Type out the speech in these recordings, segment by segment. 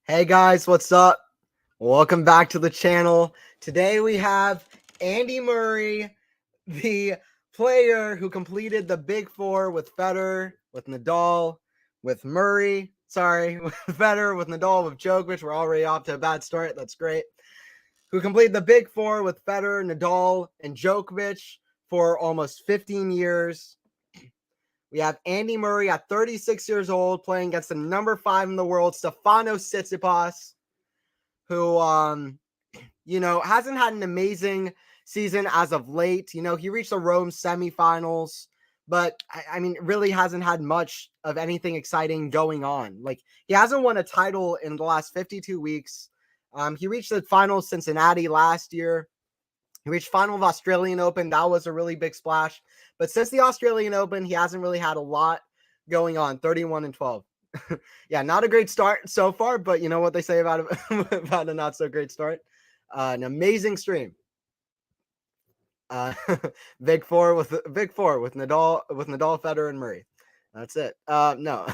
Hey guys, what's up? Welcome back to the channel. Today we have Andy Murray, the player who completed the Big Four with Federer, with Nadal, with Murray. Sorry, with Federer, with Nadal, with Djokovic. We're already off to a bad start. That's great. Who completed the Big Four with Federer, Nadal, and Djokovic for almost 15 years. We have Andy Murray at 36 years old playing against the number 5 in the world, Stefanos Tsitsipas, who, hasn't had an amazing season as of late. He reached the Rome semifinals, but I mean, really hasn't had much of anything exciting going on. Like, he hasn't won a title in the last 52 weeks. He reached the final of Cincinnati last year. He reached final of Australian Open. That was a really big splash. But since the Australian Open, he hasn't really had a lot going on. 31-12. Yeah, not a great start so far, but you know what they say about a not so great start. An amazing stream. Big four with Nadal, Federer, and Murray. That's it. No.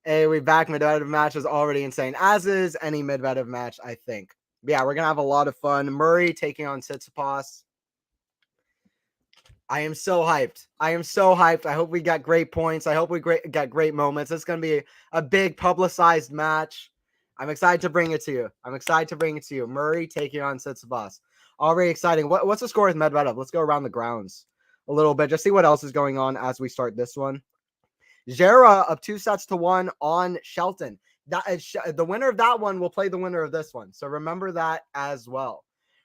Hey, we back. Medvedev match is already insane, as is any Medvedev match, I think. But yeah, we're gonna have a lot of fun. Murray taking on Tsitsipas. I am so hyped. I am so hyped. I hope we got great points. I hope we got great moments. It's going to be a big publicized match. I'm excited to bring it to you. Murray taking on Tsitsipas. Already exciting. What's the score with Medvedev? Let's go around the grounds a little bit. Just see what else is going on as we start this one. Jera up 2-1 on Shelton. The winner of that one will play the winner of this one. So remember that as well.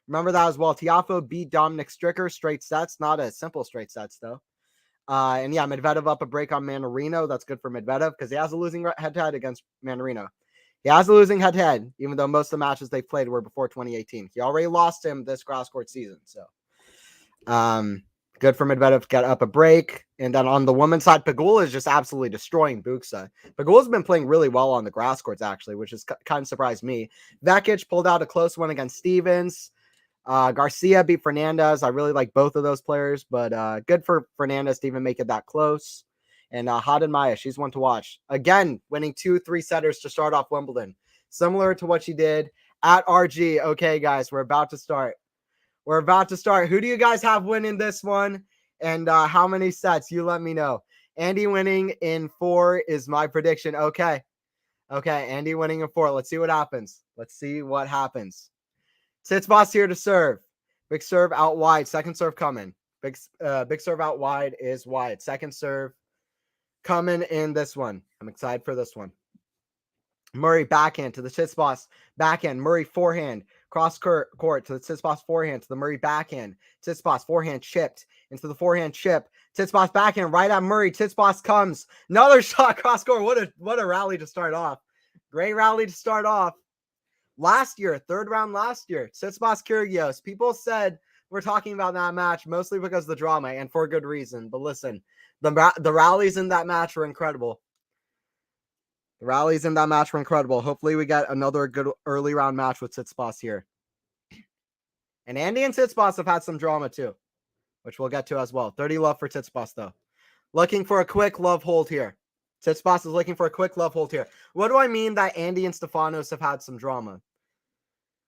Tiafoe beat Dominic Stricker straight sets. Not a simple straight sets, though. And yeah, Medvedev up a break on Manarino. That's good for Medvedev because he has a losing head-to-head against Manarino. He has a losing head-to-head, even though most of the matches they played were before 2018. He already lost him this grass court season. So good for Medvedev to get up a break. And then on the women's side, Pegula is just absolutely destroying Buxa. Pegula's been playing really well on the grass courts, actually, which has kind of surprised me. Vekic pulled out a close one against Stevens. Garcia beat Fernandez. I really like both of those players, but good for Fernandez to even make it that close. And Haden Maya, she's one to watch. Again, winning 2 3-setters to start off Wimbledon. Similar to what she did at RG. Okay, guys, we're about to start. Who do you guys have winning this one? And how many sets? You let me know. Andy winning in 4 is my prediction. Okay, Andy winning in 4. Let's see what happens. Tsitsipas here to serve. Big serve out wide. Second serve coming. Big serve out wide is wide. Second serve coming in this one. I'm excited for this one. Murray backhand to the Tsitsipas backhand. Murray forehand. Cross court to the Tsitsipas forehand to the Murray backhand. Tsitsipas forehand chipped into the forehand chip. Tsitsipas backhand right at Murray. Tsitsipas comes. Another shot cross court. What a rally to start off. Great rally to start off. Last year, third round last year, Tsitsipas Kyrgios. People said we're talking about that match mostly because of the drama and for good reason. But listen, the rallies in that match were incredible. Hopefully we get another good early round match with Tsitsipas here. And Andy and Tsitsipas have had some drama too, which we'll get to as well. 30 love for Tsitsipas though. Looking for a quick love hold here. Tsitsipas is looking for a quick love hold here. What do I mean that Andy and Stefanos have had some drama?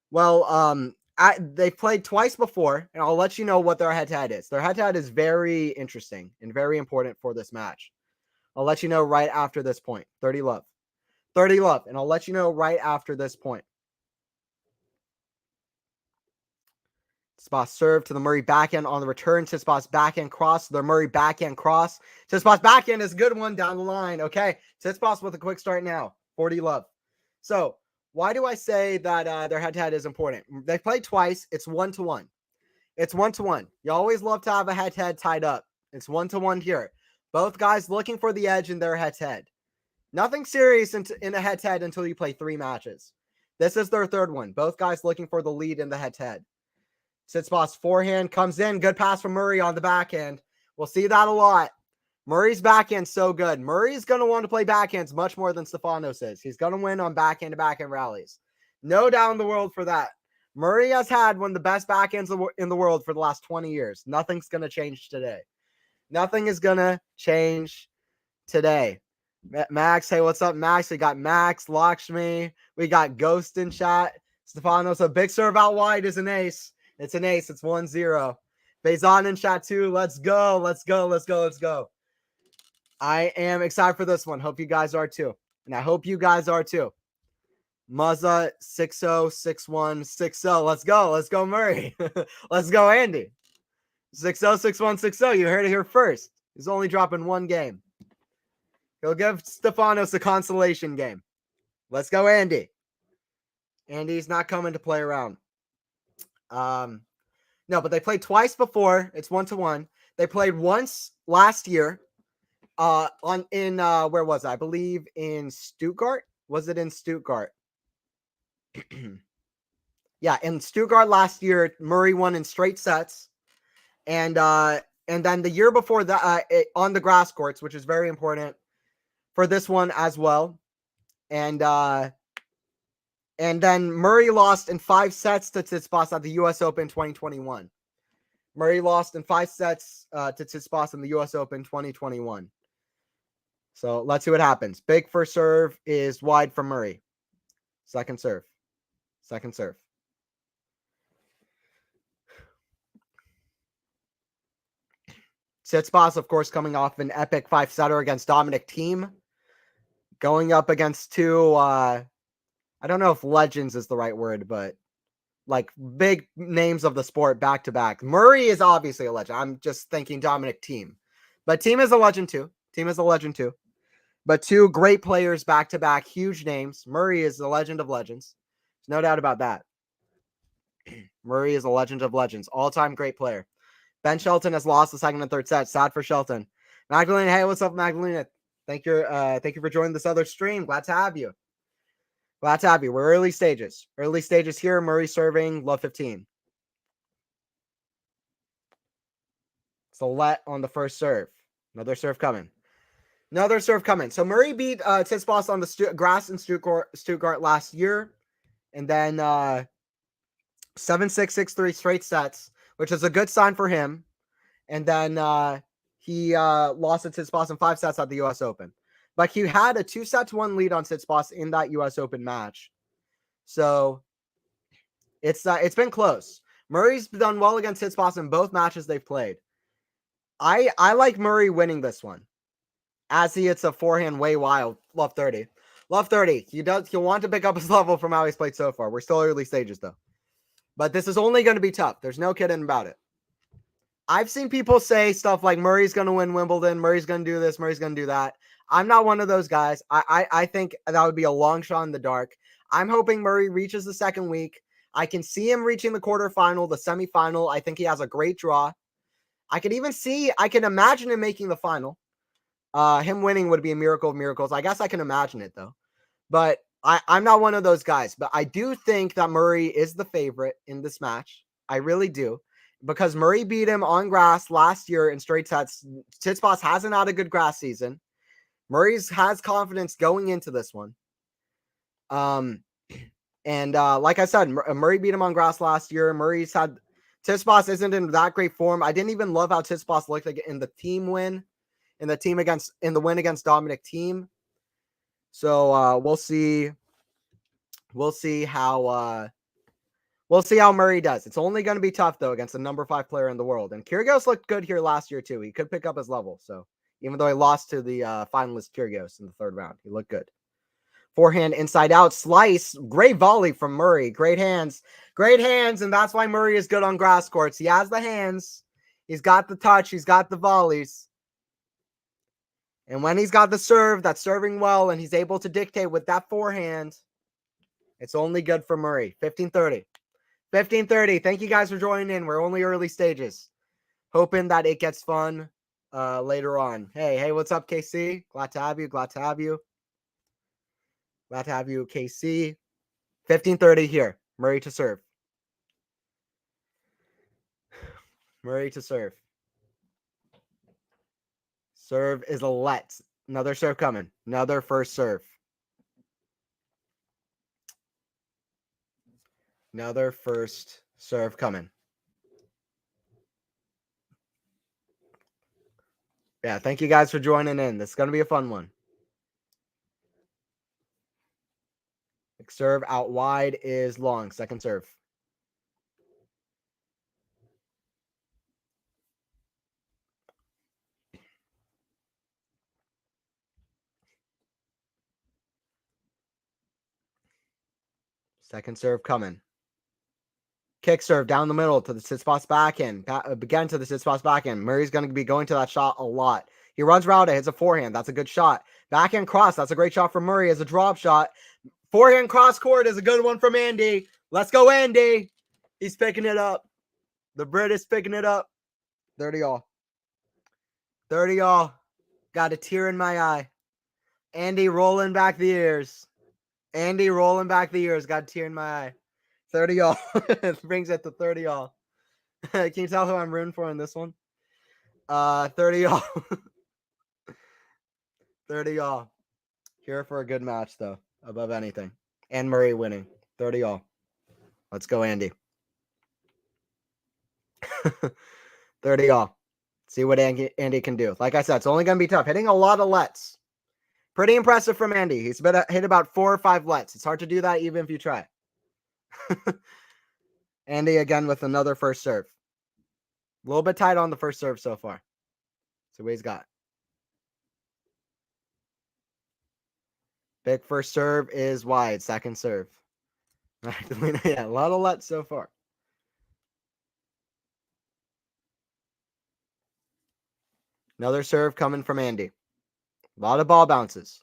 Well, they've played twice before, and I'll let you know what their head-to-head is. Their head-to-head is very interesting and very important for this match. I'll let you know right after this point. 30 love, and I'll let you know right after this point. Tsitsipas serve to the Murray backhand on the return. Tsitsipas backhand cross to the Murray backhand cross. Tsitsipas backhand is a good one down the line. Okay, Tsitsipas with a quick start now. 40 love. So why do I say that their head-to-head is important? They played twice. It's 1-1. You always love to have a head-to-head tied up. It's 1-1 here. Both guys looking for the edge in their head-to-head. Nothing serious in a head-to-head until you play 3 matches. This is their third one. Both guys looking for the lead in the head-to-head. Tsitsipas forehand comes in. Good pass from Murray on the backhand. We'll see that a lot. Murray's backhand so good. Murray's going to want to play backhands much more than Stefanos is. He's going to win on backhand-to-backhand rallies. No doubt in the world for that. Murray has had one of the best backhands in the world for the last 20 years. Nothing's going to change today. Nothing is going to change today. Max, hey, what's up, Max? We got Max, Lakshmi. We got Ghost in chat. Stefanos, a big serve out wide is an ace. It's an ace. It's 1-0. Faison in chat too. Let's go. I am excited for this one. Hope you guys are too. And I hope you guys are too. Muzza 6-0, 6-1, 6-0. Let's go, Murray. Let's go, Andy. 6-0, 6-1, 6-0. You heard it here first. He's only dropping 1 game. He'll give Stefanos a consolation game. Let's go, Andy. Andy's not coming to play around. No, but they played twice before. It's 1-1. They played once last year. Where was I? I believe in Stuttgart. Was it in Stuttgart? Yeah, in Stuttgart last year, Murray won in straight sets, and then the year before that, on the grass courts, which is very important for this one as well, and then Murray lost in 5 sets to Tsitsipas at the U.S. Open 2021. Murray lost in 5 sets to Tsitsipas in the U.S. Open 2021. So let's see what happens. Big first serve is wide for Murray. Second serve. Tsitsipas, of course, coming off an epic 5-setter against Dominic Thiem. Going up against two, I don't know if legends is the right word, but like big names of the sport back to back. Murray is obviously a legend. I'm just thinking Dominic Thiem. But Thiem is a legend too. Thiem is a legend too. But two great players back to back, huge names. Murray is the legend of legends. There's no doubt about that. Murray is a legend of legends. All-time great player. Ben Shelton has lost the second and third set. Sad for Shelton. Magdalena, hey, what's up, Magdalena? Thank you for joining this other stream. Glad to have you. Glad to have you. We're early stages. Early stages here. Murray serving, love 15. So let on the first serve. Another serve coming. Another serve coming. So Murray beat Tsitsipas on the grass in Stuttgart last year. And then 7-6, 6-3 straight sets, which is a good sign for him. And then he lost to Tsitsipas in 5 sets at the U.S. Open. But he had a 2-1 lead on Tsitsipas in that U.S. Open match. So it's been close. Murray's done well against Tsitsipas in both matches they've played. I like Murray winning this one. As he hits a forehand way wild. Love 30. Love 30. He'll want to pick up his level from how he's played so far. We're still early stages though. But this is only going to be tough. There's no kidding about it. I've seen people say stuff like Murray's going to win Wimbledon. Murray's going to do this. Murray's going to do that. I'm not one of those guys. I think that would be a long shot in the dark. I'm hoping Murray reaches the second week. I can see him reaching the quarterfinal, the semifinal. I think he has a great draw. I can imagine him making the final. Him winning would be a miracle of miracles. I guess I can imagine it though. But I'm not one of those guys. But I do think that Murray is the favorite in this match. I really do. Because Murray beat him on grass last year in straight sets. Tsitsipas hasn't had a good grass season. Murray has confidence going into this one. Like I said, Murray beat him on grass last year. Tsitsipas isn't in that great form. I didn't even love how Tsitsipas looked like in the team win. In the win against Dominic Thiem. So we'll see how Murray does. It's only going to be tough though against the number 5 player in the world. And Kyrgios looked good here last year too. He could pick up his level. So even though he lost to the finalist Kyrgios in the third round, he looked good. Forehand inside out slice. Great volley from Murray. Great hands. And that's why Murray is good on grass courts. He has the hands. He's got the touch. He's got the volleys. And when he's got the serve, that's serving well, and he's able to dictate with that forehand, it's only good for Murray. 15-30. 15-30. Thank you guys for joining in. We're only early stages. Hoping that it gets fun later on. Hey, what's up, KC? Glad to have you. Glad to have you, KC. 15-30 here. Murray to serve. Murray to serve. Serve is a let. Another serve coming. Another first serve. Another first serve coming. Yeah, thank you guys for joining in. This is going to be a fun one. Serve out wide is long. Second serve. Second serve coming. Kick serve down the middle to the Tsitsipas backhand. Again to the Tsitsipas backhand. Murray's going to be going to that shot a lot. He runs around it, hits a forehand. That's a good shot. Backhand cross. That's a great shot from Murray as a drop shot. Forehand cross court is a good one from Andy. Let's go, Andy. He's picking it up. The Brit is picking it up. 30-all. 30-all. Got a tear in my eye. Andy rolling back the ears. Got a tear in my eye. 30-all. Brings it to 30-all. Can you tell who I'm rooting for in this one? 30-all. 30-all. Here for a good match, though, above anything. And Murray winning. 30-all. Let's go, Andy. 30-all. See what Andy can do. Like I said, it's only going to be tough. Hitting a lot of lets. Pretty impressive from Andy. He's hit about 4 or 5 lets. It's hard to do that even if you try. Andy again with another first serve. A little bit tight on the first serve so far. So what he's got. Big first serve is wide. Second serve. Yeah, a lot of let so far. Another serve coming from Andy. A lot of ball bounces.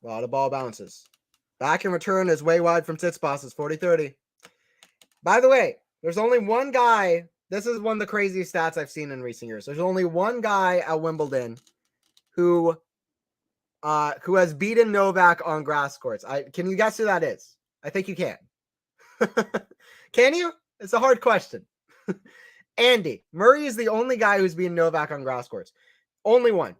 A lot of ball bounces. Back in return is way wide from Tsitsipas. It's 40-30. By the way, there's only one guy. This is one of the craziest stats I've seen in recent years. There's only one guy at Wimbledon who has beaten Novak on grass courts. Can you guess who that is? I think you can. Can you? It's a hard question. Andy Murray is the only guy who's beaten Novak on grass courts. Only one.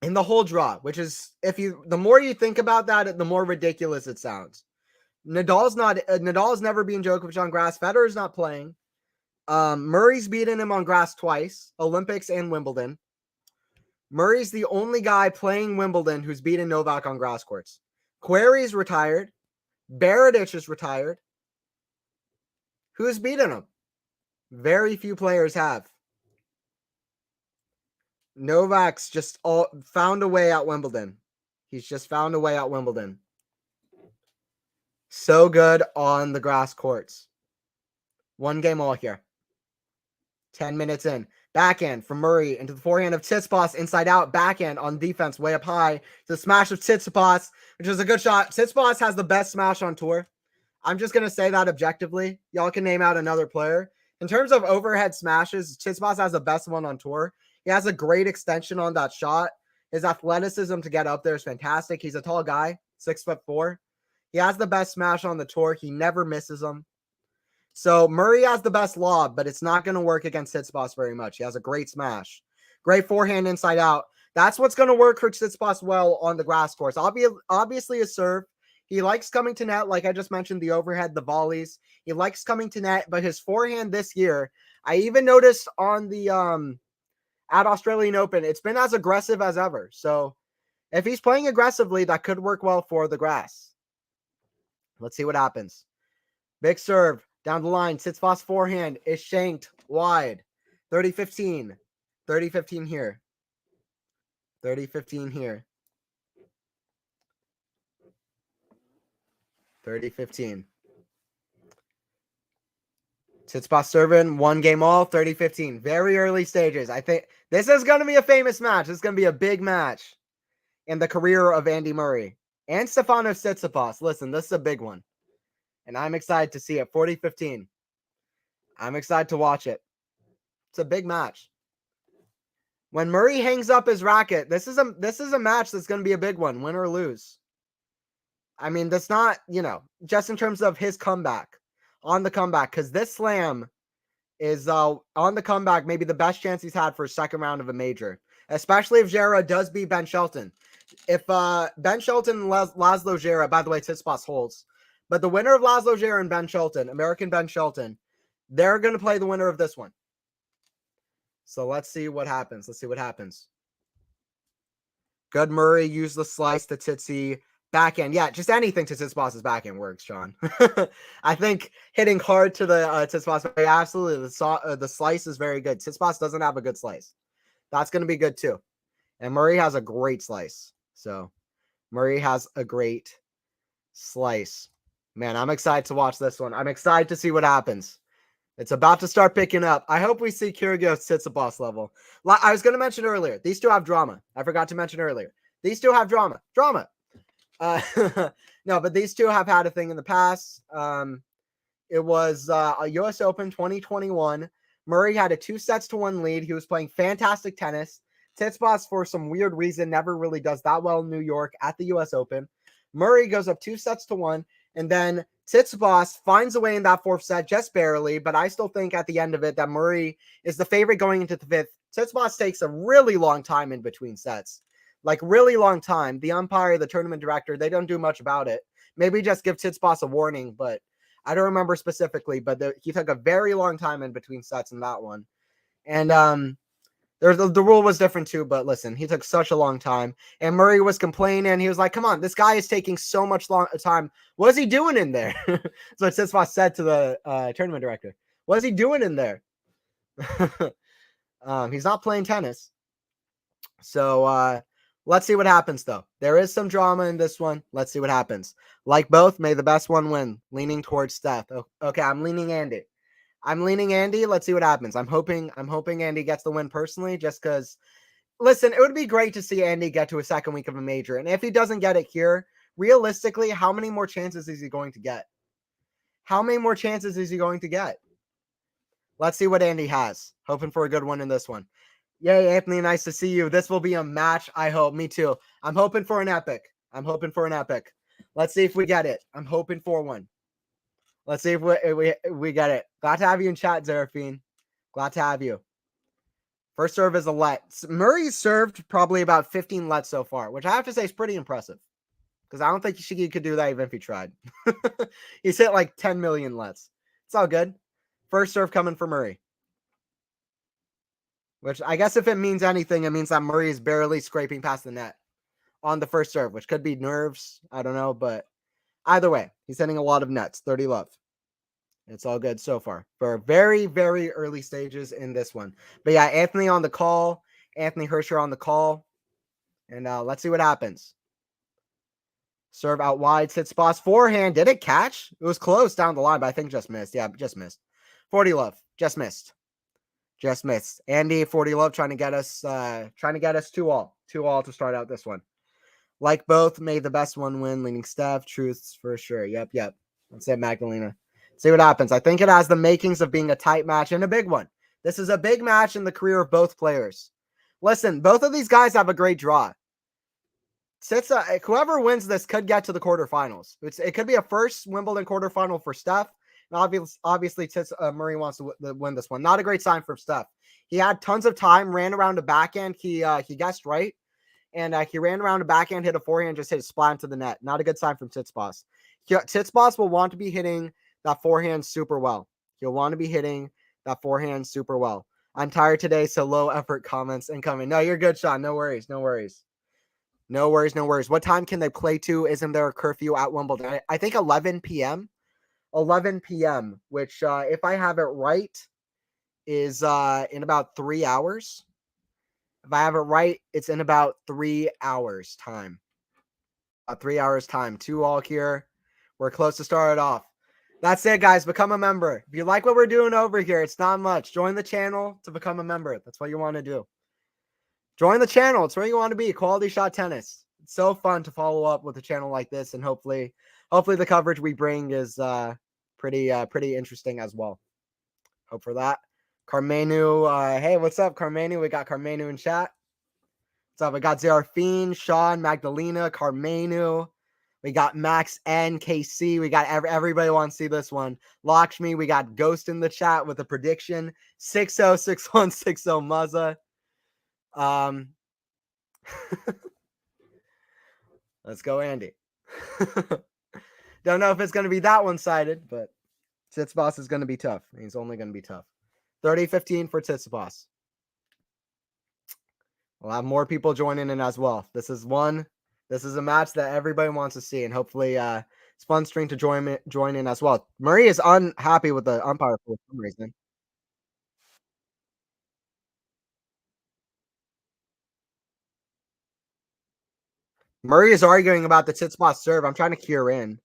In the whole draw, which is, the more you think about that, the more ridiculous it sounds. Nadal's never beaten Djokovic on grass. Federer's not playing. Murray's beaten him on grass twice, Olympics and Wimbledon. Murray's the only guy playing Wimbledon who's beaten Novak on grass courts. Querrey's retired. Berdych is retired. Who's beaten him? Very few players have. Novak's just found a way at Wimbledon. He's just found a way at Wimbledon. So good on the grass courts. One game all here. 10 minutes in. Backhand from Murray into the forehand of Tsitsipas. Inside out. Backhand on defense. Way up high. The smash of Tsitsipas, which is a good shot. Tsitsipas has the best smash on tour. I'm just going to say that objectively. Y'all can name out another player. In terms of overhead smashes, Tsitsipas has the best one on tour. He has a great extension on that shot. His athleticism to get up there is fantastic. He's a tall guy, 6'4". He has the best smash on the tour. He never misses them. So Murray has the best lob, but it's not going to work against Tsitsipas very much. He has a great smash. Great forehand inside out. That's what's going to work for Tsitsipas well on the grass course. Obviously his serve. He likes coming to net, like I just mentioned, the overhead, the volleys. He likes coming to net, but his forehand this year, I even noticed on the at Australian Open, it's been as aggressive as ever. So if he's playing aggressively, that could work well for the grass. Let's see what happens. Big serve down the line. Tsitsipas forehand is shanked wide. 30-15. 30-15 here. 30-15 here. 30-15. Tsitsipas serving, one game all, 30-15. Very early stages. I think this is going to be a famous match. This is going to be a big match in the career of Andy Murray and Stefanos Tsitsipas. Listen, this is a big one, and I'm excited to see it. 40-15. I'm excited to watch it. It's a big match. When Murray hangs up his racket, this is a match that's going to be a big one, win or lose. I mean, that's not, just in terms of his comeback. On the comeback, because this slam is on the comeback, maybe the best chance he's had for a second round of a major, especially if Jera does beat Ben Shelton. If Ben Shelton and Laszlo Jera, by the way, Tsitsipas holds, but the winner of Laszlo Jera and Ben Shelton, American Ben Shelton, they're going to play the winner of this one. So let's see what happens. Let's see what happens. Good Murray used the slice to Tsitsi. Backhand, yeah, just anything to Tsitsipas' backhand works, John. I think hitting hard to the Tsitsipas, absolutely, the slice is very good. Tsitsipas doesn't have a good slice. That's going to be good too. And Murray has a great slice. So Murray has a great slice. Man, I'm excited to watch this one. I'm excited to see what happens. It's about to start picking up. I hope we see Kyrgios Tsitsipas level. I was going to mention earlier, these two have drama. I forgot to mention earlier. These two have drama. Drama. No, but these two have had a thing in the past. It was a US Open 2021. Murray had a 2-1 lead. He was playing fantastic tennis. Tsitsipas, for some weird reason, never really does that well in New York at the US Open. Murray goes up 2-1, and then Tsitsipas finds a way in that fourth set, just barely, but I still think at the end of it that Murray is the favorite going into the fifth. Tsitsipas takes a really long time in between sets. Like, really long time. The umpire, the tournament director, they don't do much about it. Maybe just give Tsitsipas a warning, but I don't remember specifically. But he took a very long time in between sets in that one. And the rule was different too, but listen, he took such a long time. And Murray was complaining. He was like, come on, this guy is taking so much time. What is he doing in there? That's what Tsitsipas said to the tournament director. What is he doing in there? He's not playing tennis. So let's see what happens, though. There is some drama in this one. Let's see what happens. Like both, may the best one win. Leaning towards Steph. Okay, I'm leaning Andy. Let's see what happens. I'm hoping Andy gets the win personally, just because. Listen, it would be great to see Andy get to a second week of a major. And if he doesn't get it here, realistically, how many more chances is he going to get? How many more chances is he going to get? Let's see what Andy has. Hoping for a good one in this one. Yay, Anthony, nice to see you. This will be a match, I hope. Me too. I'm hoping for an epic. Let's see if we get it. I'm hoping for one. Let's see if we get it. Glad to have you in chat, Zeraphine. Glad to have you. First serve is a let. Murray's served probably about 15 lets so far, which I have to say is pretty impressive. Because I don't think Shigi could do that even if he tried. He's hit like 10 million lets. It's all good. First serve coming for Murray. Which I guess if it means anything, it means that Murray is barely scraping past the net on the first serve, which could be nerves. I don't know. But either way, he's hitting a lot of nets. 30 love. It's all good so far for very, very early stages in this one. But yeah, Anthony on the call. Anthony Herscher on the call. And let's see what happens. Serve out wide. Tsitsipas forehand. Did it catch? It was close down the line, but I think just missed. Yeah, just missed. 40 love. Just missed. Andy, 40 love trying to get us 2-all. 2-all to start out this one. Like both, may the best one win. Leaning Steph. Truths for sure. Yep. Let's say Magdalena. See what happens. I think it has the makings of being a tight match and a big one. This is a big match in the career of both players. Listen, both of these guys have a great draw. Whoever wins this could get to the quarterfinals. It could be a first Wimbledon quarterfinal for Steph. And obviously, Murray wants to win this one. Not a great sign for Steph. He had tons of time, ran around a backhand. He guessed right. And he ran around a backhand, hit a forehand, just hit a splat into the net. Not a good sign from Tsitsipas. Tsitsipas will want to be hitting that forehand super well. He'll want to be hitting that forehand super well. I'm tired today, so low effort comments incoming. No, you're good, Sean. No worries. What time can they play to? Isn't there a curfew at Wimbledon? I think 11 p.m. 11 p.m., which, if I have it right, is in about 3 hours. If I have it right, it's in about 3 hours time. 3 hours time. 2-all here. We're close to start it off. That's it, guys. Become a member. If you like what we're doing over here, it's not much. Join the channel to become a member. That's what you want to do. Join the channel. It's where you want to be. QualityShot Tennis. It's so fun to follow up with a channel like this, and hopefully the coverage we bring is pretty interesting as well. Hope for that. Carmenu, hey, what's up, Carmenu? We got Carmenu in chat. What's up? We got Zerafine, Sean, Magdalena, Carmenu. We got Max N, KC. We got everybody wants to see this one. Lakshmi, we got Ghost in the chat with a prediction. 6-0, 6-1, 6-0 Muzza. Let's go, Andy. Don't know if it's going to be that one-sided, but Tsitsipas is going to be tough. He's only going to be tough. 30-15 for Tsitsipas. We'll have more people joining in as well. This is a match that everybody wants to see, and hopefully it's fun string to join in as well. Murray is unhappy with the umpire for some reason. Murray is arguing about the Tsitsipas serve. I'm trying to cure in.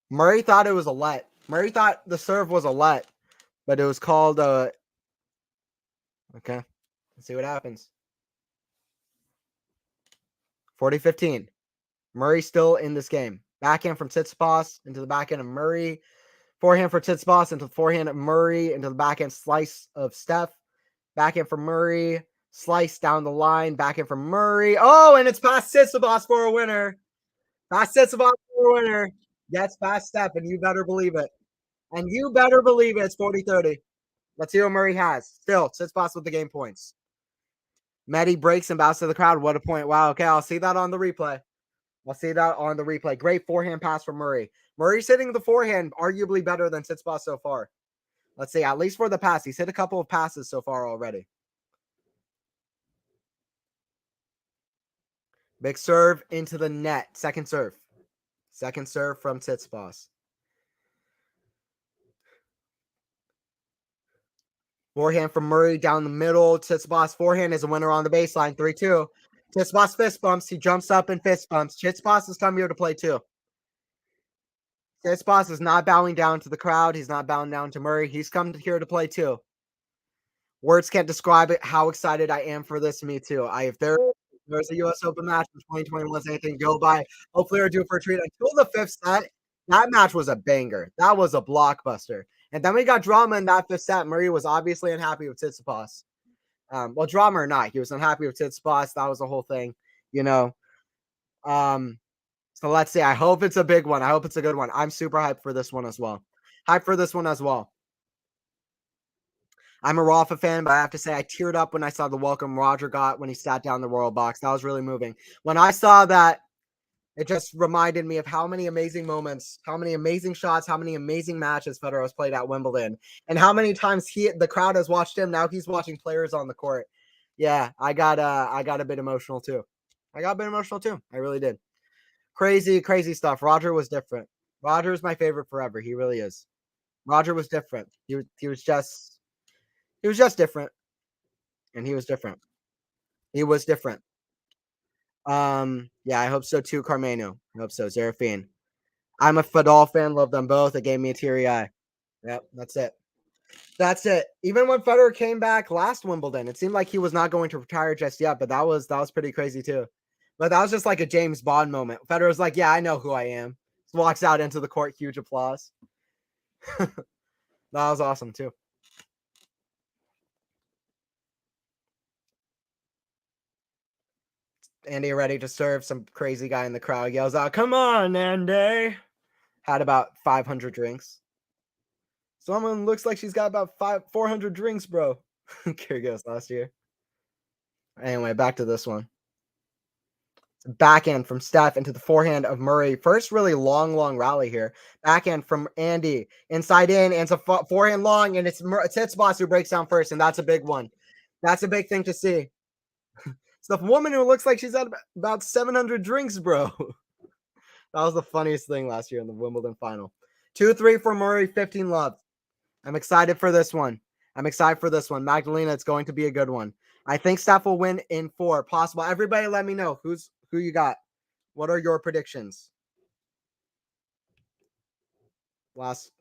Murray thought it was a let. Murray thought the serve was a let, but it was called okay. Let's see what happens. 40-15. Murray still in this game. Backhand from Tsitsipas into the backhand of Murray. Forehand for Tsitsipas into the forehand of Murray into the backhand slice of Steph. Backhand for Murray. Slice down the line. Backhand for Murray. Oh, and it's past Tsitsipas for a winner. Past Tsitsipas for a winner. Gets past Steph, and you better believe it. And you better believe it. It's 40-30. Let's see what Murray has. Still, Tsitsipas with the game points. Medi breaks and bows to the crowd. What a point. Wow. Okay, I'll see that on the replay. Great forehand pass from Murray. Murray's hitting the forehand arguably better than Tsitsipas so far. Let's see, at least for the pass. He's hit a couple of passes so far already. Big serve into the net. Second serve from Tsitsipas. Forehand from Murray down the middle. Tsitsipas forehand is a winner on the baseline. 3-2. Tsitsipas fist bumps. He jumps up and fist bumps. Tsitsipas has come here to play too. Tsitsipas is not bowing down to the crowd. He's not bowing down to Murray. He's come here to play too. Words can't describe it. How excited I am for this. Me too. If there's a U.S. Open match in 2021, anything go by. Hopefully, we're due for a treat until the fifth set. That match was a banger. That was a blockbuster. And then we got drama in that fifth set. Murray was obviously unhappy with Tsitsipas. Well, drama or not, he was unhappy with Tsitsipas. That was the whole thing, you know. So let's see. I hope it's a big one. I hope it's a good one. I'm super hyped for this one as well. I'm a Rafa fan, but I have to say I teared up when I saw the welcome Roger got when he sat down in the royal box. That was really moving. When I saw that, it just reminded me of how many amazing moments, how many amazing shots, how many amazing matches Federer has played at Wimbledon, and how many times the crowd has watched him. Now he's watching players on the court. Yeah, I got a bit emotional too. I really did. Crazy stuff. Roger was different. Roger is my favorite forever. He really is. Roger was different. He was just different, and he was different. Yeah, I hope so too, Carmeno. I hope so. Serafine. I'm a Fadal fan, love them both. It gave me a teary eye. Yep, that's it. Even when Federer came back last Wimbledon, it seemed like he was not going to retire just yet, but that was pretty crazy too. But that was just like a James Bond moment. Federer's like, yeah, I know who I am. Just walks out into the court, huge applause. That was awesome too. Andy ready to serve. Some crazy guy in the crowd yells out, "Come on, Andy!" Had about 500 drinks. Someone looks like she's got about 400 drinks, bro. Kyrgios last year. Anyway, back to this one. Backhand from Steph into the forehand of Murray. First really long rally here. Backhand from Andy. Inside in, and it's a forehand long, and it's Tsitsipas who breaks down first, and that's a big one. That's a big thing to see. It's the woman who looks like she's had about 700 drinks, bro. That was the funniest thing last year in the Wimbledon final. 2-3 for Murray, 15 love. I'm excited for this one. Magdalena, it's going to be a good one. I think Steph will win in 4. Possible. Everybody let me know who you got. What are your predictions? Last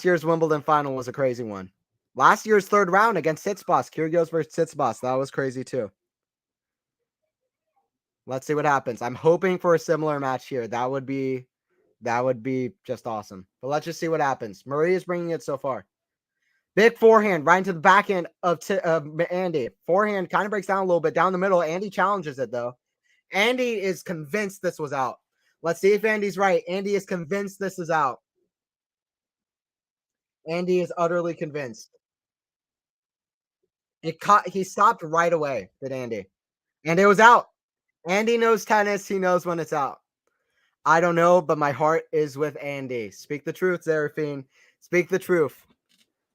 year's Wimbledon final was a crazy one. Last year's third round against Tsitsipas, Kyrgios versus Tsitsipas. That was crazy too. Let's see what happens. I'm hoping for a similar match here. That would be just awesome. But let's just see what happens. Murray is bringing it so far. Big forehand right into the backhand of Andy. Forehand kind of breaks down a little bit down the middle. Andy challenges it though. Andy is convinced this was out. Let's see if Andy's right. Andy is convinced this is out. Andy is utterly convinced. He stopped right away, did Andy. And it was out. Andy knows tennis. He knows when it's out. I don't know, but my heart is with Andy. Speak the truth, Serafine. Speak the truth.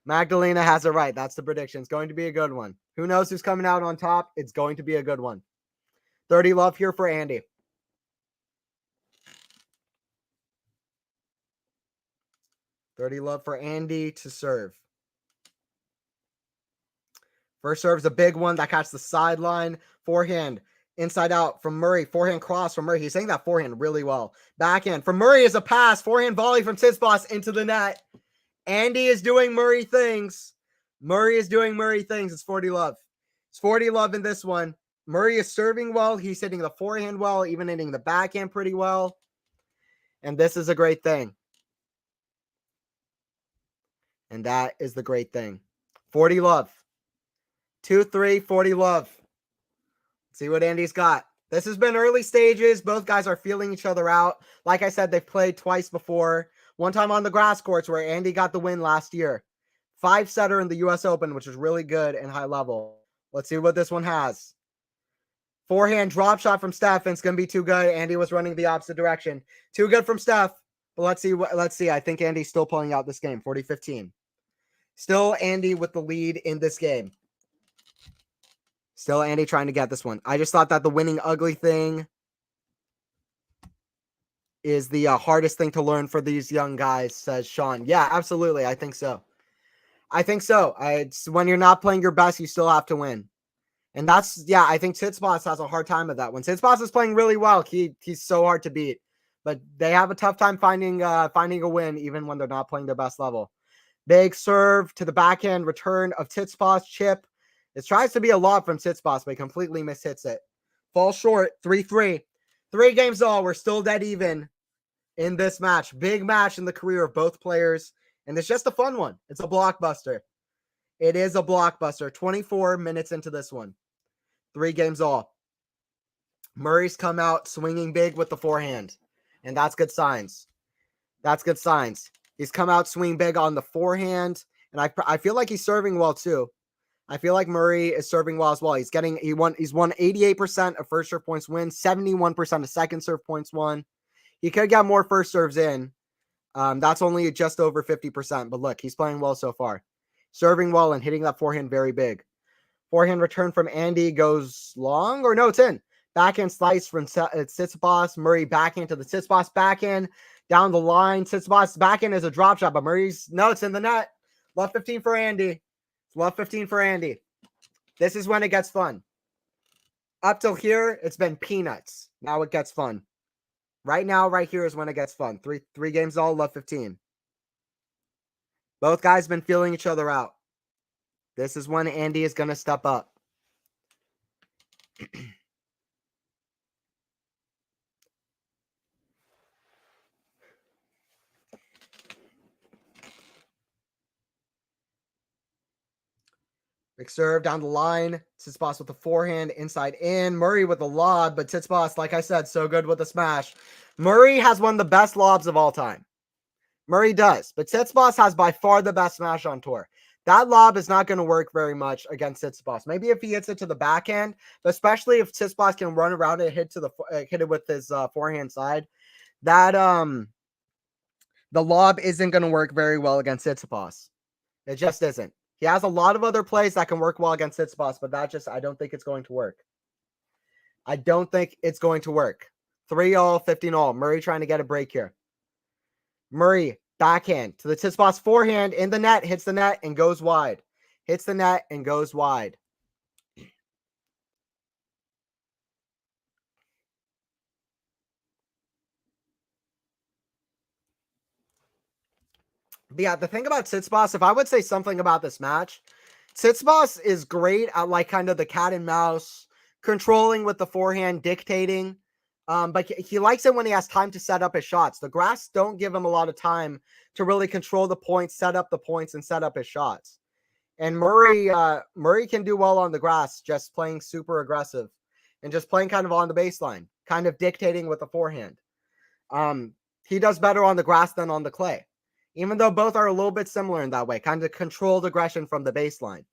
Magdalena has it right. That's the prediction. It's going to be a good one. Who knows who's coming out on top? It's going to be a good one. 30 love here for Andy. 30 love for Andy to serve. First serve's a big one. That catches the sideline. Forehand. Inside out from Murray. Forehand cross from Murray. He's saying that forehand really well. Backhand from Murray is a pass. Forehand volley from Tsitsipas into the net. Andy is doing Murray things. It's 40 love. It's 40 love in this one. Murray is serving well. He's hitting the forehand well, even hitting the backhand pretty well. And this is a great thing. And that is the great thing. 40 love. 2-3, 40 love. Let's see what Andy's got. This has been early stages. Both guys are feeling each other out. Like I said, they've played twice before. One time on the grass courts where Andy got the win last year. 5-setter in the U.S. Open, which is really good and high level. Let's see what this one has. Forehand drop shot from Steph, and it's going to be too good. Andy was running the opposite direction. Too good from Steph. But let's see. I think Andy's still pulling out this game. 40-15. Still Andy with the lead in this game. Still Andy trying to get this one. I just thought that the winning ugly thing is the hardest thing to learn for these young guys, says Sean. Yeah, absolutely. I think so. I think so. It's when you're not playing your best, you still have to win. And that's, yeah, I think Tsitsipas has a hard time with that. When Tsitsipas is playing really well, he's so hard to beat. But they have a tough time finding a win even when they're not playing their best level. Big serve to the backhand, return of Tsitsipas, chip. It tries to be a lob from Tsitsipas, but he completely mishits it. Falls short, 3-3. 3 games all. We're still dead even in this match. Big match in the career of both players. And it's just a fun one. It's a blockbuster. It is a blockbuster. 24 minutes into this one. 3 games all. Murray's come out swinging big with the forehand. And that's good signs. That's good signs. He's come out swinging big on the forehand. And I feel like he's serving well too. I feel like Murray is serving well as well. He's won 88% of first serve points win, 71% of second serve points won. He could get more first serves in. That's only just over 50%. But look, he's playing well so far. Serving well and hitting that forehand very big. Forehand return from Andy goes long, or no, it's in. Backhand slice from Tsitsipas. Murray backhand to the Tsitsipas backhand. Down the line, Tsitsipas backhand is a drop shot, but it's in the net. Love 15 for Andy. Love 15 for Andy. This is when it gets fun. Up till here, it's been peanuts. Now it gets fun. Right now, right here is when it gets fun. Three games all, love 15. Both guys been feeling each other out. This is when Andy is going to step up. Big serve down the line. Tsitsipas with the forehand, inside in. Murray with the lob, but Tsitsipas, like I said, so good with the smash. Murray has one of the best lobs of all time. Murray does, but Tsitsipas has by far the best smash on tour. That lob is not going to work very much against Tsitsipas. Maybe if he hits it to the backhand, but especially if Tsitsipas can run around and hit it with his forehand side, that the lob isn't going to work very well against Tsitsipas. It just isn't. He has a lot of other plays that can work well against Tsitsipas, but I don't think it's going to work. I don't think it's going to work. 3-all, 15-all. Murray trying to get a break here. Murray, backhand to the Tsitsipas forehand in the net, hits the net and goes wide. Hits the net and goes wide. But yeah, the thing about Tsitsipas, if I would say something about this match, Tsitsipas is great at like kind of the cat and mouse, controlling with the forehand, dictating. But he likes it when he has time to set up his shots. The grass don't give him a lot of time to really control the points, set up the points, and set up his shots. And Murray can do well on the grass, just playing super aggressive and just playing kind of on the baseline, kind of dictating with the forehand. He does better on the grass than on the clay, even though both are a little bit similar in that way, kind of controlled aggression from the baseline.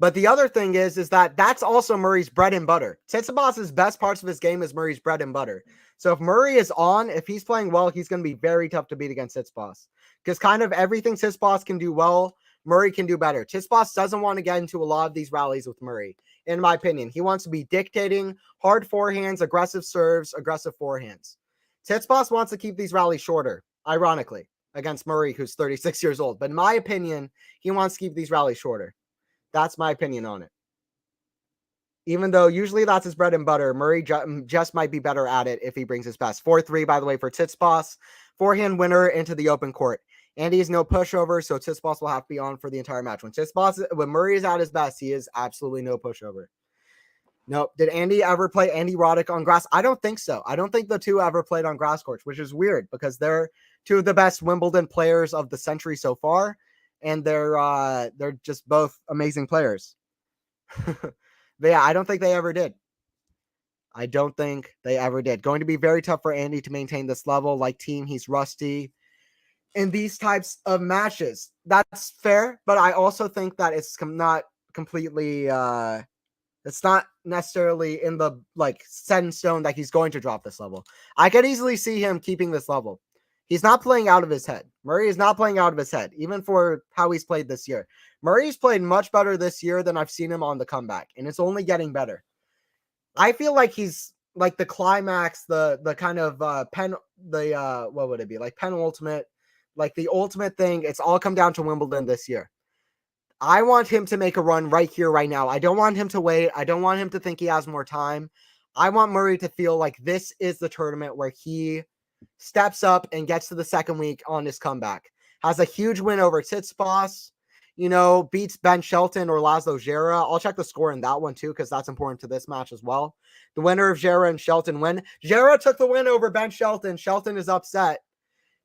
But the other thing is that that's also Murray's bread and butter. Tsitsipas's best parts of his game is Murray's bread and butter. So if Murray is on, if he's playing well, he's going to be very tough to beat against Tsitsipas. Because kind of everything Tsitsipas can do well, Murray can do better. Tsitsipas doesn't want to get into a lot of these rallies with Murray, in my opinion. He wants to be dictating hard forehands, aggressive serves, aggressive forehands. Tsitsipas wants to keep these rallies shorter, ironically, against Murray, who's 36 years old. But in my opinion, he wants to keep these rallies shorter. That's my opinion on it. Even though usually that's his bread and butter, Murray just might be better at it if he brings his best. 4-3, by the way, for Tsitsipas. Forehand winner into the open court. Andy is no pushover, so Tsitsipas will have to be on for the entire match. When Murray is at his best, he is absolutely no pushover. Nope. Did Andy ever play Andy Roddick on grass? I don't think so. I don't think the two ever played on grass courts, which is weird because they're two of the best Wimbledon players of the century so far. And they're just both amazing players. But yeah, I don't think they ever did. I don't think they ever did. Going to be very tough for Andy to maintain this level. Like team, he's rusty in these types of matches. That's fair, but I also think that it's not completely it's not necessarily in the like set in stone that he's going to drop this level. I could easily see him keeping this level. He's not playing out of his head. Murray is not playing out of his head, even for how he's played this year. Murray's played much better this year than I've seen him on the comeback, and it's only getting better. I feel like he's like the climax, the kind of what would it be? Like penultimate, like the ultimate thing. It's all come down to Wimbledon this year. I want him to make a run right here, right now. I don't want him to wait. I don't want him to think he has more time. I want Murray to feel like this is the tournament where he steps up and gets to the second week on his comeback. Has a huge win over Tsitsipas, beats Ben Shelton or Laszlo Djere. I'll check the score in that one too, because that's important to this match as well. The winner of Djere and Shelton win. Djere took the win over Ben Shelton. Shelton is upset.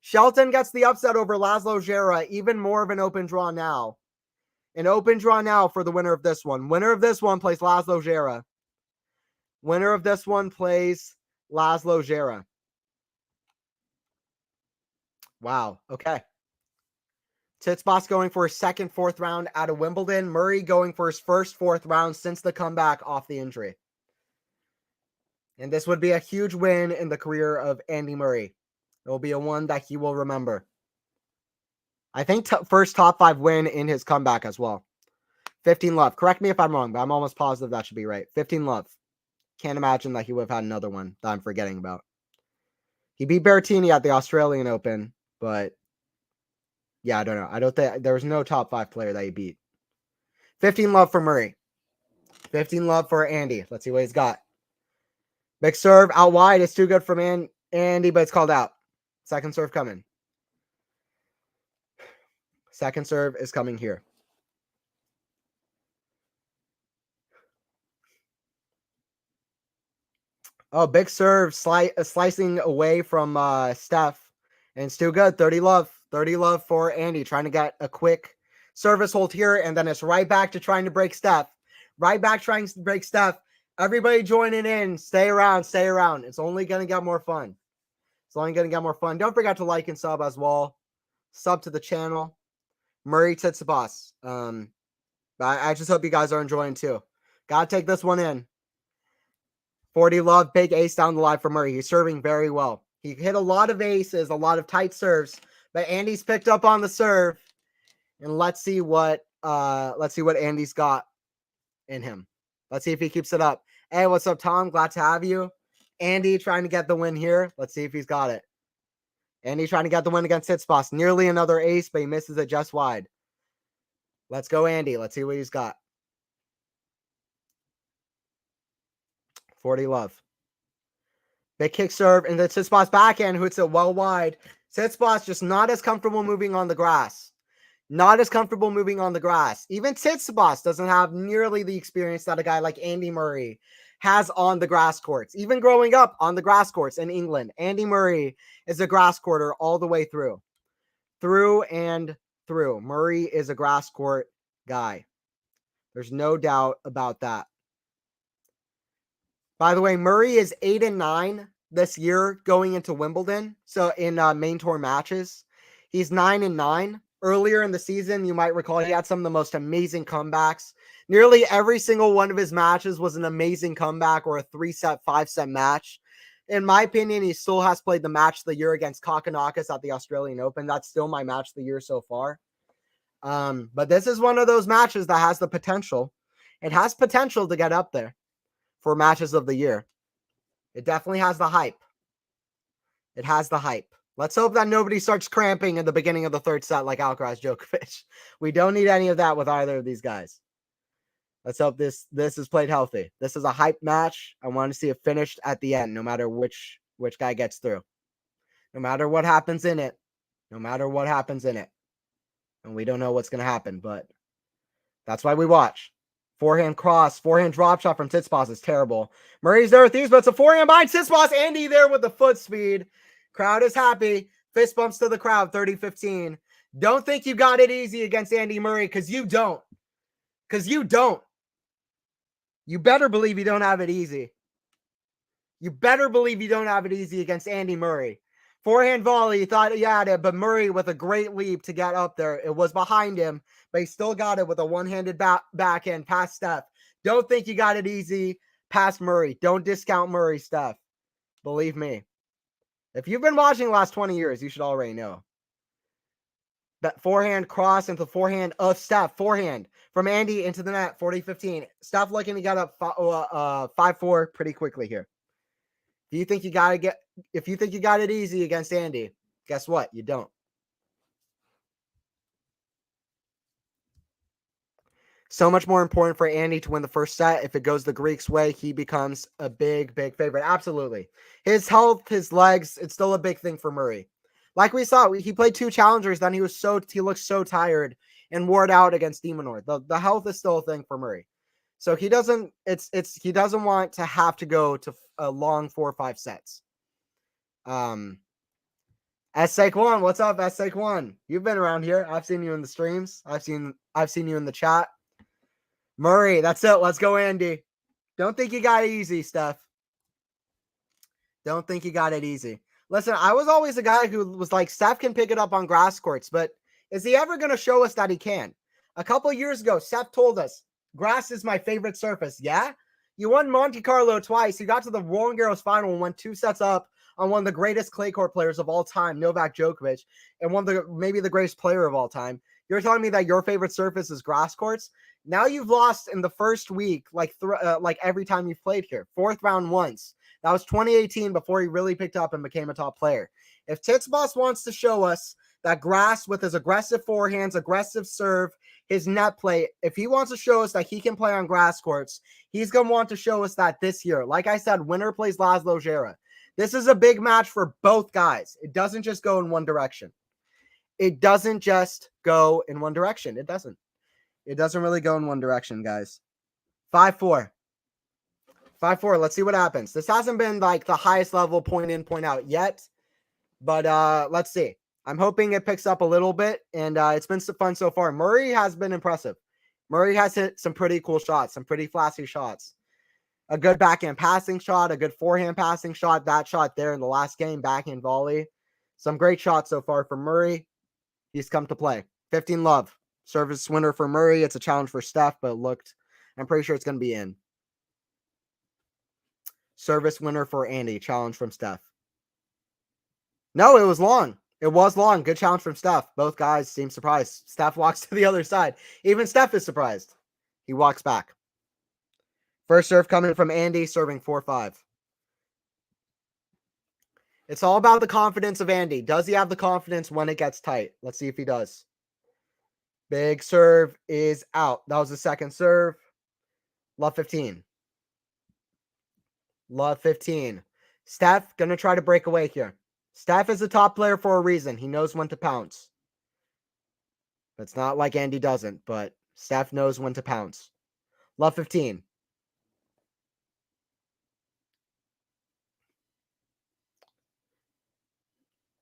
Shelton gets the upset over Laszlo Djere. Even more of an open draw now. An open draw now for the winner of this one. Winner of this one plays Laszlo Djere. Winner of this one plays Laszlo Djere. Wow. Okay. Tsitsipas going for his second fourth round out of Wimbledon. Murray going for his first fourth round since the comeback off the injury. And this would be a huge win in the career of Andy Murray. It will be a one that he will remember. I think first top 5 win in his comeback as well. 15 love. Correct me if I'm wrong, but I'm almost positive that should be right. 15 love. Can't imagine that he would have had another one that I'm forgetting about. He beat Berrettini at the Australian Open, but yeah, I don't know. I don't think there was no top 5 player that he beat. 15 love for Murray. 15 love for Andy. Let's see what he's got. Big serve out wide. It's too good from Andy, but it's called out. Second serve coming. Second serve is coming here. Oh, big serve, slicing away from Steph. And it's too good. 30 love. 30 love for Andy. Trying to get a quick service hold here. And then it's right back to trying to break Steph. Right back trying to break Steph. Everybody joining in. Stay around. Stay around. It's only going to get more fun. It's only going to get more fun. Don't forget to like and sub as well. Sub to the channel. Murray Tsitsipas. I just hope you guys are enjoying too. Gotta take this one in. 40 love, big ace down the line for Murray. He's serving very well. He hit a lot of aces, a lot of tight serves, but Andy's picked up on the serve. And let's see what Andy's got in him. Let's see if he keeps it up. Hey, what's up, Tom? Glad to have you. Andy trying to get the win here. Let's see if he's got it. Andy trying to get the win against Tsitsipas. Nearly another ace, but he misses it just wide. Let's go, Andy. Let's see what he's got. 40 love. Big kick serve and the Tsitsipas backhand who hits it well wide. Tsitsipas just not as comfortable moving on the grass. Not as comfortable moving on the grass. Even Tsitsipas doesn't have nearly the experience that a guy like Andy Murray has on the grass courts. Even growing up on the grass courts in England, Andy Murray is a grass courter all the way through. Through and through. Murray is a grass court guy. There's no doubt about that. By the way, Murray is 8-9 this year going into Wimbledon. So in main tour matches, he's 9-9. Earlier in the season, you might recall he had some of the most amazing comebacks. Nearly every single one of his matches was an amazing comeback or a 3-set, 5-set match. In my opinion, he still has played the match of the year against Kokkinakis at the Australian Open. That's still my match of the year so far. But this is one of those matches that has the potential. It has potential to get up there for matches of the year. It definitely has the hype. It has the hype. Let's hope that nobody starts cramping in the beginning of the third set like Alcaraz Djokovic. We don't need any of that with either of these guys. Let's hope this is played healthy. This is a hype match. I want to see it finished at the end, no matter which guy gets through. No matter what happens in it. No matter what happens in it. And we don't know what's going to happen, but that's why we watch. Forehand cross, forehand drop shot from Tsitsipas is terrible. Murray's there with these, but it's a forehand behind Tsitsipas. Andy there with the foot speed. Crowd is happy. Fist bumps to the crowd, 30-15. Don't think you got it easy against Andy Murray, because you don't. Because you don't. You better believe you don't have it easy. You better believe you don't have it easy against Andy Murray. Forehand volley, he thought he had it, but Murray with a great leap to get up there. It was behind him, but he still got it with a one-handed backhand past Steph. Don't think you got it easy past Murray. Don't discount Murray, Steph. Believe me. If you've been watching the last 20 years, you should already know. That forehand cross into the forehand of Steph. Forehand from Andy into the net, 40-15. Steph looking to get up 5-4 pretty quickly here. If you think you got it easy against Andy, guess what? You don't. So much more important for Andy to win the first set. If it goes the Greeks' way, he becomes a big, big favorite. Absolutely. His health, his legs, it's still a big thing for Murray. Like we saw, he played 2 challengers, then he looked so tired and wore it out against Demonor. The health is still a thing for Murray. So he doesn't want to have to go to a long 4 or 5 sets. S-Sake1, what's up, S-Sake1? You've been around here. I've seen you in the streams. I've seen you in the chat. Murray, that's it. Let's go, Andy. Don't think you got it easy, Steph. Don't think you got it easy. Listen, I was always a guy who was like, Steph can pick it up on grass courts, but is he ever going to show us that he can? A couple of years ago, Steph told us, grass is my favorite surface. Yeah? You won Monte Carlo twice. You got to the Roland Garros final and went 2 sets up on one of the greatest clay court players of all time, Novak Djokovic, and maybe the greatest player of all time. You're telling me that your favorite surface is grass courts? Now you've lost in the first week, like every time you've played here. 4th round once. That was 2018 before he really picked up and became a top player. If Tsitsipas wants to show us that grass with his aggressive forehands, aggressive serve, his net play, if he wants to show us that he can play on grass courts, he's going to want to show us that this year. Like I said, winner plays Laszlo Djere. This is a big match for both guys. It doesn't just go in one direction. It doesn't just go in one direction. It doesn't. It doesn't really go in one direction, guys. 5-4. 5-4. Let's see what happens. This hasn't been like the highest level point in, point out yet, but let's see. I'm hoping it picks up a little bit, and it's been fun so far. Murray has been impressive. Murray has hit some pretty cool shots, some pretty flashy shots. A good backhand passing shot, a good forehand passing shot. That shot there in the last game, backhand volley. Some great shots so far for Murray. He's come to play. 15 love. Service winner for Murray. It's a challenge for Steph, but I'm pretty sure it's going to be in. Service winner for Andy. Challenge from Steph. No, it was long. It was long. Good challenge from Steph. Both guys seem surprised. Steph walks to the other side. Even Steph is surprised. He walks back. First serve coming from Andy, serving 4-5. It's all about the confidence of Andy. Does he have the confidence when it gets tight? Let's see if he does. Big serve is out. That was the second serve. Love 15. Love 15. Steph going to try to break away here. Steph is a top player for a reason. He knows when to pounce. It's not like Andy doesn't, but Steph knows when to pounce. Love 15.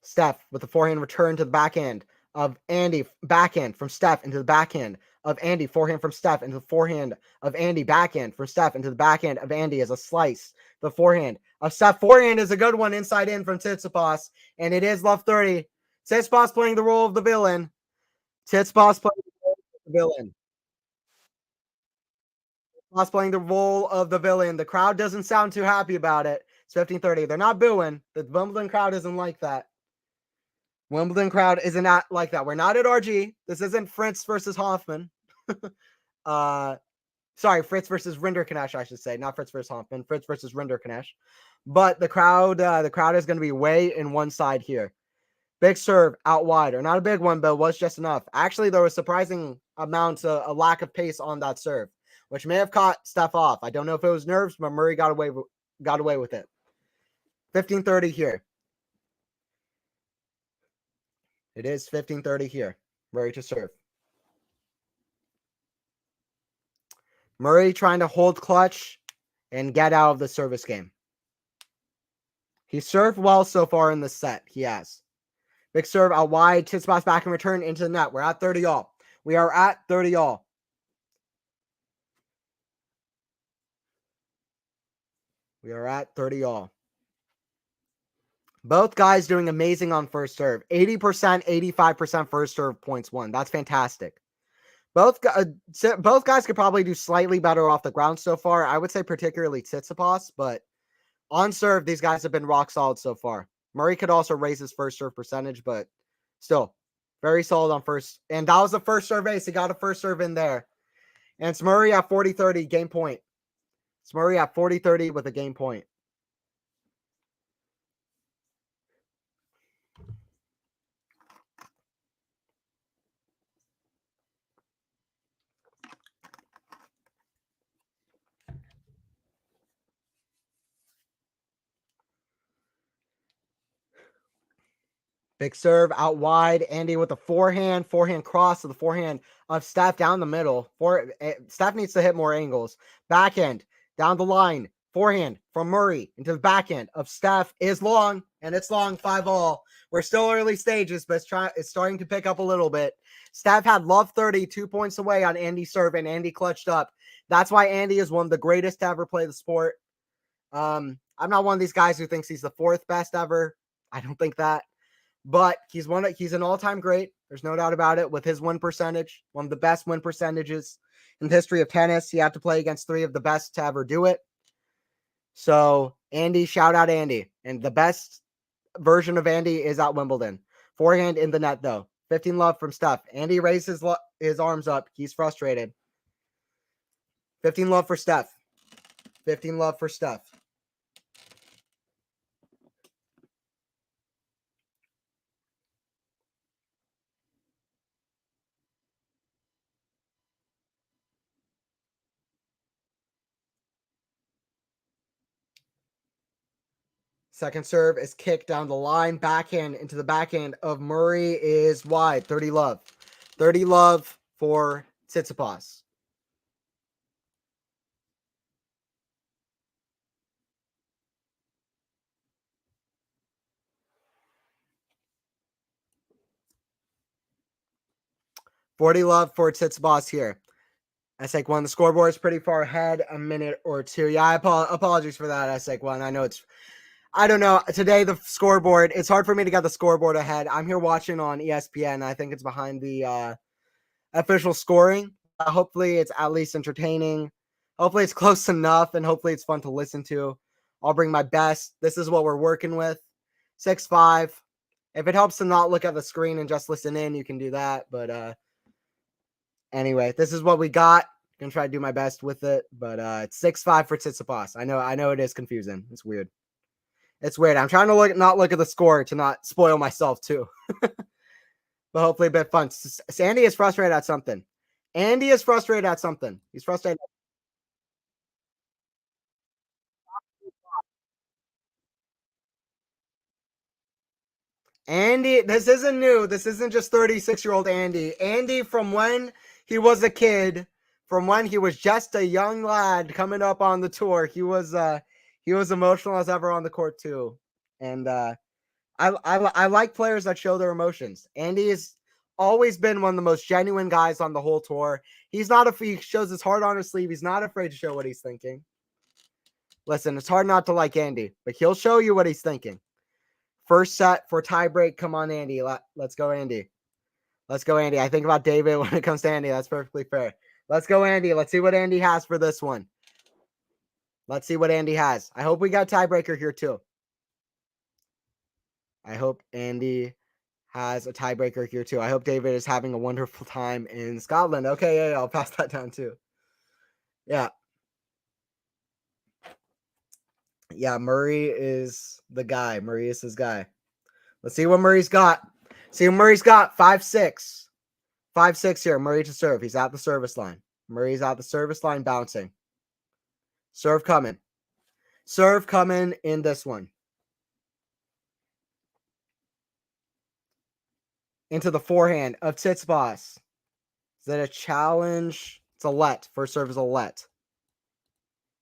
Steph with the forehand return to the backhand of Andy. Backhand from Steph into the backhand of Andy. Forehand from Steph into the forehand of Andy. Backhand from Steph into the backhand of Andy as a slice. The forehand of Steph. Forehand is a good one inside in from Tsitsipas. And it is love 30. Tsitsipas playing the role of the villain. Tsitsipas playing the role of the villain. Tsitsipas playing the role of the villain. The crowd doesn't sound too happy about it. It's 15-30. They're not booing. The Wimbledon crowd isn't like that. Wimbledon crowd isn't like that. We're not at RG. This isn't Fritz versus Hoffman. Sorry, Fritz versus Rinderknecht, I should say. Not Fritz versus Hoffman. Fritz versus Rinderknecht. But the crowd is going to be way in one side here. Big serve out wide, or not a big one, but it was just enough. Actually, there was surprising amounts of a lack of pace on that serve, which may have caught Steph off. I don't know if it was nerves, but Murray got away with it. 15-30 here. It is 15-30 here. Murray to serve. Murray trying to hold clutch and get out of the service game. He served well so far in the set. He has. Big serve out wide. Tsitsipas back in return into the net. We're at 30 all. We are at 30 all. We are at 30 all. Both guys doing amazing on first serve. 80%, 85% first serve points won. That's fantastic. Both guys could probably do slightly better off the ground so far. I would say particularly Tsitsipas, but on serve, these guys have been rock solid so far. Murray could also raise his first serve percentage, but still very solid on first. And that was the first serve ace. He got a first serve in there. And it's Murray at 40-30, game point. It's Murray at 40-30 with a game point. Big serve out wide. Andy with the forehand cross to the forehand of Steph down the middle. Steph needs to hit more angles. Backhand down the line. Forehand from Murray into the backhand of Steph is long, and it's long 5-all. We're still early stages, but it's starting to pick up a little bit. Steph had love 30, 2 points away on Andy's serve, and Andy clutched up. That's why Andy is one of the greatest to ever play the sport. I'm not one of these guys who thinks he's the fourth best ever. I don't think that. But he's an all-time great. There's no doubt about it. With his win percentage, one of the best win percentages in the history of tennis. He had to play against 3 of the best to ever do it. So Andy, shout out Andy. And the best version of Andy is at Wimbledon. Forehand in the net though. 15 love from Steph. Andy raised his arms up. He's frustrated. 15 love for Steph. 15 love for Steph. Second serve is kicked down the line. Backhand into the backhand of Murray is wide. 30 love. 30 love for Tsitsipas. $40 love for Tsitsipas here. Esek one. The scoreboard is pretty far ahead, a minute or two. Yeah, apologies for that, Esek one. I don't know. Today, the scoreboard, it's hard for me to get the scoreboard ahead. I'm here watching on ESPN. I think it's behind the official scoring. Hopefully, it's at least entertaining. Hopefully, it's close enough, and hopefully, it's fun to listen to. I'll bring my best. This is what we're working with. 6-5. If it helps to not look at the screen and just listen in, you can do that. But anyway, this is what we got. I'm going to try to do my best with it. But it's 6-5 for Tsitsipas. I know it is confusing. It's weird. It's weird. I'm trying to not look at the score to not spoil myself too. But hopefully a bit fun. Andy is frustrated at something. He's frustrated. Andy, this isn't new. This isn't just 36-year-old Andy. Andy from when he was a kid, from when he was just a young lad coming up on the tour. He was emotional as ever on the court too. And I like players that show their emotions. Andy has always been one of the most genuine guys on the whole tour. He shows his heart on his sleeve. He's not afraid to show what he's thinking. Listen, it's hard not to like Andy, but he'll show you what he's thinking. First set for tiebreak. Come on, Andy. Let's go, Andy. Let's go, Andy. I think about David when it comes to Andy. That's perfectly fair. Let's go, Andy. Let's see what Andy has for this one. Let's see what Andy has. I hope we got tiebreaker here too. I hope Andy has a tiebreaker here too. I hope David is having a wonderful time in Scotland. Okay, yeah, I'll pass that down too. Yeah. Yeah, Murray is the guy. Murray is his guy. Let's see what Murray's got. 5-6. 5-6 here. Murray to serve. He's at the service line. Murray's at the service line bouncing. Serve coming. Serve coming in this one. Into the forehand of Tsitsipas. Is that a challenge? It's a let. First serve is a let.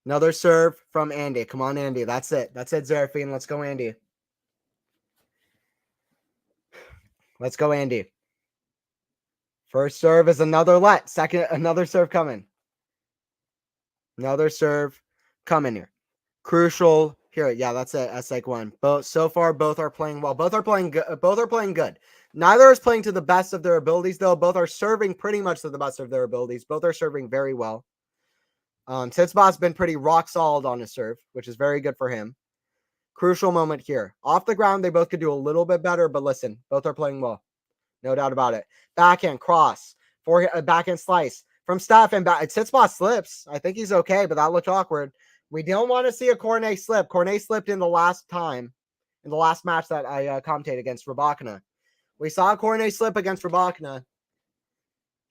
Another serve from Andy. Come on, Andy. That's it. That's it, Zerafine. Let's go, Andy. Let's go, Andy. First serve is another let. Second, another serve coming. Another serve coming here. Crucial here. Yeah, that's it. That's like one. So far, both are playing well. Both are playing good. Neither is playing to the best of their abilities, though. Both are serving pretty much to the best of their abilities. Both are serving very well. Tsitsipas has been pretty rock solid on his serve, which is very good for him. Crucial moment here. Off the ground, they both could do a little bit better, but listen, both are playing well. No doubt about it. Backhand cross. Backhand slice from Steph and back. Tsitsipas slips. I think he's okay, but that looked awkward. We don't want to see a Cornet slip. Cornet slipped in the last match that I commentated against Rybakina. We saw Cornet slip against Rybakina.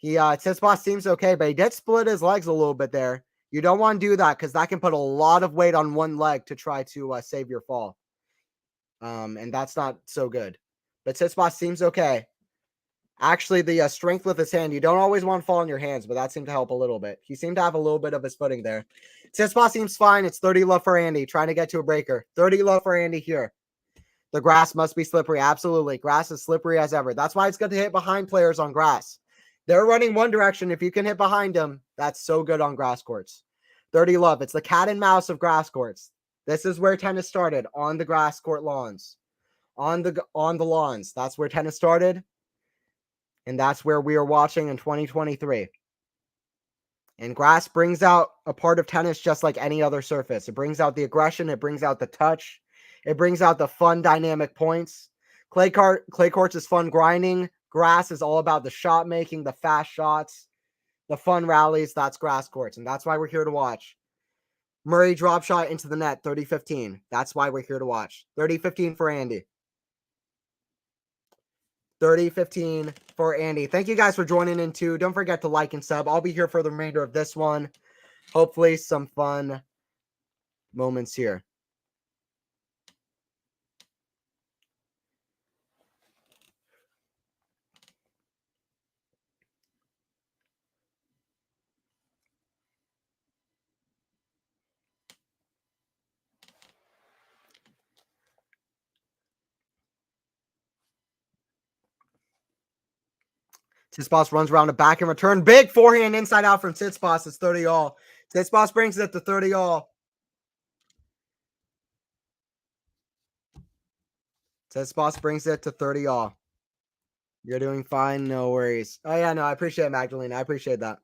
Tsitsipas seems okay, but he did split his legs a little bit there. You don't want to do that because that can put a lot of weight on one leg to try to save your fall. And that's not so good. but Tsitsipas seems okay. Actually, the strength with his hand, you don't always want to fall on your hands, but that seemed to help a little bit. He seemed to have a little bit of his footing there. Tsitsipas seems fine. It's 30 love for Andy, trying to get to a breaker. 30 love for Andy here. The grass must be slippery. Absolutely. Grass is slippery as ever. That's why it's good to hit behind players on grass. They're running one direction. If you can hit behind them, that's so good on grass courts. 30 love. It's the cat and mouse of grass courts. This is where tennis started, on the grass court lawns. On the lawns. That's where tennis started. And that's where we are watching in 2023. And grass brings out a part of tennis just like any other surface. It brings out the aggression. It brings out the touch. It brings out the fun dynamic points. Clay courts is fun grinding. Grass is all about the shot making, the fast shots, the fun rallies. That's grass courts. And that's why we're here to watch. Murray drop shot into the net, 30-15. That's why we're here to watch. 30-15 for Andy. 30-15 for Andy. Thank you guys for joining in too. Don't forget to like and sub. I'll be here for the remainder of this one. Hopefully some fun moments here. Tsitsipas runs around the back and return. Big forehand inside out from Tsitsipas. It's 30 all. Tsitsipas brings it to 30 all. Tsitsipas brings it to 30 all. You're doing fine. No worries. Oh, yeah, no, I appreciate it, Magdalena. I appreciate that.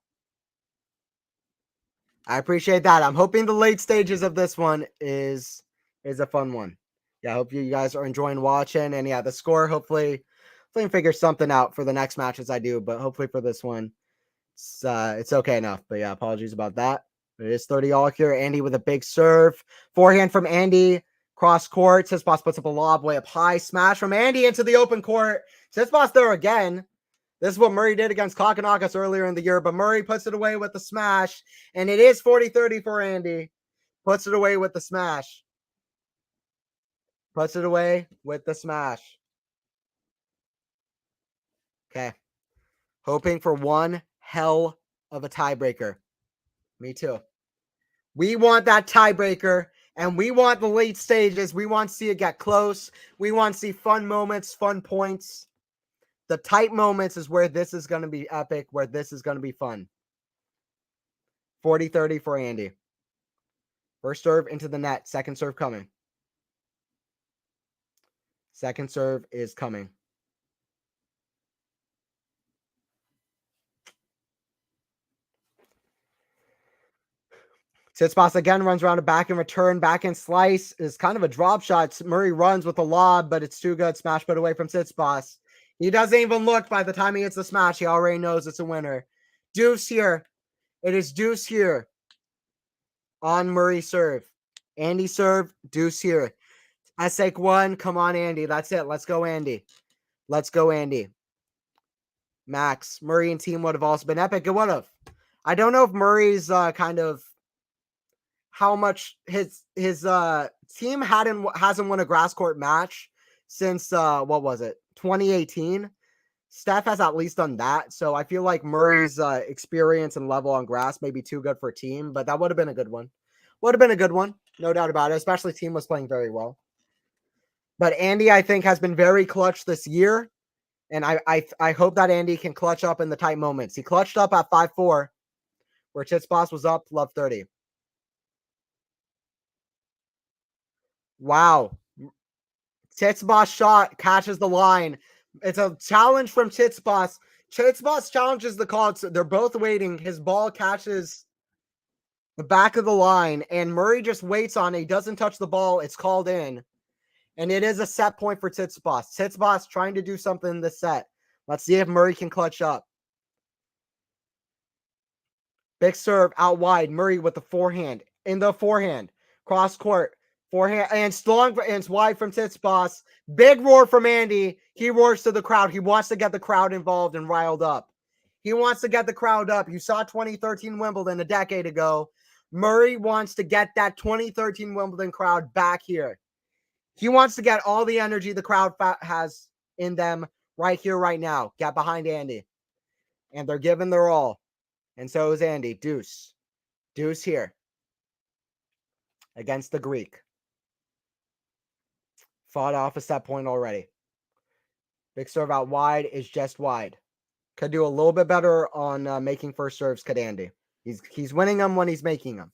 I appreciate that. I'm hoping the late stages of this one is a fun one. Yeah, I hope you guys are enjoying watching. And yeah, the score, hopefully figure something out for the next matches I do. But hopefully for this one, it's okay enough. But yeah, apologies about that. It is 30 all here. Andy with a big serve. Forehand from Andy. Cross court. Tsitsipas puts up a lob way up high. Smash from Andy into the open court. Tsitsipas there again. This is what Murray did against Kokkinakis earlier in the year, but Murray puts it away with the smash, and it is 40-30 for Andy. Puts it away with the smash. Puts it away with the smash. Okay. Hoping for one hell of a tiebreaker. Me too. We want that tiebreaker, and we want the late stages. We want to see it get close. We want to see fun moments, fun points. The tight moments is where this is going to be epic, where this is going to be fun. 40-30 for Andy. First serve into the net. Second serve coming. Second serve is coming. Tsitsipas again runs around a back and return. Back and slice is kind of a drop shot. Murray runs with a lob, but it's too good. Smash put away from Tsitsipas. He doesn't even look. By the time he hits the smash, he already knows it's a winner. Deuce here. It is deuce here on Murray serve. Andy serve, deuce here. Essek one. Come on, Andy. That's it. Let's go, Andy. Let's go, Andy. Max, Murray and team would have also been epic. It would have. I don't know if Murray's kind of how much his team hasn't won a grass court match since what was it, 2018. Steph has at least done that, so I feel like Murray's experience and level on grass may be too good for a team, but that would have been a good one. Would have been a good one, no doubt about it. Especially team was playing very well. But Andy, I think, has been very clutch this year, and I hope that Andy can clutch up in the tight moments. He clutched up at 5-4, where Tsitsipas was up, love 30. Wow. Tsitsipas shot catches the line. It's a challenge from Tsitsipas. Tsitsipas challenges the call. They're both waiting. His ball catches the back of the line, and Murray just waits on it. He doesn't touch the ball. It's called in. And it is a set point for Tsitsipas. Tsitsipas trying to do something in this set. Let's see if Murray can clutch up. Big serve out wide. Murray with the forehand. In the forehand. Cross court. Forehand. And strong. And it's wide from Tsitsipas. Big roar from Andy. He roars to the crowd. He wants to get the crowd involved and riled up. He wants to get the crowd up. You saw 2013 Wimbledon a decade ago. Murray wants to get that 2013 Wimbledon crowd back here. He wants to get all the energy the crowd has in them right here, right now. Get behind Andy. And they're giving their all. And so is Andy. Deuce. Deuce here. Against the Greek. Fought off a set point already. Big serve out wide is just wide. Could do a little bit better on making first serves, could Andy. He's winning them when he's making them.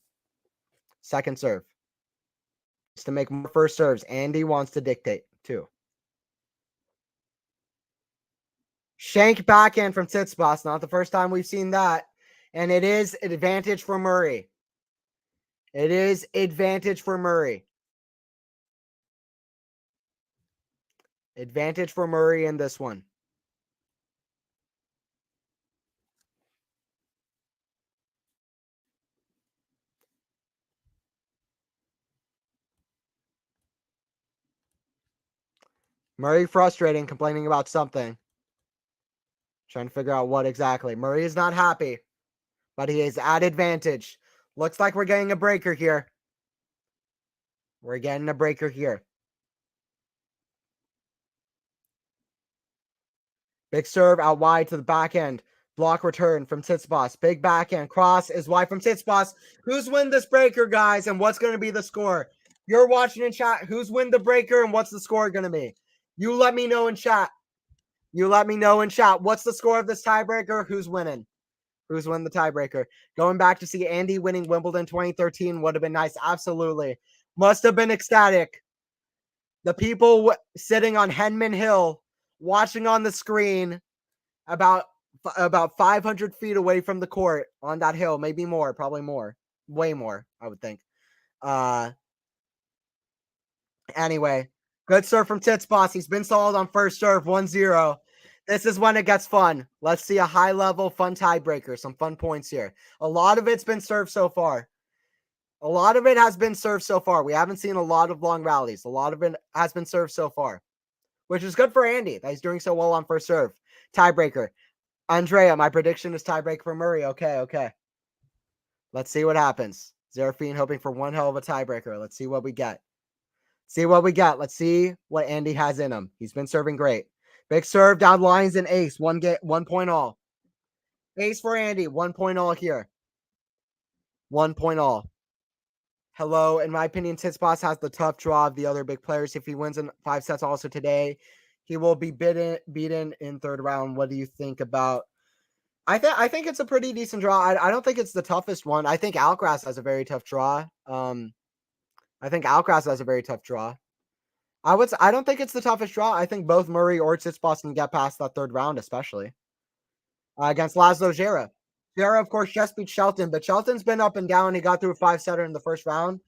Second serve. Just to make more first serves. Andy wants to dictate, too. Shank backhand from Tsitsipas. Not the first time we've seen that. And it is an advantage for Murray. It is advantage for Murray. Advantage for Murray in this one. Murray frustrating, complaining about something. Trying to figure out what exactly. Murray is not happy, but he is at advantage. Looks like we're getting a breaker here. We're getting a breaker here. Big serve out wide to the back end. Block return from Tsitsipas. Big backhand. Cross is wide from Tsitsipas. Who's win this breaker, guys, and what's going to be the score? You're watching in chat. Who's win the breaker and what's the score going to be? You let me know in chat. You let me know in chat. What's the score of this tiebreaker? Who's winning? Who's winning the tiebreaker? Going back to see Andy winning Wimbledon 2013 would have been nice. Absolutely. Must have been ecstatic. The people sitting on Henman Hill watching on the screen about 500 feet away from the court on that hill, maybe more, probably more, way more, I would think. Anyway, good serve from Tsitsipas. He's been solid on first serve, 1-0. This is when it gets fun. Let's see a high-level, fun tiebreaker. Some fun points here. A lot of it's been served so far. A lot of it has been served so far. We haven't seen a lot of long rallies. A lot of it has been served so far, which is good for Andy that he's doing so well on first serve. Tiebreaker. Andrea, my prediction is tiebreaker for Murray. Okay. Let's see what happens. Zerafine hoping for one hell of a tiebreaker. Let's see what we get. Let's see what Andy has in him. He's been serving great. Big serve, down lines and ace. 1 point all. Ace for Andy. 1 point all here. 1 point all. Hello. In my opinion, Tsitsipas has the tough draw of the other big players. If he wins in 5 sets also today, he will be beaten in third round. What do you think about? I think it's a pretty decent draw. I don't think it's the toughest one. I think Alcaraz has a very tough draw. I don't think it's the toughest draw. I think both Murray or Tsitsipas can get past that third round, especially against Laszlo Djere. Djere, of course, just beat Shelton, but Shelton's been up and down. He got through a 5-setter in the first round.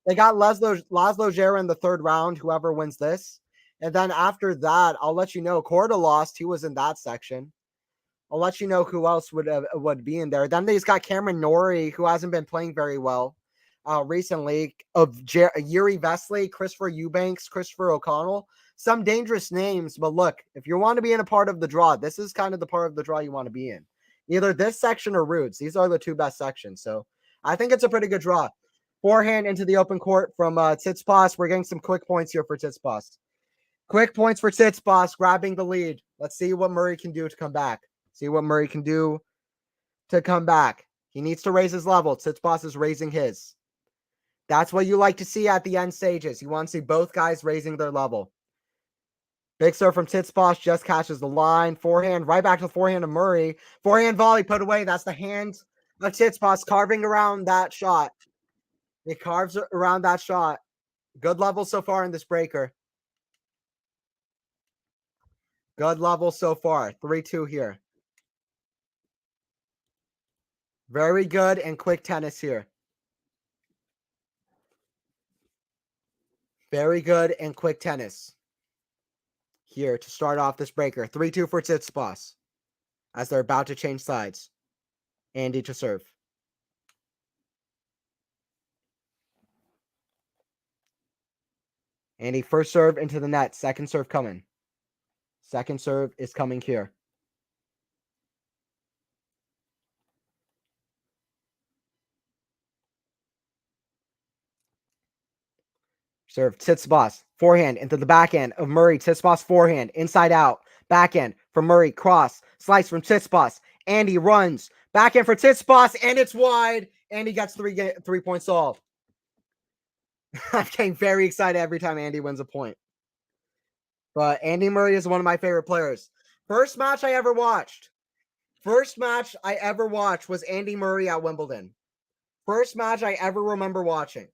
They got Laszlo Djere in the third round, whoever wins this. And then after that, I'll let you know. Korda lost. He was in that section. I'll let you know who else would be in there. Then he's got Cameron Norrie, who hasn't been playing very well recently. Of Yuri Vesely, Christopher Eubanks, Christopher O'Connell. Some dangerous names, but look, if you want to be in a part of the draw, this is kind of the part of the draw you want to be in. Either this section or Roots. These are the two best sections. So I think it's a pretty good draw. Forehand into the open court from Tsitsipas. We're getting some quick points here for Tsitsipas. Quick points for Tsitsipas, grabbing the lead. Let's see what Murray can do to come back. He needs to raise his level. Tsitsipas is raising his. That's what you like to see at the end stages. You want to see both guys raising their level. Big serve from Tsitsipas, just catches the line. Forehand, right back to the forehand of Murray. Forehand volley put away. That's the hand of Tsitsipas carving around that shot. He carves around that shot. Good level so far in this breaker. Good level so far. 3-2 here. Very good and quick tennis here. Very good and quick tennis here to start off this breaker. 3-2 for Tsitsipas as they're about to change sides. Andy to serve. Andy first serve into the net. Second serve coming. Second serve is coming here. Serve Tsitsipas. Forehand into the backhand of Murray. Tsitsipas forehand. Inside out. Backhand from Murray. Cross. Slice from Tsitsipas. Andy runs. Backhand for Tsitsipas, and it's wide. Andy gets 3 points solved. I'm getting very excited every time Andy wins a point. But Andy Murray is one of my favorite players. First match I ever watched was Andy Murray at Wimbledon. First match I ever remember watching.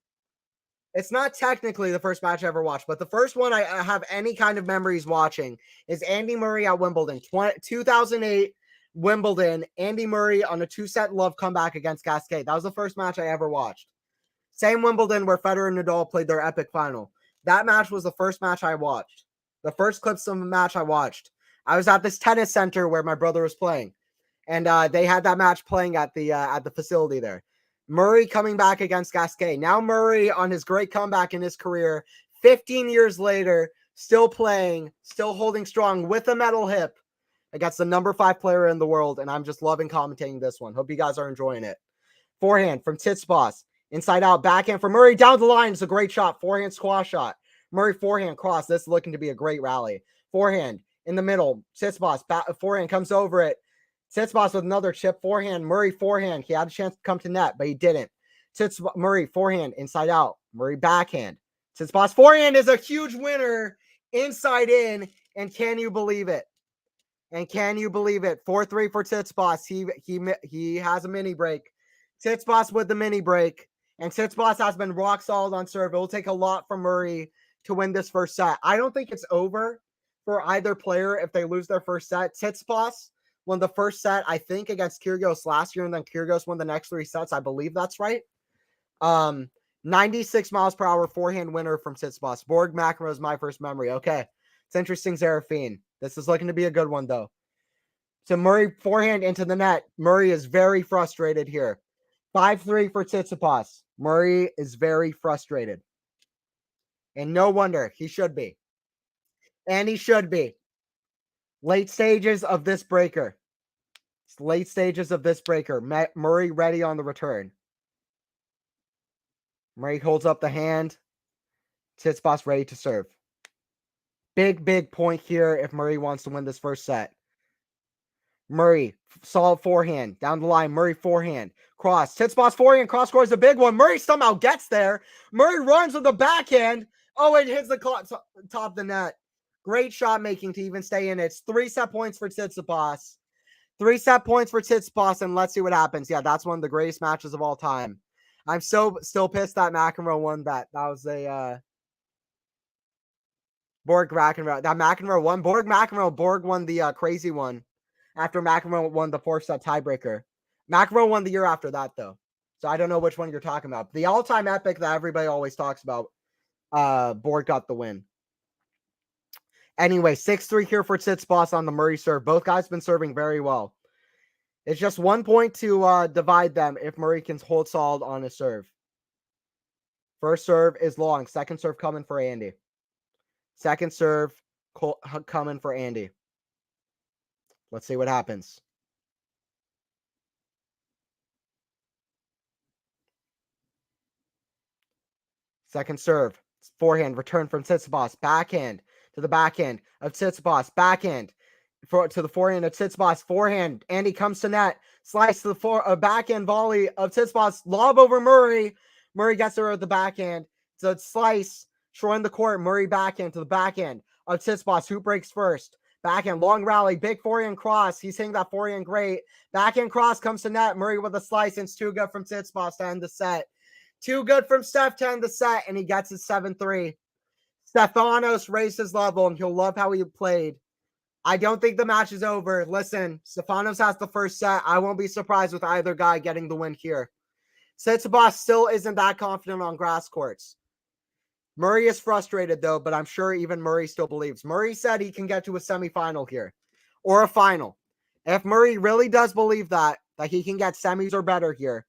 It's not technically the first match I ever watched, but the first one I have any kind of memories watching is Andy Murray at Wimbledon. 2008 Wimbledon, Andy Murray on a 2-set love comeback against Gasquet. That was the first match I ever watched. Same Wimbledon where Federer and Nadal played their epic final. That match was the first match I watched. The first clips of the match I watched. I was at this tennis center where my brother was playing, and they had that match playing at the facility there. Murray coming back against Gasquet. Now Murray on his great comeback in his career, 15 years later, still playing, still holding strong with a metal hip against the number 5 player in the world, and I'm just loving commentating this one. Hope you guys are enjoying it. Forehand from Tsitsipas. Inside out, backhand from Murray. Down the line. It's a great shot. Forehand squash shot. Murray forehand cross. This is looking to be a great rally. Forehand in the middle. Tsitsipas. Forehand comes over it. Tsitsipas with another chip. Forehand. Murray forehand. He had a chance to come to net, but he didn't. Murray forehand inside out. Murray backhand. Tsitsipas forehand is a huge winner. Inside in. And can you believe it? 4-3 for Tsitsipas. He has a mini break. Tsitsipas with the mini break. And Tsitsipas has been rock solid on serve. It will take a lot from Murray to win this first set. I don't think it's over for either player if they lose their first set. Tsitsipas won the first set, I think, against Kyrgios last year, and then Kyrgios won the next 3 sets. I believe that's right. 96 miles per hour forehand winner from Tsitsipas. Borg McEnroe is my first memory. Okay. It's interesting, Zarafine. This is looking to be a good one, though. So Murray forehand into the net. Murray is very frustrated here. 5-3 for Tsitsipas. Murray is very frustrated. And no wonder. He should be. And he should be. Late stages of this breaker. Murray ready on the return. Murray holds up the hand. Tsitsipas ready to serve. Big point here if Murray wants to win this first set. Murray, solid forehand. Down the line, Murray forehand. Cross. Tsitsipas forehand. Cross scores a big one. Murray somehow gets there. Murray runs with the backhand. Oh, it hits the top of the net. Great shot making to even stay in. It's 3 set points for Tsitsipas. 3 set points for Tsitsipas, and let's see what happens. Yeah, that's one of the greatest matches of all time. I'm still pissed that McEnroe won that. That was a Borg McEnroe. That McEnroe won. Borg won the crazy one after McEnroe won the 4-set tiebreaker. McEnroe won the year after that, though. So I don't know which one you're talking about. The all-time epic that everybody always talks about, Borg got the win. Anyway, 6-3 here for Tsitsipas on the Murray serve. Both guys been serving very well. It's just 1 point to divide them if Murray can hold solid on his serve. First serve is long. Second serve coming for Andy. Second serve coming for Andy. Let's see what happens. Second serve. Forehand. Return from Tsitsipas. Backhand to the backhand of Tsitsipas. Backhand to the forehand of Tsitsipas. Forehand. Andy comes to net. Slice to the backhand volley of Tsitsipas. Lob over Murray. Murray gets there with the backhand. So it's slice. Showing the court. Murray backhand to the backhand of Tsitsipas. Who breaks first? Backhand. Long rally. Big forehand cross. He's hitting that forehand great. Backhand cross comes to net. Murray with a slice. And it's too good from Tsitsipas to end the set. Too good from Steph to end the set. And he gets his 7-3. Stefanos raised his level, and he'll love how he played. I don't think the match is over. Listen, Stefanos has the first set. I won't be surprised with either guy getting the win here. Tsitsipas still isn't that confident on grass courts. Murray is frustrated, though, but I'm sure even Murray still believes. Murray said he can get to a semifinal here or a final. If Murray really does believe that he can get semis or better here,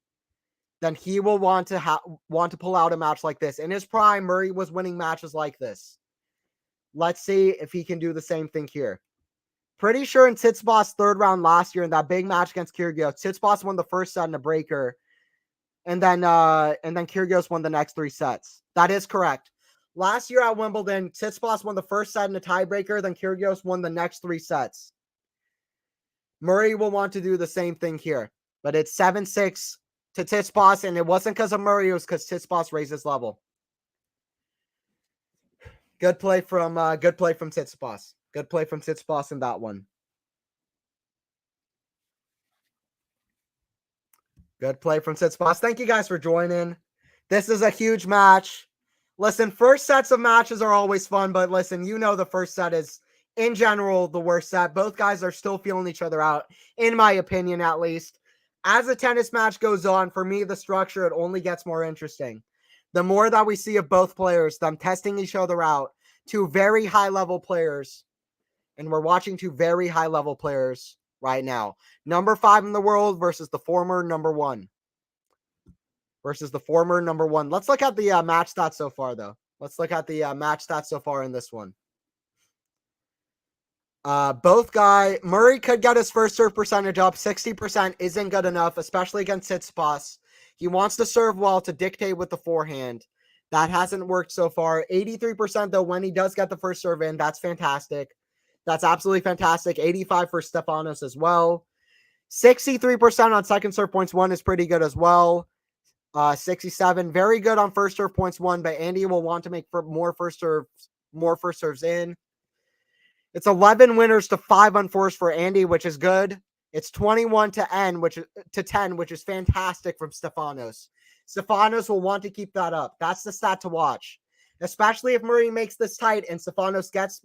then he will want to pull out a match like this. In his prime, Murray was winning matches like this. Let's see if he can do the same thing here. Pretty sure in Tsitsipas' third round last year in that big match against Kyrgios, Tsitsipas won the first set in a breaker, and then Kyrgios won the next 3 sets. That is correct. Last year at Wimbledon, Tsitsipas won the first set in a tiebreaker, then Kyrgios won the next 3 sets. Murray will want to do the same thing here, but it's 7-6 to Tsitsipas, and it wasn't because of Murray, it was because Tsitsipas raised his level. Good play from Tsitsipas. Good play from Tsitsipas in that one. Good play from Tsitsipas. Thank you guys for joining. This is a huge match. Listen, first sets of matches are always fun, but listen, you know the first set is, in general, the worst set. Both guys are still feeling each other out, in my opinion, at least. As a tennis match goes on, for me, the structure, it only gets more interesting. The more that we see of both players, them testing each other out, two very high-level players, and we're watching two very high-level players right now. Number 5 in the world versus the former number 1. Let's look at the match stats so far, though. Let's look at the match stats so far in this one. Murray could get his first serve percentage up. 60% isn't good enough, especially against Tsitsipas. He wants to serve well to dictate with the forehand. That hasn't worked so far. 83%, though, when he does get the first serve in, that's fantastic. That's absolutely fantastic. 85% for Stefanos as well. 63% on second serve points won is pretty good as well. 67, very good on first serve points won, but Andy will want to make more first serves in. It's 11 winners to 5 unforced for Andy, which is good. It's 21 to 10, which is fantastic from Stefanos. Stefanos will want to keep that up. That's the stat to watch, especially if Murray makes this tight and Stefanos gets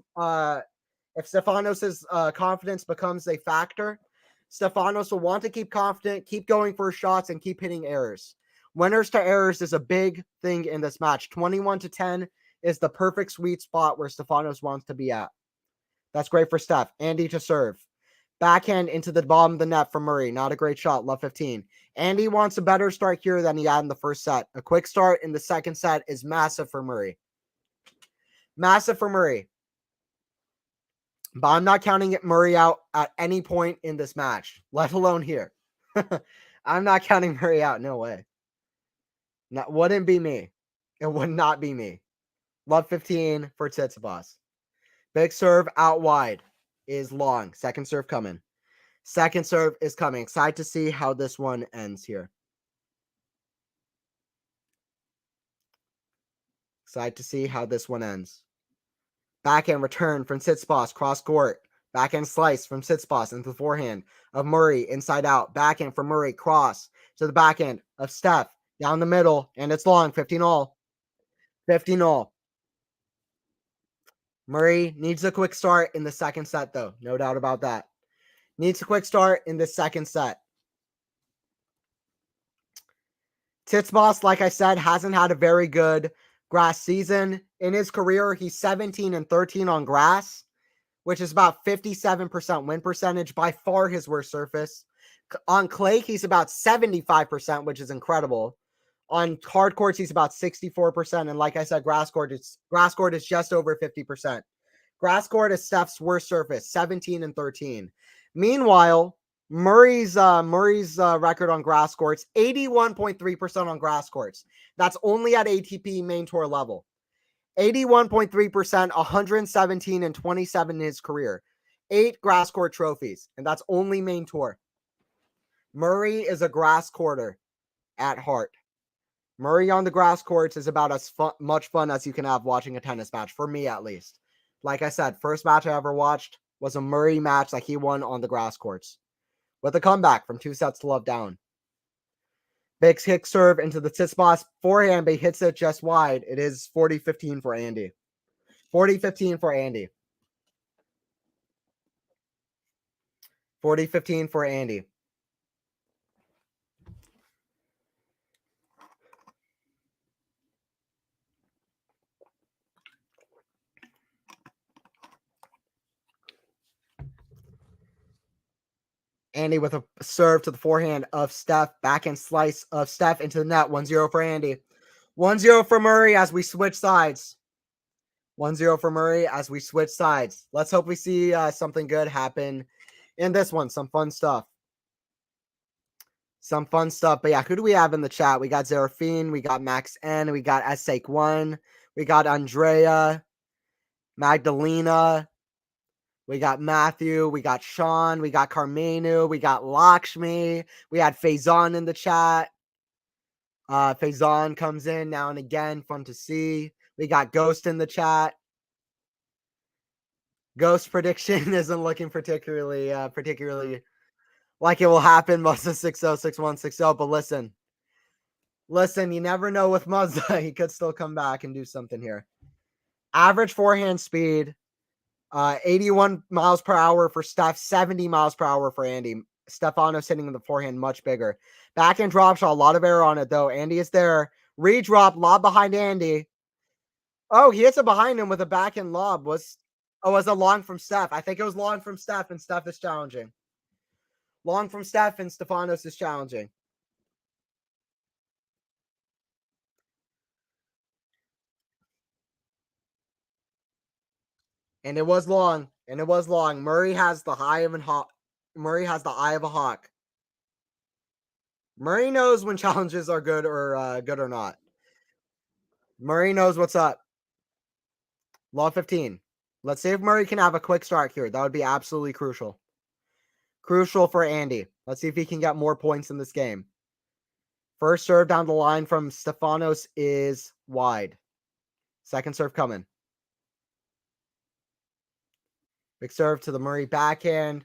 if Stefanos's confidence becomes a factor. Stefanos will want to keep confident, keep going for shots, and keep hitting errors. Winners to errors is a big thing in this match. 21 to 10 is the perfect sweet spot where Stefanos wants to be at. That's great for Steph. Andy to serve. Backhand into the bottom of the net from Murray. Not a great shot. Love 15. Andy wants a better start here than he had in the first set. A quick start in the second set is massive for Murray. Massive for Murray. But I'm not counting Murray out at any point in this match, let alone here. I'm not counting Murray out. No way. That wouldn't be me. It would not be me. Love 15 for Tsitsipas. Big serve out wide is long. Second serve coming. Second serve is coming. Excited to see how this one ends here. Excited to see how this one ends. Backhand return from Tsitsipas, cross court. Backhand slice from Tsitsipas into the forehand of Murray, inside out. Backhand from Murray, cross to the backhand of Steph. Down the middle, and it's long. 15 all. 15 all. Murray needs a quick start in the second set, though. No doubt about that. Needs a quick start in the second set. Tsitsipas, like I said, hasn't had a very good grass season. In his career, he's 17-13 on grass, which is about 57% win percentage, by far his worst surface. On clay, he's about 75%, which is incredible. On hard courts, he's about 64%. And like I said, grass court is just over 50%. Grass court is Steph's worst surface, 17-13. Meanwhile, Murray's record on grass courts, 81.3% on grass courts. That's only at ATP main tour level. 81.3%, 117-27 in his career. 8 grass court trophies, and that's only main tour. Murray is a grass courter at heart. Murray on the grass courts is about as much fun as you can have watching a tennis match, for me at least. Like I said, first match I ever watched was a Murray match that he won on the grass courts, with a comeback from 2 sets to love down. Big kick serve into the Tsitsipas forehand, but he hits it just wide. It is 40-15 for Andy. 40-15 for Andy. 40-15 for Andy. Andy with a serve to the forehand of Steph. Backhand slice of Steph into the net. 1-0 for Andy. 1-0 for Murray as we switch sides. 1-0 for Murray as we switch sides. Let's hope we see something good happen in this one. Some fun stuff. But yeah, who do we have in the chat? We got Zerafine, we got Max N, we got Sake1, We got Andrea, Magdalena. We got Matthew. We got Sean. We got Carmenu. We got Lakshmi. We had Faison in the chat. Faison comes in now and again. Fun to see. We got Ghost in the chat. Ghost prediction isn't looking particularly like it will happen. Muzza 6-0, 6-1, 6-0. But listen, you never know with Muzza. He could still come back and do something here. Average forehand speed, 81 miles per hour for Steph, 70 miles per hour for Andy. Stefanos hitting the forehand much bigger. Backhand drop shot, a lot of error on it though. Andy is there. Redrop, lob behind Andy. Oh, he hits it behind him with a backhand lob. Was it long from Steph? I think it was long from Steph, and Steph is challenging. Long from Steph, and Stefanos is challenging. And it was long. Murray has the eye of a hawk. Murray knows when challenges are good or not. Murray knows what's up. Law 15. Let's see if Murray can have a quick start here. That would be absolutely crucial. Crucial for Andy. Let's see if he can get more points in this game. First serve down the line from Stefanos is wide. Second serve coming. Big serve to the Murray backhand.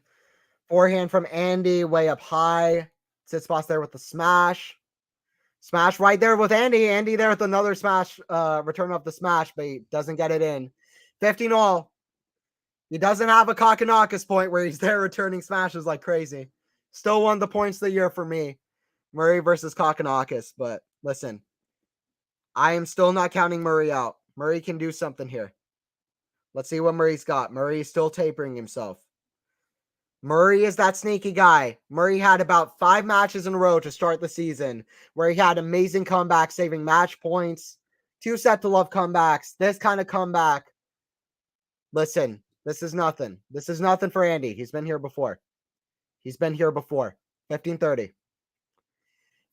Forehand from Andy, way up high. Tsitsipas there with the smash. Smash right there with Andy. Andy there with another smash, return of the smash, but he doesn't get it in. 15 all. He doesn't have a Kakanakis point where he's there returning smashes like crazy. Still won the points of the year for me. Murray versus Kakanakis. But listen, I am still not counting Murray out. Murray can do something here. Let's see what Murray's got. Murray is still tapering himself. Murray is that sneaky guy. Murray had about 5 matches in a row to start the season where he had amazing comebacks, saving match points, 2 set to love comebacks. This kind of comeback. Listen, this is nothing. This is nothing for Andy. He's been here before. 15-30.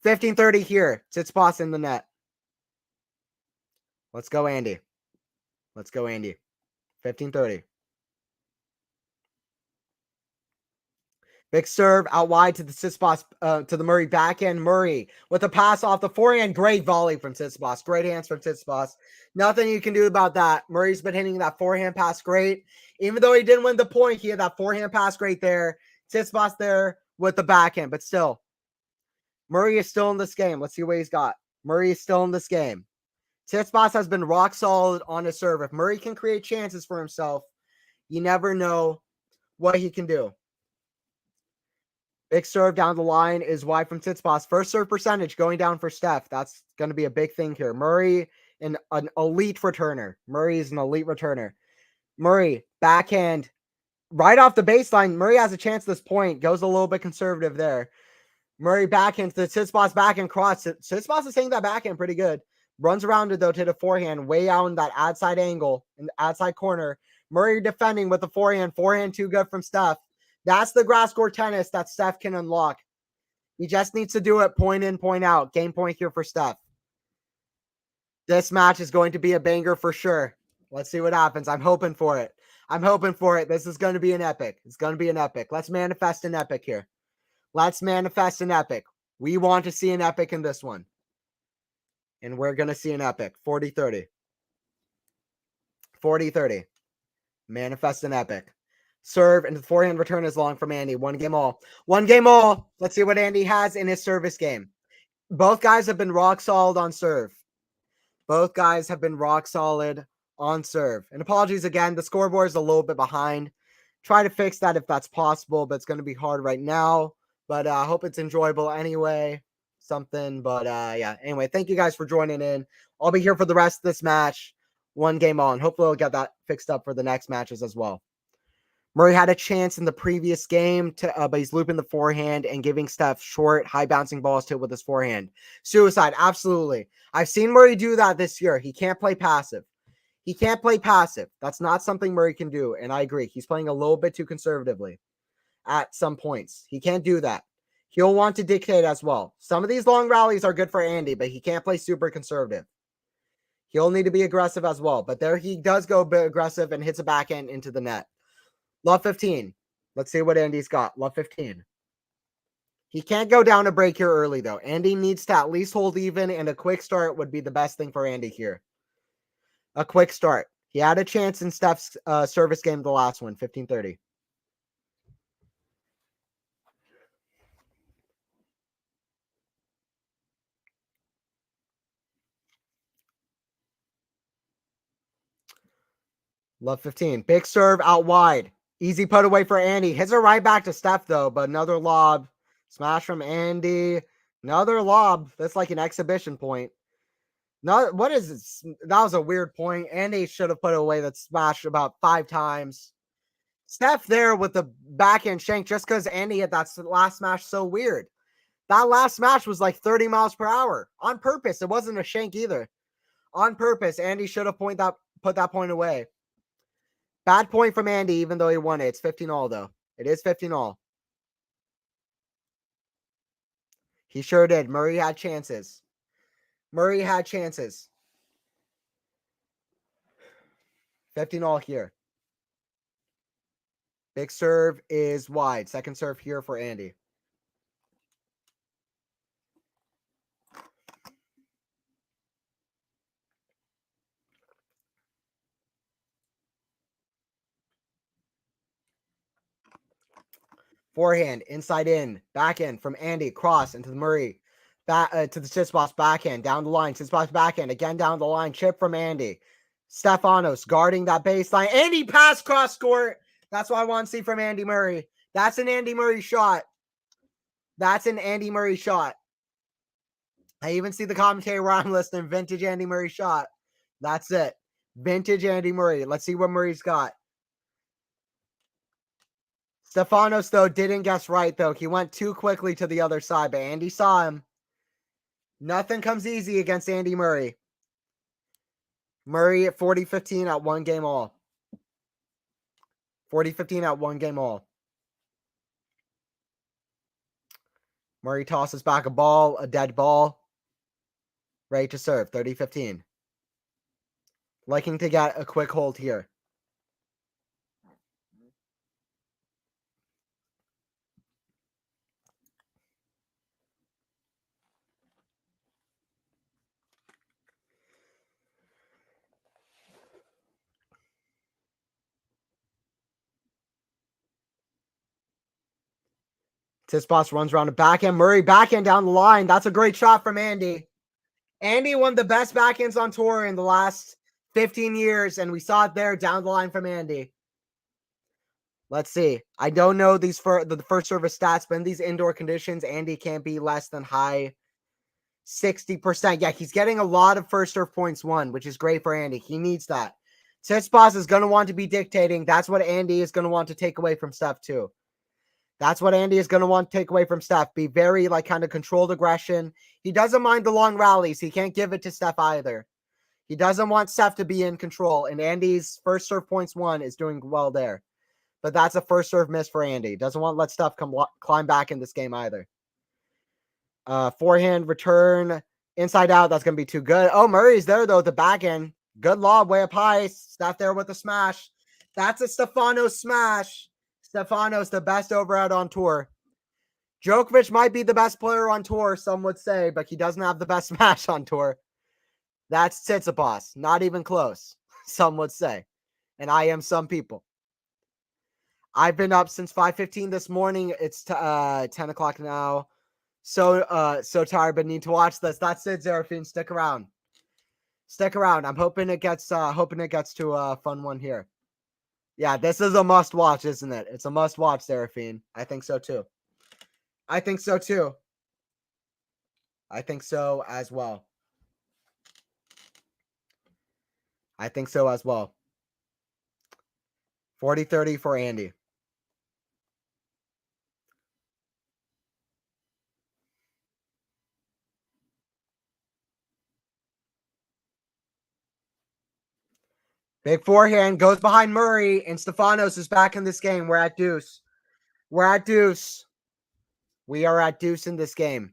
15-30 here. Tsitsipas in the net. Let's go, Andy. 15-30. Big serve out wide to the Tsitsipas, to the Murray backhand. Murray with a pass off the forehand. Great volley from Tsitsipas. Great hands from Tsitsipas. Nothing you can do about that. Murray's been hitting that forehand pass great. Even though he didn't win the point, he had that forehand pass great there. Tsitsipas there with the backhand, but still. Murray is still in this game. Let's see what he's got. Murray is still in this game. Tsitsipas has been rock solid on his serve. If Murray can create chances for himself, you never know what he can do. Big serve down the line is wide from Tsitsipas. First serve percentage going down for Steph. That's going to be a big thing here. Murray, an elite returner. Murray is an elite returner. Murray, backhand, right off the baseline. Murray has a chance at this point. Goes a little bit conservative there. Murray backhand to the Tsitsipas backhand cross. Tsitsipas is hitting that backhand pretty good. Runs around it though to the forehand, way out in that outside angle, in the outside corner. Murray defending with the forehand. Forehand too good from Steph. That's the grass court tennis that Steph can unlock. He just needs to do it point in, point out. Game point here for Steph. This match is going to be a banger for sure. Let's see what happens. I'm hoping for it. This is going to be an epic. Let's manifest an epic here. We want to see an epic in this one. And we're going to see an epic. 40-30. 40-30. Manifest an epic. Serve and the forehand return is long from Andy. One game all. Let's see what Andy has in his service game. Both guys have been rock solid on serve. And apologies again. The scoreboard is a little bit behind. Try to fix that if that's possible, but it's going to be hard right now. But I hope it's enjoyable anyway. Yeah. Anyway, thank you guys for joining in. I'll be here for the rest of this match. One game on. Hopefully I'll get that fixed up for the next matches as well. Murray had a chance in the previous game, but he's looping the forehand and giving Steph short, high-bouncing balls to hit with his forehand. Suicide, absolutely. I've seen Murray do that this year. He can't play passive. That's not something Murray can do, and I agree. He's playing a little bit too conservatively at some points. He can't do that. He'll want to dictate as well. Some of these long rallies are good for Andy, but he can't play super conservative. He'll need to be aggressive as well. But there he does go a bit aggressive and hits a backhand into the net. Love 15. Let's see what Andy's got. Love 15. He can't go down a break here early, though. Andy needs to at least hold even, and a quick start would be the best thing for Andy here. A quick start. He had a chance in Steph's service game, the last one, 15-30. Love 15. Big serve out wide. Easy put away for Andy. Hits it right back to Steph, though, but another lob. Smash from Andy. Another lob. That's like an exhibition point. No, what is this? That was a weird point. Andy should have put away that smash about 5 times. Steph there with the backhand shank just because Andy had that last smash so weird. That last smash was like 30 miles per hour on purpose. It wasn't a shank either. On purpose, Andy should have put that point away. Bad point from Andy, even though he won it. It's 15-all, though. It is 15-all. He sure did. Murray had chances. Murray had chances. 15-all here. Big serve is wide. Second serve here for Andy. Forehand, inside in, backhand from Andy, cross into the Murray, back to the Tsitsipas backhand, down the line, Tsitsipas backhand, again down the line, chip from Andy. Stefanos guarding that baseline. Andy pass cross court. That's what I want to see from Andy Murray. That's an Andy Murray shot. That's an Andy Murray shot. I even see the commentary where I'm listening. Vintage Andy Murray shot. That's it. Vintage Andy Murray. Let's see what Murray's got. Stefanos, though, didn't guess right, though. He went too quickly to the other side, but Andy saw him. Nothing comes easy against Andy Murray. Murray at 40-15 at 1 game all. 40-15 at 1 game all. Murray tosses back a ball, a dead ball. Ready to serve, 30-15. Liking to get a quick hold here. Tsitsipas runs around the backhand. Murray backhand down the line. That's a great shot from Andy. Andy won the best backhands on tour in the last 15 years, and we saw it there down the line from Andy. Let's see. I don't know these for the first service stats, but in these indoor conditions, Andy can't be less than high 60%. Yeah, he's getting a lot of first serve points won, which is great for Andy. He needs that. Tsitsipas is going to want to be dictating. That's what Andy is going to want to take away from Steph, too. That's what Andy is going to want to take away from Steph. Be very, kind of controlled aggression. He doesn't mind the long rallies. He can't give it to Steph either. He doesn't want Steph to be in control, and Andy's first serve points won is doing well there. But that's a first serve miss for Andy. Doesn't want to let Steph climb back in this game either. Forehand return inside out. That's going to be too good. Oh, Murray's there, though, at the back end. Good lob, way up high. Steph there with the smash. That's a Stefanos smash. Stefanos, the best overhead on tour. Djokovic might be the best player on tour, some would say, but he doesn't have the best smash on tour. That's Tsitsipas. Not even close, some would say. And I am some people. I've been up since 5:15 this morning. It's 10 o'clock now. So tired, but need to watch this. That's it, Zerafine. Stick around. Stick around. I'm hoping it gets to a fun one here. Yeah, this is a must watch, isn't it? It's a must watch, Seraphine. I think so too. I think so too. I think so as well. I think so as well. 40-30 for Andy. Big forehand goes behind Murray, and Stefanos is back in this game. We're at deuce. We're at deuce. We are at deuce in this game.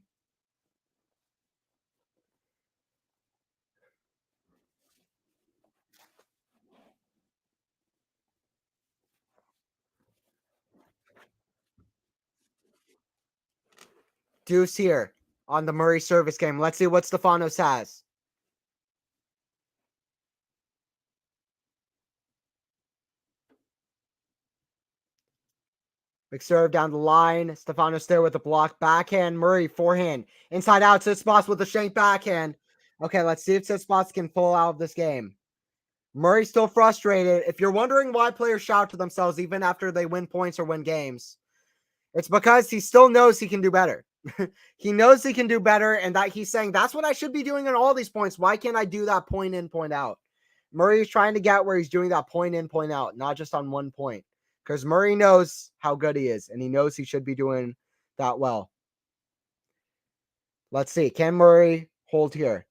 Deuce here on the Murray service game. Let's see what Stefanos has. Big serve down the line. Stefanos there with the block. Backhand. Murray forehand. Inside out. Tsitsipas with the shank backhand. Okay, let's see if Tsitsipas can pull out of this game. Murray's still frustrated. If you're wondering why players shout to themselves even after they win points or win games, it's because he still knows he can do better. He knows he can do better, and that he's saying, that's what I should be doing in all these points. Why can't I do that point in, point out? Murray is trying to get where he's doing that point in, point out, not just on one point. Because Murray knows how good he is, and he knows he should be doing that well. Let's see. Can Murray hold here?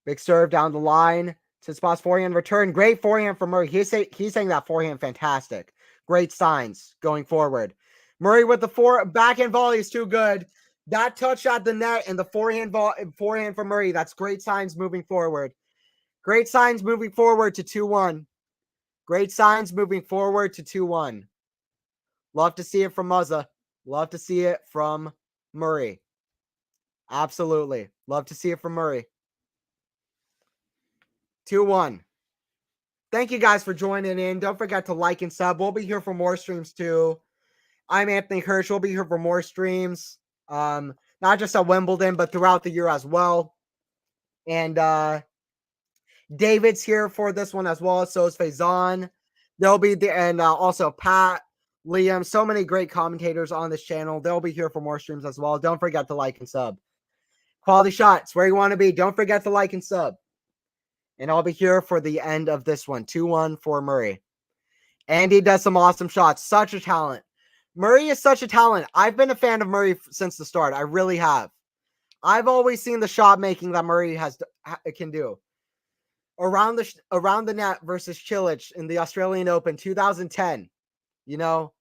Big serve down the line. Tsitsipas forehand return. Great forehand from Murray. He's saying that forehand fantastic. Great signs going forward. Murray with the backhand volley is too good. That touch at the net and the forehand from Murray. That's great signs moving forward. Great signs moving forward to 2-1. Great signs moving forward to 2-1. Love to see it from Muzza. Love to see it from Murray. Absolutely. Love to see it from Murray. 2-1. Thank you guys for joining in. Don't forget to like and sub. We'll be here for more streams too. I'm Anthony Hirsch. We'll be here for more streams. Not just at Wimbledon, but throughout the year as well. And David's here for this one as well. So is Faison. They'll be there, and also Pat, Liam. So many great commentators on this channel. They'll be here for more streams as well. Don't forget to like and sub. Quality shots where you want to be. Don't forget to like and sub. And I'll be here for the end of this one. 2-1 for Murray. And he does some awesome shots. Such a talent. Murray is such a talent. I've been a fan of Murray since the start. I really have. I've always seen the shot making that Murray can do. Around the net versus Cilic in the Australian Open 2010. You know,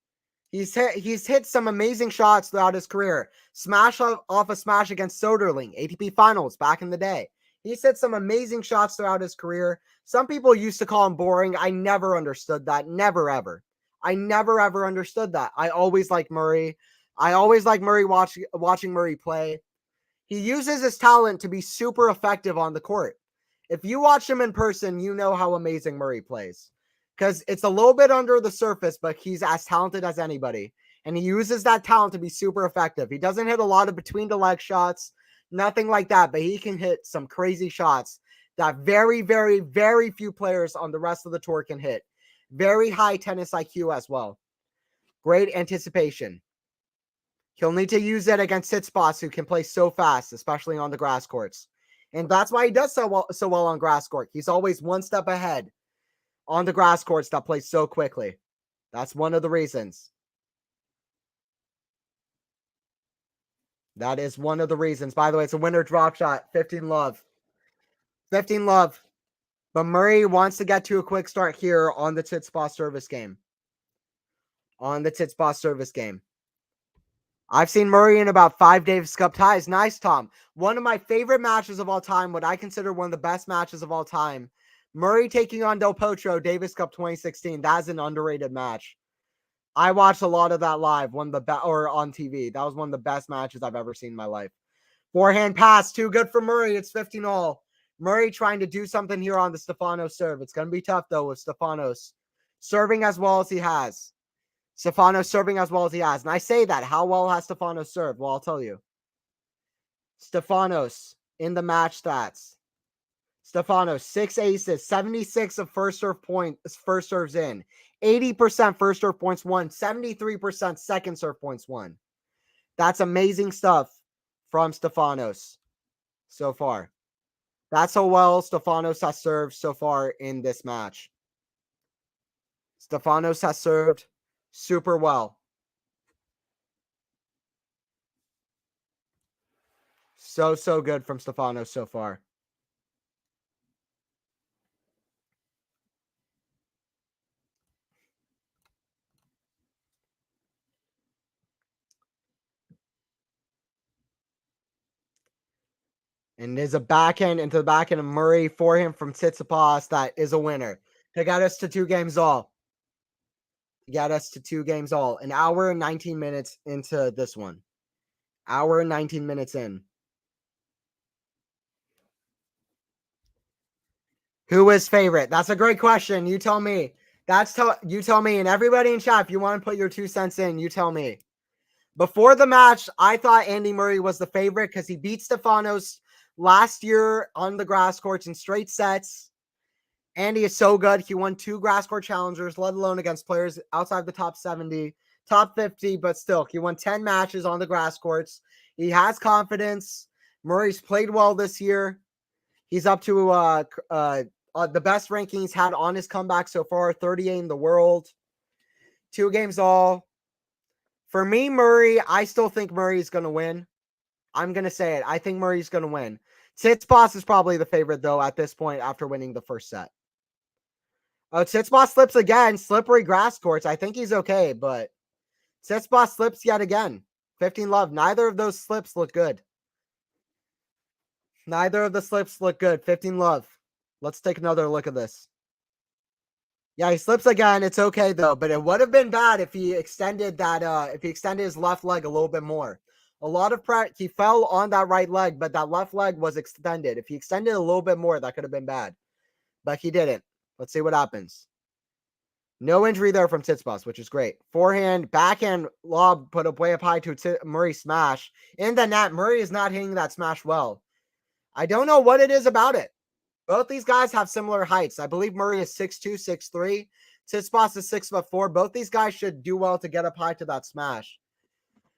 he's hit some amazing shots throughout his career. Smash off a smash against Soderling, ATP Finals back in the day. He's hit some amazing shots throughout his career. Some people used to call him boring. I never understood that. Never, ever. I never, ever understood that. I always liked Murray. I always like Murray watching Murray play. He uses his talent to be super effective on the court. If you watch him in person, you know how amazing Murray plays. Because it's a little bit under the surface, but he's as talented as anybody. And he uses that talent to be super effective. He doesn't hit a lot of between-the-leg shots. Nothing like that, but he can hit some crazy shots that very, very, very few players on the rest of the tour can hit. Very high tennis IQ as well. Great anticipation. He'll need to use it against Tsitsipas, who can play so fast, especially on the grass courts. And that's why he does so well on grass court. He's always one step ahead on the grass courts that play so quickly. That's one of the reasons. That is one of the reasons. By the way, it's a winner drop shot. 15 love. 15 love. But Murray wants to get to a quick start here on the Tsitsipas service game. On the Tsitsipas service game. I've seen Murray in about 5 Davis Cup ties. Nice, Tom. One of my favorite matches of all time, what I consider one of the best matches of all time. Murray taking on Del Potro, Davis Cup 2016. That's an underrated match. I watched a lot of that live, or on TV. That was one of the best matches I've ever seen in my life. Forehand pass, too good for Murray. It's 15-all. Murray trying to do something here on the Stefanos serve. It's going to be tough, though, with Stefanos serving as well as he has. Stefanos serving as well as he has. And I say that. How well has Stefanos served? Well, I'll tell you. Stefanos in the match stats. Stefanos, 6 aces, 76 of first serves in. 80% first serve points won, 73% second serve points won. That's amazing stuff from Stefanos so far. That's how well Stefanos has served so far in this match. Stefanos has served super well. So good from Stefanos so far. And there's a backhand into the backhand of Murray for him from Tsitsipas. That is a winner. To get us to 2 games all. Get us to 2 games all. An hour and 19 minutes into this one. Hour and 19 minutes in. Who is favorite? That's a great question. You tell me. You tell me. And everybody in chat, if you want to put your 2 cents in, you tell me. Before the match, I thought Andy Murray was the favorite because he beat Stefanos last year on the grass courts in straight sets. Andy is so good. He won 2 grass court challengers, let alone against players outside the top 70, top 50, but still, he won 10 matches on the grass courts. He has confidence. Murray's played well this year. He's up to the best ranking he's had on his comeback so far, 38 in the world. 2 games all. For me, Murray, I still think Murray's going to win. I'm going to say it. I think Murray's going to win. Tsitsipas is probably the favorite, though, at this point after winning the first set. Oh, Tsitsipas slips again. Slippery grass courts. I think he's okay, but Tsitsipas slips yet again. 15 love. Neither of those slips look good. Neither of the slips look good. 15 love. Let's take another look at this. Yeah, he slips again. It's okay though, but it would have been bad if he extended that. If he extended his left leg a little bit more. A lot of he fell on that right leg, but that left leg was extended. If he extended a little bit more, that could have been bad, but he didn't. Let's see what happens. No injury there from Tsitsipas, which is great. Forehand, backhand lob put up way up high to Murray smash in the net. Murray is not hitting that smash well. I don't know what it is about it. Both these guys have similar heights. I believe Murray is 6'2", 6'3". Tsitsipas is 6'4". Both these guys should do well to get up high to that smash.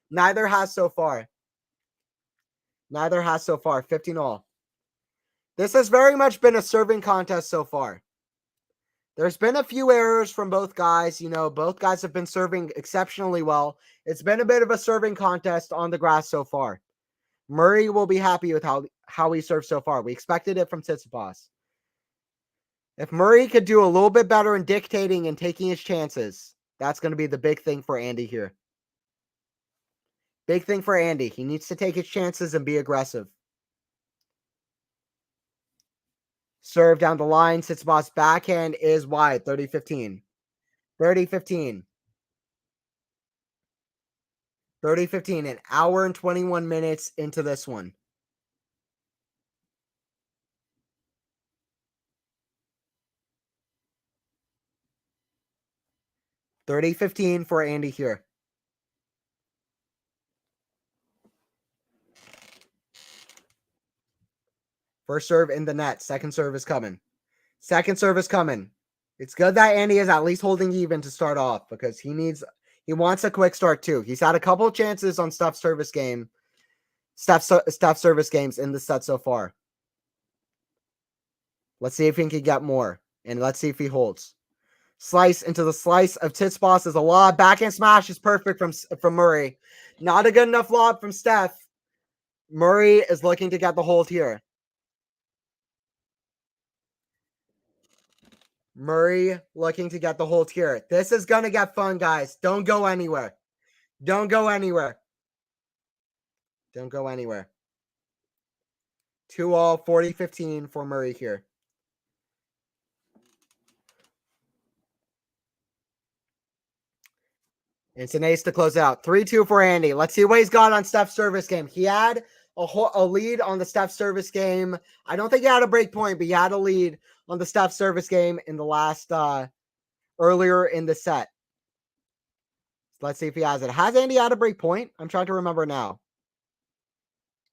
Neither has so far. Neither has so far. 15 all. This has very much been a serving contest so far. There's been a few errors from both guys. You know, both guys have been serving exceptionally well. It's been a bit of a serving contest on the grass so far. Murray will be happy with how he served so far. We expected it from Tsitsipas. If Murray could do a little bit better in dictating and taking his chances, that's going to be the big thing for Andy here. Big thing for Andy. He needs to take his chances and be aggressive. Serve down the line. Tsitsipas backhand is wide. 30-15. 30-15. 30-15. An hour and 21 minutes into this one. $30-15 for Andy here. First serve in the net. Second serve is coming. Second serve is coming. It's good that Andy is at least holding even to start off because he wants a quick start too. He's had a couple chances on Steph's service games in the set so far. Let's see if he can get more, and let's see if he holds. Slice into the slice of Tsitsipas is a lob. Backhand smash is perfect from Murray. Not a good enough lob from Steph. Murray is looking to get the hold here. Murray looking to get the hold here. This is going to get fun, guys. Don't go anywhere. Don't go anywhere. Don't go anywhere. 2 all, 40-15 for Murray here. It's an ace to close out. 3-2 for Andy. Let's see what he's got on Steph's service game. He had a lead on the Steph service game. I don't think he had a break point, but he had a lead on the Steph service game in the last earlier in the set. Let's see if he has it. Has Andy had a break point? I'm trying to remember now.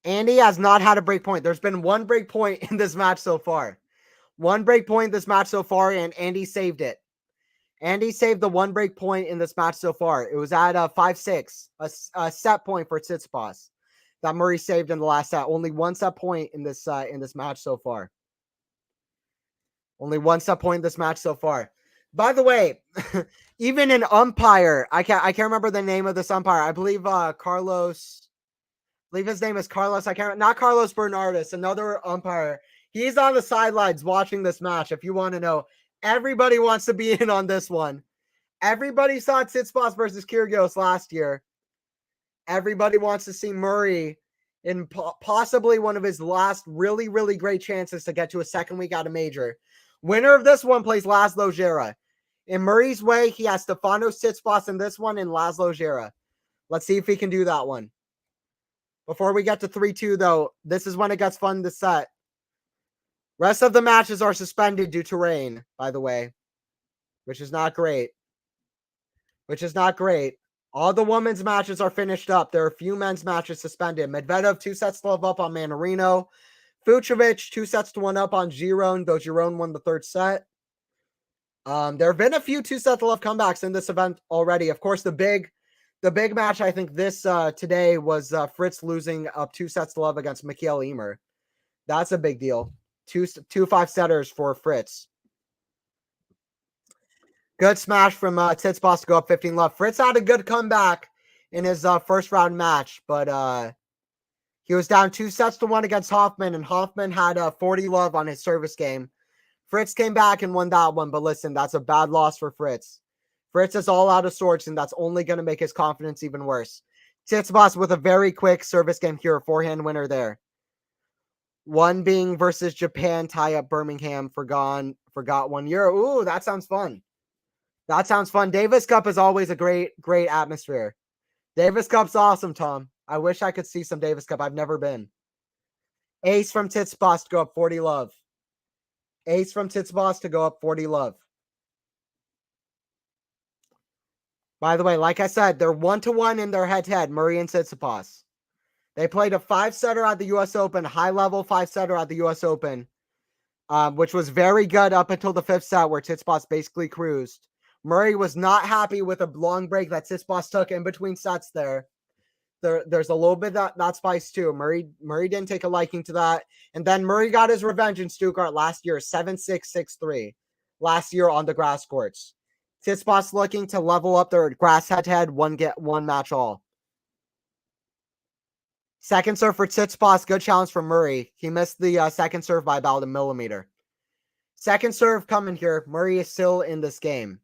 Andy has not had a break point. There's been one break point in this match so far. One break point this match so far, and Andy saved it. Andy saved the one break point in this match so far. It was at 5-6, a set point for Tsitsipas that Murray saved in the last set. Only one set point in this match so far. Only one set point in this match so far. By the way, even an umpire, I can't remember the name of this umpire. I believe Carlos. I believe his name is Carlos. Not Carlos Bernardis, another umpire. He's on the sidelines watching this match. If you want to know. Everybody wants to be in on this one. Everybody saw Tsitsipas versus Kyrgios last year. Everybody wants to see Murray in possibly one of his last really, really great chances to get to a second week out of major. Winner of this one plays Laszlo Djere. In Murray's way, he has Stefanos Tsitsipas in this one and Laszlo Djere. Let's see if he can do that one. Before we get to 3-2, though, this is when it gets fun to set. Rest of the matches are suspended due to rain, by the way, which is not great. All the women's matches are finished up. There are a few men's matches suspended. Medvedev 2-love up on Mannarino. Fucsovics 2-1 up on Giron, though Giron won the third set. There have been a few 2-love comebacks in this event already. Of course, the big match, I think this today was Fritz losing up 2-love against Mikael Ymer. That's a big deal. Two 5-setters for Fritz. Good smash from Tsitsipas to go up 15-love. Fritz had a good comeback in his first round match, but he was down 2-1 against Hoffman, and Hoffman had 40-love on his service game. Fritz came back and won that one, but listen, that's a bad loss for Fritz. Fritz is all out of sorts, and that's only going to make his confidence even worse. Tsitsipas with a very quick service game here, forehand winner there. One being versus Japan, tie up Birmingham, forgot 1 year. Ooh, that sounds fun. Davis Cup is always a great atmosphere. Davis Cup's awesome, Tom. I wish I could see some Davis Cup. I've never been. Ace from Tsitsipas to go up 40-love. Ace from Tsitsipas to go up 40-love. By the way, like I said, they're 1-1 in their head-to-head, Murray and Tsitsipas. They played a 5-setter at the U.S. Open, high-level 5-setter at the U.S. Open, which was very good up until the 5th set where Tsitsipas basically cruised. Murray was not happy with a long break that Tsitsipas took in between sets there. There's a little bit of that spice too. Murray didn't take a liking to that. And then Murray got his revenge in Stuttgart last year, 7-6, 6-3. Last year on the grass courts. Tsitsipas looking to level up their grass head-to-head, one match all. Second serve for Tsitsipas, good challenge from Murray. He missed the second serve by about a millimeter. Second serve coming here. Murray is still in this game.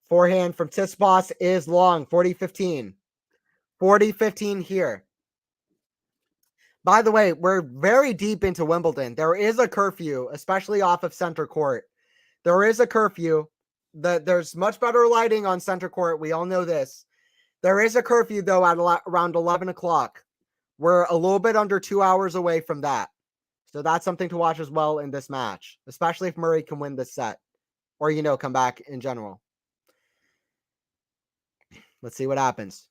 Forehand from Tsitsipas is long, 40-15. 40-15 here. By the way, we're very deep into Wimbledon. There is a curfew, especially off of center court. There is a curfew. There's much better lighting on center court. We all know this. There is a curfew, though, at around 11 o'clock. We're a little bit under 2 hours away from that. So that's something to watch as well in this match, especially if Murray can win this set or, come back in general. Let's see what happens.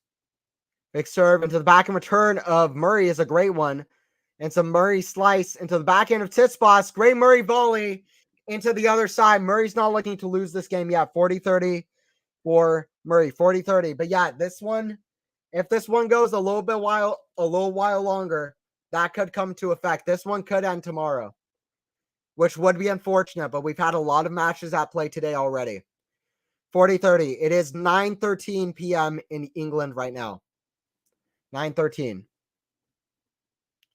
Big serve into the back and return of Murray is a great one. And some Murray slice into the backhand of Tsitsipas. Great Murray volley into the other side. Murray's not looking to lose this game yet. 40-30 for Murray. 40-30. But yeah, this one, if this one goes a little while longer, that could come to effect. This one could end tomorrow, which would be unfortunate, but we've had a lot of matches at play today already. 40-30. It is 9:13 p.m. in England right now. 9:13.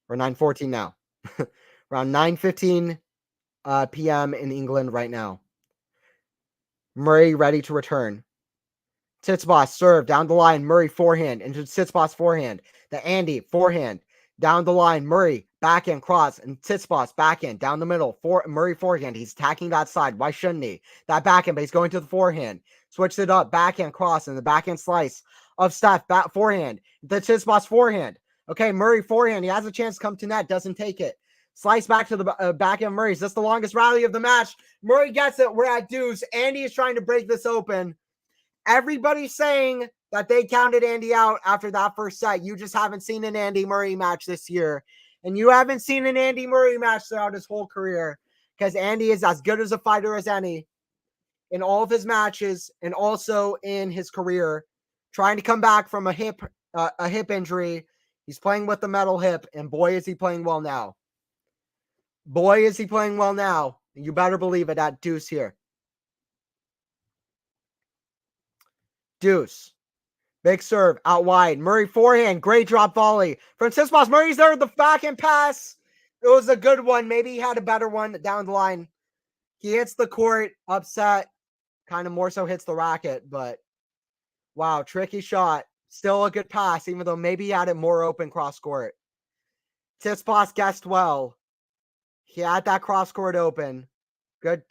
Or 9:14 now. Around 9:15 p.m. in England right now. Murray ready to return. Tsitsipas serve down the line. Murray forehand into Tsitsipas forehand. The Andy forehand down the line. Murray backhand cross and Tsitsipas backhand down the middle. Murray forehand. He's attacking that side. Why shouldn't he? That backhand, but he's going to the forehand. Switched it up. Backhand cross and the backhand slice of Steph. Back forehand. The Tsitsipas forehand. Okay, Murray forehand. He has a chance to come to net. Doesn't take it. Slice back to the backhand Murray. Is this the longest rally of the match? Murray gets it. We're at deuce. Andy is trying to break this open. Everybody's saying that they counted Andy out after that first set. You just haven't seen an Andy Murray match this year. And you haven't seen an Andy Murray match throughout his whole career because Andy is as good as a fighter as any in all of his matches and also in his career, trying to come back from a hip injury. He's playing with the metal hip, and boy, is he playing well now. Boy, is he playing well now. You better believe it at deuce here. Deuce. Big serve out wide. Murray forehand. Great drop volley from Tsitsipas. Murray's there with the backhand pass. It was a good one. Maybe he had a better one down the line. He hits the court. Upset. Kind of more so hits the racket. But wow, tricky shot. Still a good pass, even though maybe he had it more open cross court. Tsitsipas guessed well. He had that cross court open. Good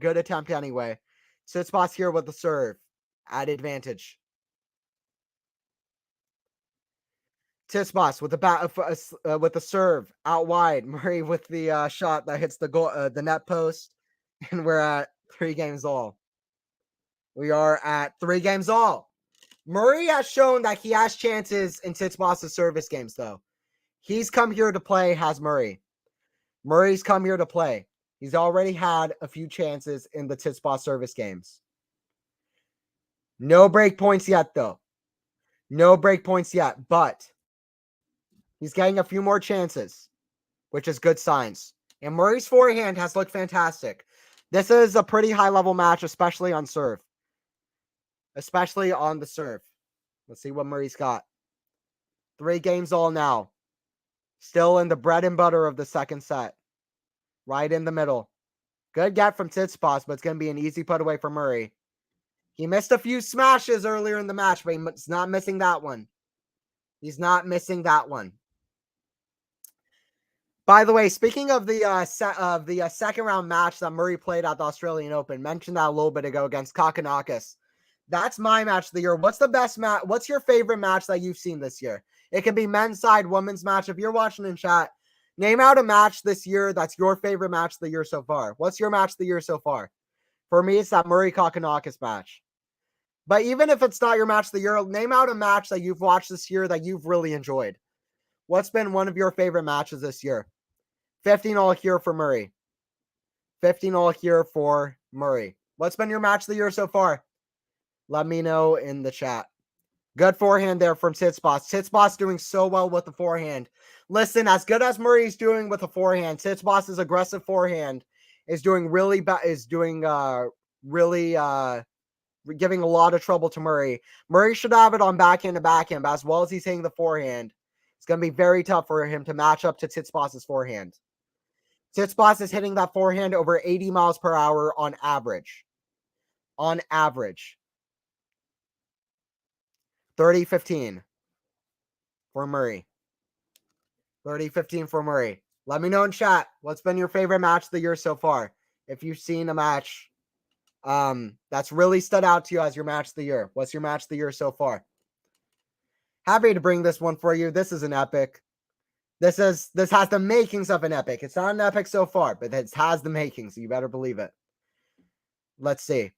attempt anyway. Tsitsipas here with the serve. At advantage. Tsitsipas with the with the serve out wide. Murray with the shot that hits the goal, the net post, and we're at 3 games all. We are at 3 games all. Murray has shown that he has chances in Tsitsipas' service games, though. He's come here to play, has Murray. Murray's come here to play. He's already had a few chances in the Tsitsipas service games. No break points yet, though. No break points yet, but he's getting a few more chances, which is good signs. And Murray's forehand has looked fantastic. This is a pretty high-level match, especially on serve. Especially on the serve. Let's see what Murray's got. 3 games all now. Still in the bread and butter of the second set. Right in the middle. Good get from Tsitsipas, but it's going to be an easy put away for Murray. He missed a few smashes earlier in the match, but he's not missing that one. He's not missing that one. By the way, speaking of the second round match that Murray played at the Australian Open, mentioned that a little bit ago against Kokkinakis. That's my match of the year. What's the best match? What's your favorite match that you've seen this year? It can be men's side, women's match. If you're watching in chat, name out a match this year that's your favorite match of the year so far. What's your match of the year so far? For me, it's that Murray Kokkinakis match. But even if it's not your match of the year, name out a match that you've watched this year that you've really enjoyed. What's been one of your favorite matches this year? 15 all here for Murray. 15 all here for Murray. What's been your match of the year so far? Let me know in the chat. Good forehand there from Tsitsipas. Tsitsipas doing so well with the forehand. Listen, as good as Murray's doing with the forehand, Tsitsipas' aggressive forehand is doing really giving a lot of trouble to Murray. Murray should have it on backhand to backhand, but as well as he's hitting the forehand, it's going to be very tough for him to match up to Tsitsipas' forehand. Tsitsipas is hitting that forehand over 80 miles per hour on average. On average. 30-15 for Murray. 30-15 for Murray. Let me know in chat what's been your favorite match of the year so far. If you've seen a match that's really stood out to you as your match of the year. What's your match of the year so far? Happy to bring this one for you. This is an epic. This has the makings of an epic. It's not an epic so far, but it has the makings. You better believe it. Let's see.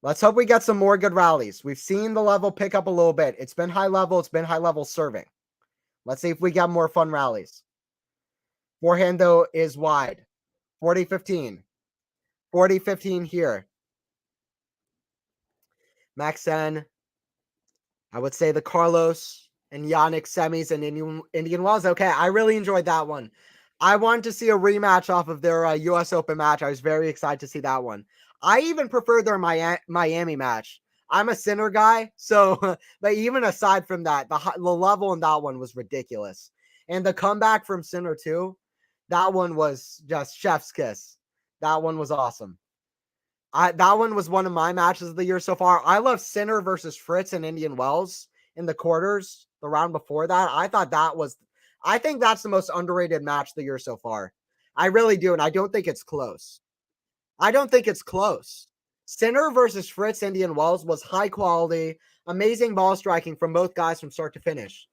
Let's hope we get some more good rallies. We've seen the level pick up a little bit. It's been high level. It's been high level serving. Let's see if we get more fun rallies. Forehand, though, is wide. 40-15. 40-15 here. Maxen. I would say the Carlos and Yannick semis and Indian Wells. Okay, I really enjoyed that one. I wanted to see a rematch off of their U.S. Open match. I was very excited to see that one. I even prefer their Miami match. I'm a Sinner guy, so but even aside from that, the level in that one was ridiculous. And the comeback from Sinner too, that one was just chef's kiss. That one was awesome. That one was one of my matches of the year so far. I love Sinner versus Fritz and Indian Wells in the quarters, the round before that. I think that's the most underrated match of the year so far. I really do, and I don't think it's close. I don't think it's close. Sinner versus Fritz Indian Wells was high quality, amazing ball striking from both guys from start to finish.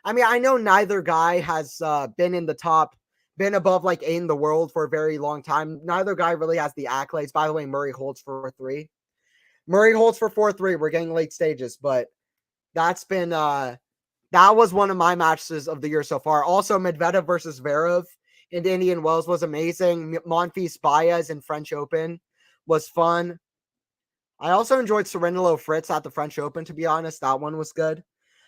I mean, I know neither guy has been in the top, been above like 8 in the world for a very long time. Neither guy really has the accolades. By the way, Murray holds for 4-3. Murray holds for 4-3. We're getting late stages, but that's been that was one of my matches of the year so far. Also, Medvedev versus Zverev in Indian Wells was amazing. Monfils Baez in French Open was fun. I also enjoyed Cerundolo Fritz at the French Open, to be honest. That one was good.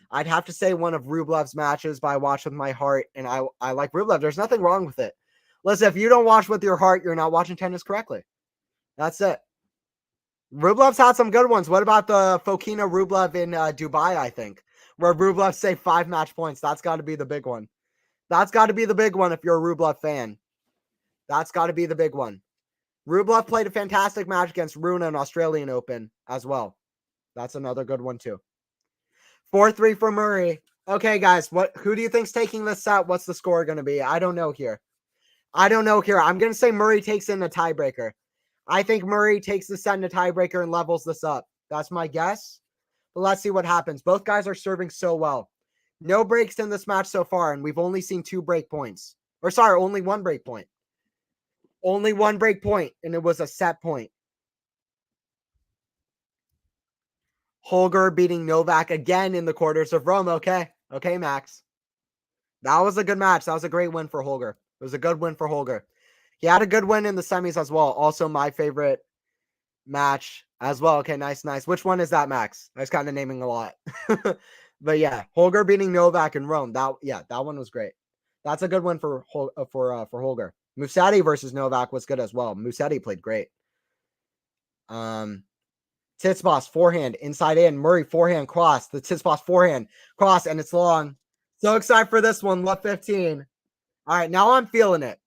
I'd have to say one of Rublev's matches, but I watched with my heart, and I like Rublev. There's nothing wrong with it. Listen, if you don't watch with your heart, you're not watching tennis correctly. That's it. Rublev's had some good ones. What about the Fokina Rublev in Dubai, I think, where Rublev saved 5 match points? That's got to be the big one. That's got to be the big one if you're a Rublev fan. That's got to be the big one. Rublev played a fantastic match against Rune in Australian Open as well. That's another good one too. 4-3 for Murray. Okay, guys, who do you think's taking this set? What's the score going to be? I don't know here. I'm going to say Murray takes in a tiebreaker. I think Murray takes the set in a tiebreaker and levels this up. That's my guess. But let's see what happens. Both guys are serving so well. No breaks in this match so far, and we've only seen 2 break points. Or sorry, only 1 break point. Only 1 break point, and it was a set point. Holger beating Novak again in the quarters of Rome. Okay, Max. That was a good match. That was a great win for Holger. It was a good win for Holger. He had a good win in the semis as well. Also, my favorite match as well. Okay, nice. Which one is that, Max? I was kind of naming a lot. But yeah, Holger beating Novak in Rome. That one was great. That's a good win for Holger. Musetti versus Novak was good as well. Musetti played great. Tsitsipas forehand inside in. Murray forehand cross. The Tsitsipas forehand cross, and it's long. So excited for this one. Left 15. All right, now I'm feeling it.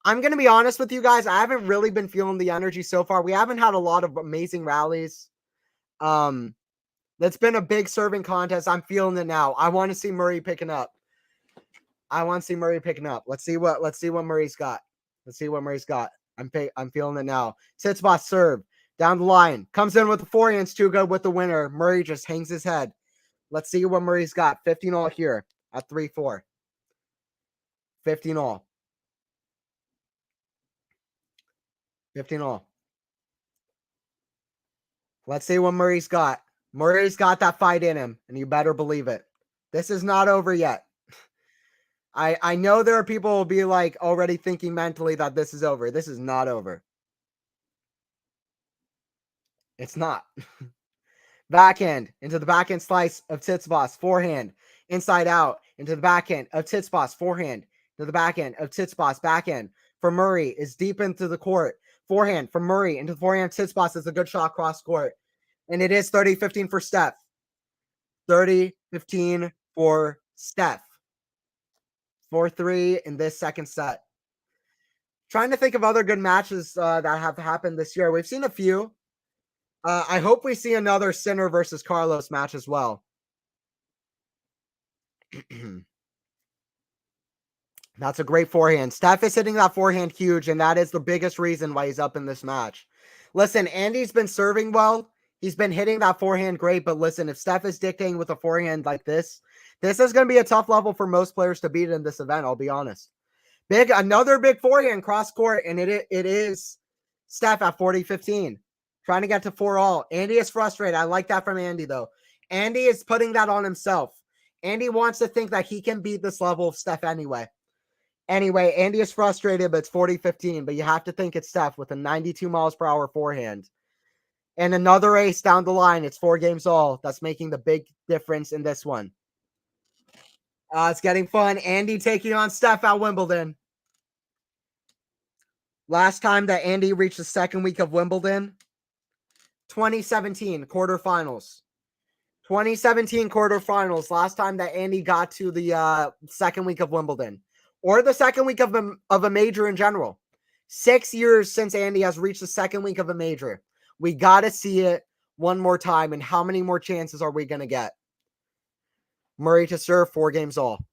I'm going to be honest with you guys. I haven't really been feeling the energy so far. We haven't had a lot of amazing rallies. That's been a big serving contest. I'm feeling it now. I want to see Murray picking up. Let's see what Murray's got. I'm feeling it now. Tsitsipas serve down the line. Comes in with the forehands too good with the winner. Murray just hangs his head. Let's see what Murray's got. 15 all here at 3-4. 15 all. 15 all. Let's see what Murray's got. Murray's got that fight in him, and you better believe it. This is not over yet. I know there are people who will be like already thinking mentally that this is over. This is not over. It's not. Backhand into the backhand slice of Tsitsipas. Forehand inside out into the backhand of Tsitsipas. Forehand to the backhand of Tsitsipas. Backhand from Murray is deep into the court. Forehand from Murray into the forehand of Tsitsipas is a good shot cross court. And it is 30-15 for Steph. 30-15 for Steph. 4-3 in this second set. Trying to think of other good matches that have happened this year. We've seen a few. I hope we see another Sinner versus Carlos match as well. That's a great forehand. Steph is hitting that forehand huge, and that is the biggest reason why he's up in this match. Listen, Andy's been serving well. He's been hitting that forehand great, but listen, if Steph is dictating with a forehand like this is going to be a tough level for most players to beat in this event, I'll be honest. Another big forehand cross court, and it is Steph at 40-15. Trying to get to 4 all. Andy is frustrated. I like that from Andy, though. Andy is putting that on himself. Andy wants to think that he can beat this level of Steph anyway. Anyway, Andy is frustrated, but it's 40-15. But you have to think it's Steph with a 92 miles per hour forehand. And another ace down the line. It's 4 games all. That's making the big difference in this one. It's getting fun. Andy taking on Steph at Wimbledon. Last time that Andy reached the second week of Wimbledon, 2017 quarterfinals. 2017 quarterfinals. Last time that Andy got to the second week of Wimbledon, or the second week of a major in general. 6 years since Andy has reached the second week of a major. We got to see it one more time. And how many more chances are we going to get? Murray to serve, 4 games all.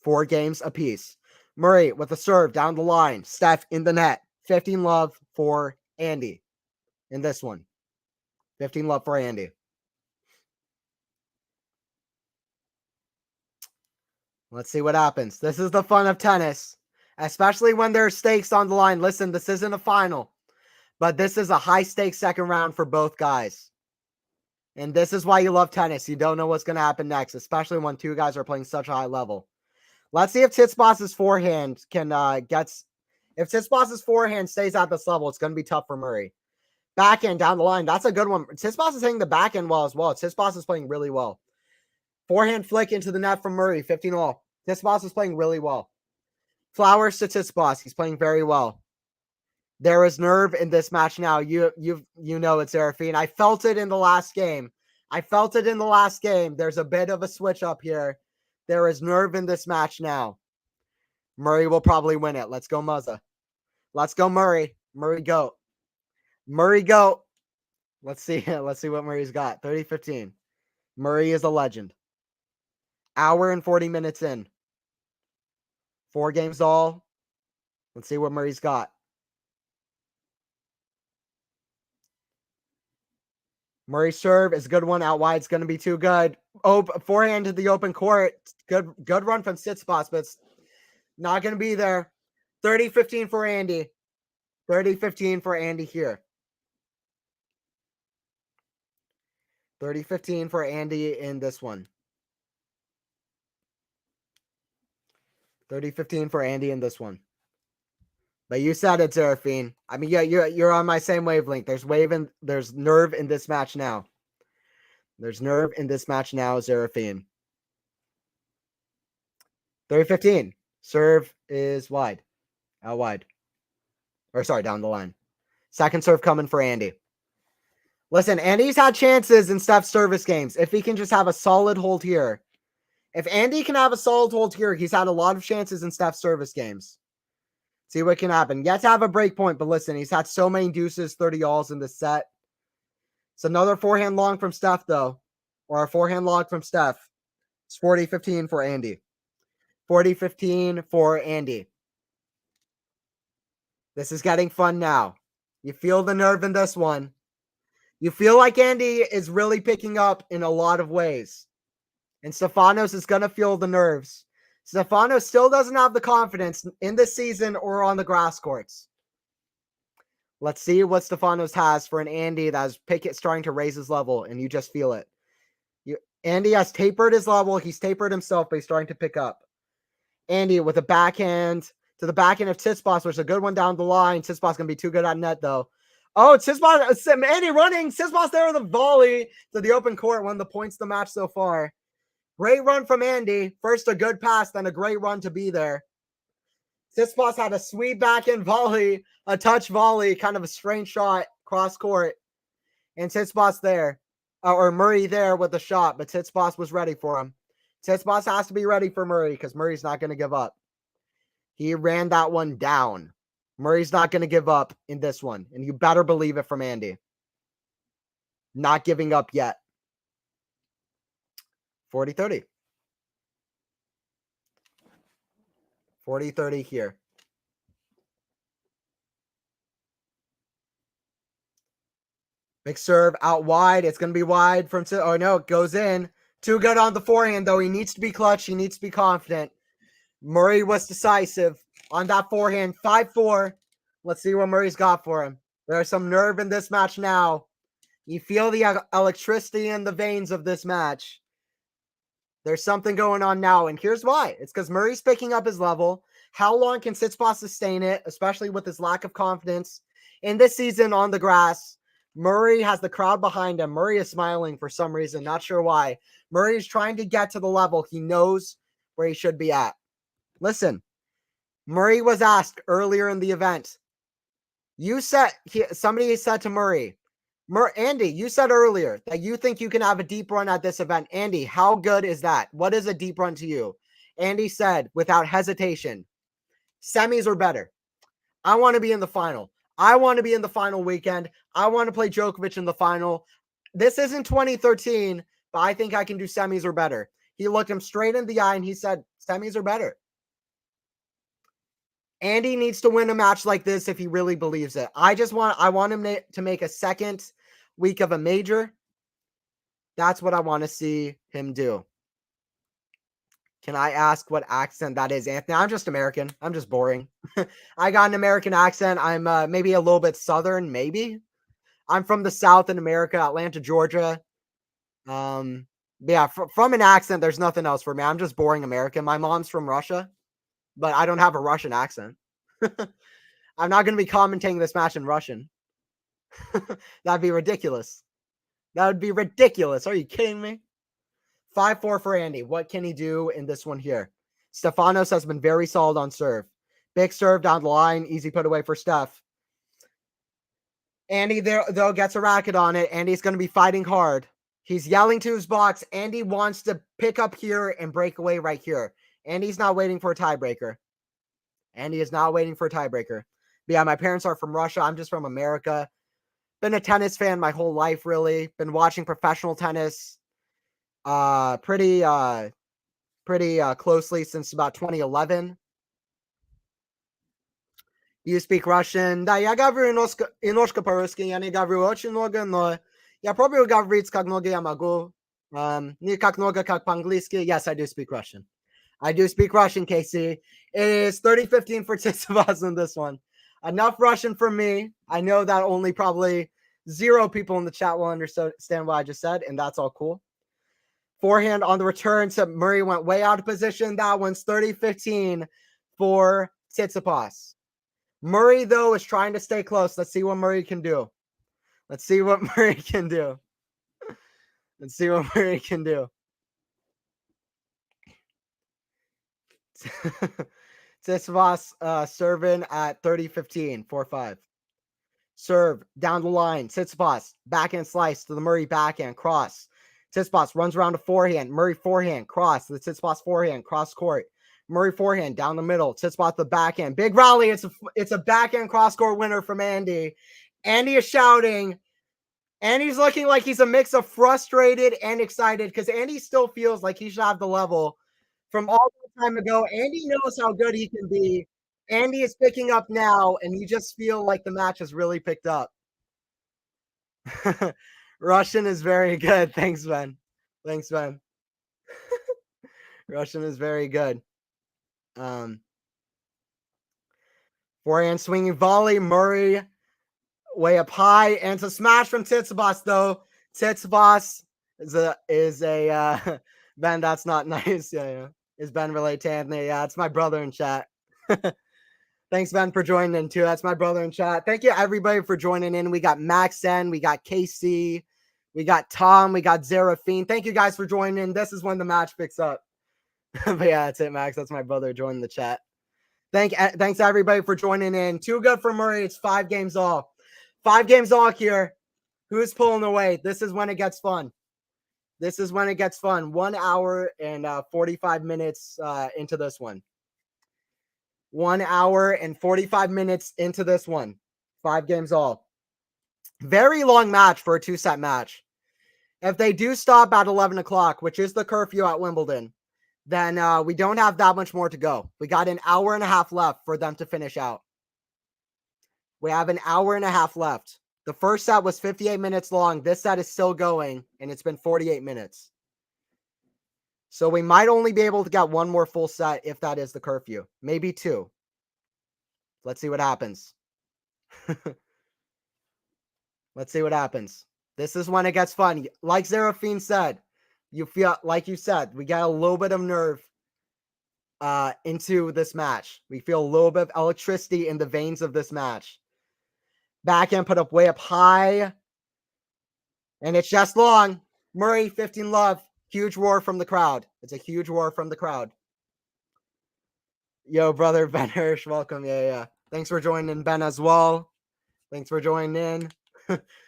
4 games apiece. Murray with a serve down the line. Steph in the net. 15 love for Andy in this one. 15 love for Andy. Let's see what happens. This is the fun of tennis, especially when there's stakes on the line. Listen, this isn't a final, but this is a high-stakes second round for both guys. And this is why you love tennis. You don't know what's going to happen next, especially when 2 guys are playing such a high level. Let's see if Tsitsipas's forehand can if Tsitsipas's forehand stays at this level, it's going to be tough for Murray. Backhand down the line. That's a good one. Tsitsipas is hitting the backhand well as well. Tsitsipas is playing really well. Forehand flick into the net from Murray, 15 all. Tsitsipas is playing really well. Flowers to Tsitsipas. He's playing very well. There is nerve in this match now. You know it, Serafine. I felt it in the last game. There's a bit of a switch up here. There is nerve in this match now. Murray will probably win it. Let's go, Muzza. Let's go, Murray. Murray, go. Murray, go. Let's see what Murray's got. 30-15. Murray is a legend. Hour and 40 minutes in. 4 games all. Let's see what Murray's got. Murray's serve is a good one. Out wide, it's going to be too good. Forehand to the open court. Good run from Tsitsipas, but it's not going to be there. 30-15 for Andy. 30-15 for Andy here. 30-15 for Andy in this one. 30-15 for Andy in this one. But you said it, Serafine. I mean, yeah, you're on my same wavelength. There's nerve in this match now. There's nerve in this match now, Serafine. 30-15. Serve is wide. Out wide. Or sorry, down the line. Second serve coming for Andy. Listen, Andy's had chances in Steph's service games. If he can just have a solid hold here. If Andy can have a solid hold here, he's had a lot of chances in Steph's service games. See what can happen. Yet to have a break point, but listen, he's had so many deuces, 30 alls in this set. It's another forehand long from Steph, though. Or a forehand log from Steph. It's 40-15 for Andy. 40-15 for Andy. This is getting fun now. You feel the nerve in this one. You feel like Andy is really picking up in a lot of ways. And Stefanos is going to feel the nerves. Stefanos still doesn't have the confidence in this season or on the grass courts. Let's see what Stefanos has for an Andy that's starting to raise his level, and you just feel it. Andy has tapered his level. He's tapered himself, but he's starting to pick up. Andy with a backhand to the backhand of Tsitsipas, which is a good one down the line. Tsitsipas going to be too good at net, though. Oh, Tsitsipas, Andy running. Tsitsipas there with a volley to the open court. One of the points of the match so far. Great run from Andy. First a good pass, then a great run to be there. Tsitsipas had a sweet backhand volley, a touch volley, kind of a strange shot cross court. And Tsitsipas there, or Murray there with the shot, but Tsitsipas was ready for him. Tsitsipas has to be ready for Murray because Murray's not going to give up. He ran that one down. Murray's not going to give up in this one, and you better believe it from Andy. Not giving up yet. 40-30. 40-30 here. Big serve out wide. It's going to be wide from... Oh, no, it goes in. Too good on the forehand, though. He needs to be clutch. He needs to be confident. Murray was decisive on that forehand. 5-4. Let's see what Murray's got for him. There's some nerve in this match now. You feel the electricity in the veins of this match. There's something going on now, and here's why. It's because Murray's picking up his level. How long can Tsitsipas sustain it, especially with his lack of confidence in this season on the grass? Murray has the crowd behind him. Murray is smiling for some reason, not sure why. Murray is trying to get to the level he knows where he should be at. Listen, Murray was asked earlier in the event. Somebody said to Murray, Andy, you said earlier that you think you can have a deep run at this event. Andy, how good is that? What is a deep run to you? Andy said, without hesitation, semis or better. I want to be in the final. I want to be in the final weekend. I want to play Djokovic in the final. This isn't 2013, but I think I can do semis or better. He looked him straight in the eye and he said, semis or better. Andy needs to win a match like this if he really believes it. I want him to make a second week of a major. That's what I want to see him do. Can I ask what accent that is, Anthony? I'm just American. I'm just boring. I got an American accent. I'm maybe a little bit Southern, maybe. I'm from the South in America, Atlanta, Georgia. Yeah, from an accent, there's nothing else for me. I'm just boring American. My mom's from Russia, but I don't have a Russian accent. I'm not going to be commentating this match in Russian. That'd be ridiculous. That would be ridiculous. Are you kidding me? 5-4 for Andy. What can he do in this one here? Stefanos has been very solid on serve. Big serve down the line. Easy put away for Steph. Andy, though, gets a racket on it. Andy's going to be fighting hard. He's yelling to his box. Andy wants to pick up here and break away right here. Andy's not waiting for a tiebreaker. Andy is not waiting for a tiebreaker. But yeah, my parents are from Russia. I'm just from America. Been a tennis fan my whole life, really. Been watching professional tennis pretty closely since about 2011. You speak Russian? Да, я говорю немножко по-русски, я не говорю очень много, но Ja próbuję говорить как много я могу. Не как много, как по-английски. Yes, I do speak Russian. I do speak Russian, Casey. It is 30-15 for Tsitsipas in this one. Enough Russian for me. I know that only probably 0 people in the chat will understand what I just said, and that's all cool. Forehand on the return to Murray went way out of position. That one's 30-15 for Tsitsipas. Murray, though, is trying to stay close. Let's see what Murray can do. Let's see what Murray can do. Let's see what Murray can do. Tsitsipas serving at 30-15, 4-5. Serve down the line. Tsitsipas backhand slice to the Murray backhand cross. Tsitsipas runs around to forehand. Murray forehand cross to the Tsitsipas forehand cross court. Murray forehand down the middle. Tsitsipas the backhand. Big rally. It's a backhand cross court winner from Andy. Andy is shouting. Andy's looking like he's a mix of frustrated and excited because Andy still feels like he should have the level from all the time ago. Andy knows how good he can be. Andy is picking up now, and you just feel like the match has really picked up. Russian is very good. Thanks, Ben. Thanks, Ben. Russian is very good. Forehand swinging volley. Murray way up high, and it's a smash from Tsitsipas, though. Tsitsipas is a Ben, that's not nice. Yeah. Is Ben related to Anthony? Yeah, it's my brother in chat. Thanks, Ben, for joining in too. That's my brother in chat. Thank you, everybody, for joining in. We got Maxen, we got KC, we got Tom, we got Zeraphine. Thank you guys for joining in. This is when the match picks up. But yeah, that's it, Max. That's my brother joining the chat. Thanks, everybody, for joining in. Too good for Murray. It's 5 games all. 5 games all here. Who's pulling away? This is when it gets fun. This is when it gets fun. 1 hour and 45 minutes into this one. 1 hour and 45 minutes into this one. 5 games all. Very long match for a 2-set match. If they do stop at 11 o'clock, which is the curfew at Wimbledon, then we don't have that much more to go. We got an hour and a half left for them to finish out. We have an hour and a half left. The first set was 58 minutes long. This set is still going, and it's been 48 minutes. So we might only be able to get 1 more full set if that is the curfew. Maybe 2. Let's see what happens. Let's see what happens. This is when it gets fun. Like Zeraphine said, you feel, like you said, we got a little bit of nerve into this match. We feel a little bit of electricity in the veins of this match. Backhand put up way up high. And it's just long. Murray, 15 love. Huge roar from the crowd. It's a huge roar from the crowd. Yo, brother, Ben Hirsch, welcome. Yeah. Thanks for joining in, Ben, as well. Thanks for joining in.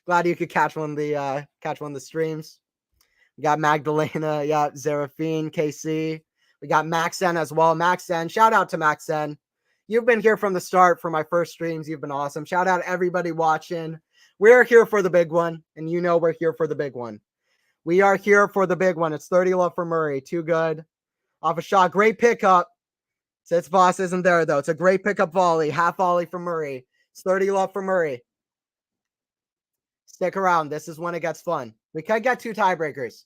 Glad you could catch one of the streams. We got Magdalena, yeah, Zeraphine, KC. We got Maxen as well. Maxen, shout out to Maxen. You've been here from the start for my first streams. You've been awesome. Shout out everybody watching. We're here for the big one, and you know we're here for the big one. We are here for the big one. It's 30 love for Murray. Too good. Off a shot. Great pickup. Tsitsipas isn't there, though. It's a great pickup volley. Half volley for Murray. It's 30 love for Murray. Stick around. This is when it gets fun. We could get 2 tiebreakers.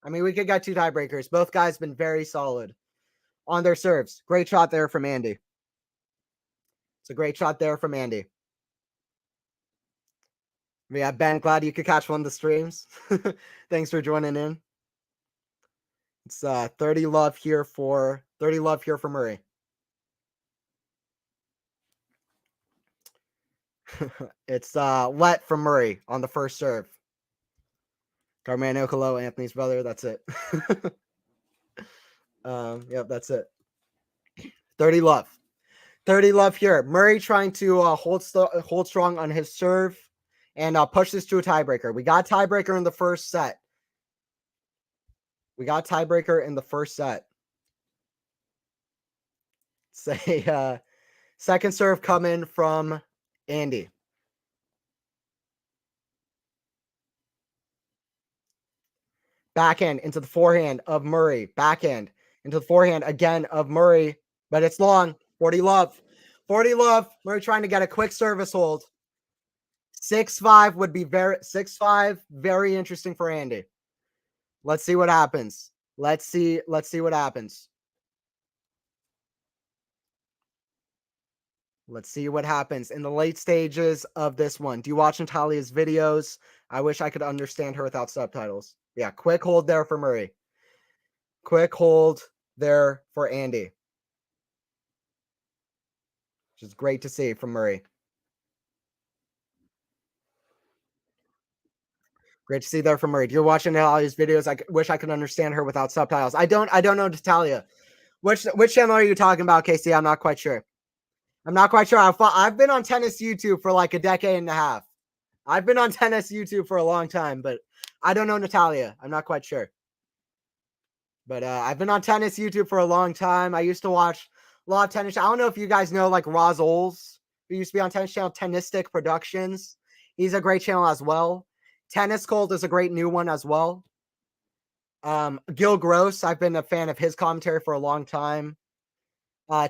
We could get 2 tiebreakers. Both guys been very solid on their serves. Great shot there from Andy. It's a great shot there from Andy. Yeah, Ben, glad you could catch one of the streams. Thanks for joining in. It's 30 love here for Murray. It's let from Murray on the first serve. Carmine Okolo, Anthony's brother. That's it. Yep, that's it. 30 love. 30 love here. Murray trying to hold strong on his serve and push this to a tiebreaker. We got tiebreaker in the first set. Say second serve coming from Andy. Backhand into the forehand of Murray. Backhand into the forehand again of Murray. But it's long. 40 love. 40 love. Murray trying to get a quick service hold. 6-5 would be 6-5, very interesting for Andy. Let's see what happens. Let's see what happens. Let's see what happens in the late stages of this one. Do you watch Natalia's videos? I wish I could understand her without subtitles. Yeah, quick hold there for Murray. Quick hold there for Andy. Which is great to see from Murray. Great to see there from Murray. You're watching Natalia's videos. I wish I could understand her without subtitles. I don't know Natalia. Which channel are you talking about, Casey? I'm not quite sure. I've been on tennis YouTube for like a decade and a half. I've been on tennis YouTube for a long time, but I don't know Natalia. I'm not quite sure. But I've been on tennis YouTube for a long time. I used to watch a lot of tennis. I don't know if you guys know like Roz Oles, who used to be on tennis channel, Tennistic Productions. He's a great channel as well. Tennis Cold is a great new one as well. Gil Gross, I've been a fan of his commentary for a long time.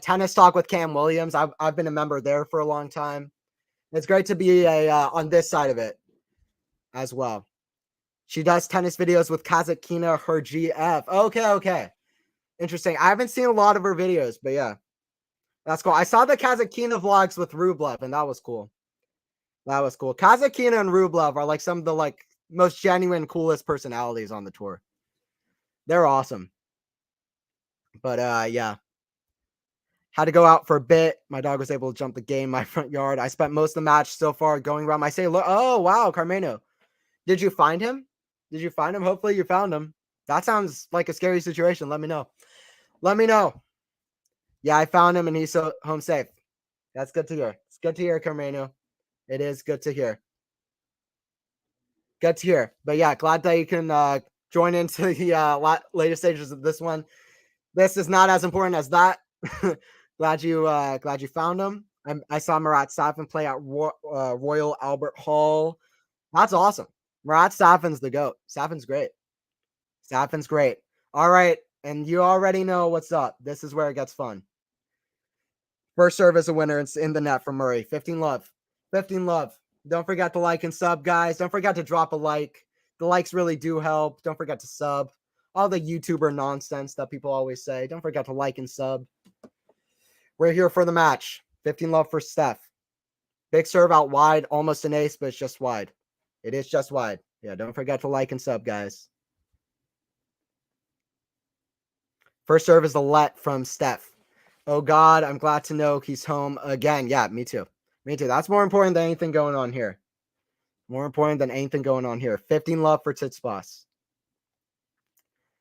Tennis Talk with Cam Williams, I've been a member there for a long time. It's great to be on this side of it as well. She does tennis videos with Kazakina, her GF. Okay. Interesting. I haven't seen a lot of her videos, but yeah. That's cool. I saw the Kazakina vlogs with Rublev, and that was cool. Kazakina and Rublev are like some of the like most genuine, coolest personalities on the tour. They're awesome. But yeah. Had to go out for a bit. My dog was able to jump the game in my front yard. I spent most of the match so far going around my say, oh wow, Carmeno. Did you find him? Hopefully you found him. That sounds like a scary situation. Let me know. Yeah, I found him and he's home safe. That's good to hear. It's good to hear, Carmeno. It is good to hear. But yeah, glad that you can join into the later stages of this one. This is not as important as that. glad you found him. I saw Marat Safin play at Royal Albert Hall. That's awesome. Marat Safin's the GOAT. Safin's great. All right. And you already know what's up. This is where it gets fun. First serve is a winner. It's in the net from Murray. 15 love. Don't forget to like and sub, guys. Don't forget to drop a like. The likes really do help. Don't forget to sub. All the YouTuber nonsense that people always say. Don't forget to like and sub. We're here for the match. 15 love for Steph. Big serve out wide. Almost an ace, but it's just wide. It is just wide. Yeah, don't forget to like and sub, guys. First serve is the let from Steph. Oh, God, I'm glad to know he's home again. Yeah, me too. That's more important than anything going on here. 15 love for Tsitsipas.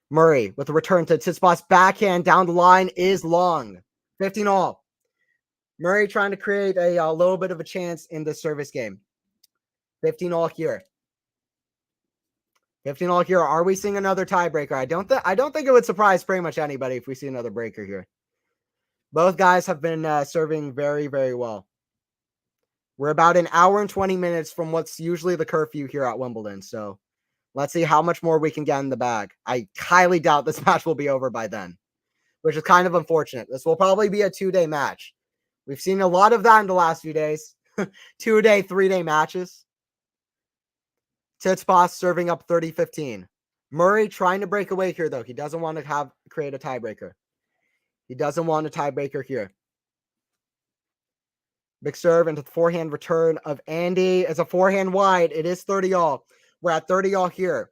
Murray with a return to Tsitsipas. Backhand down the line is long. 15 all. Murray trying to create a little bit of a chance in the service game. 15 all here. Are we seeing another tiebreaker? I don't think it would surprise pretty much anybody if we see another breaker here. Both guys have been serving very, very well. We're about an hour and 20 minutes from what's usually the curfew here at Wimbledon. So let's see how much more we can get in the bag. I highly doubt this match will be over by then, which is kind of unfortunate. This will probably be a 2-day match. We've seen a lot of that in the last few days. 2-day, 3-day matches. Tsitsipas serving up 30-15. Murray trying to break away here, though. He doesn't want to create a tiebreaker. Here. Big serve into the forehand return of Andy. It's a forehand wide. It is 30 all. We're at 30 all here.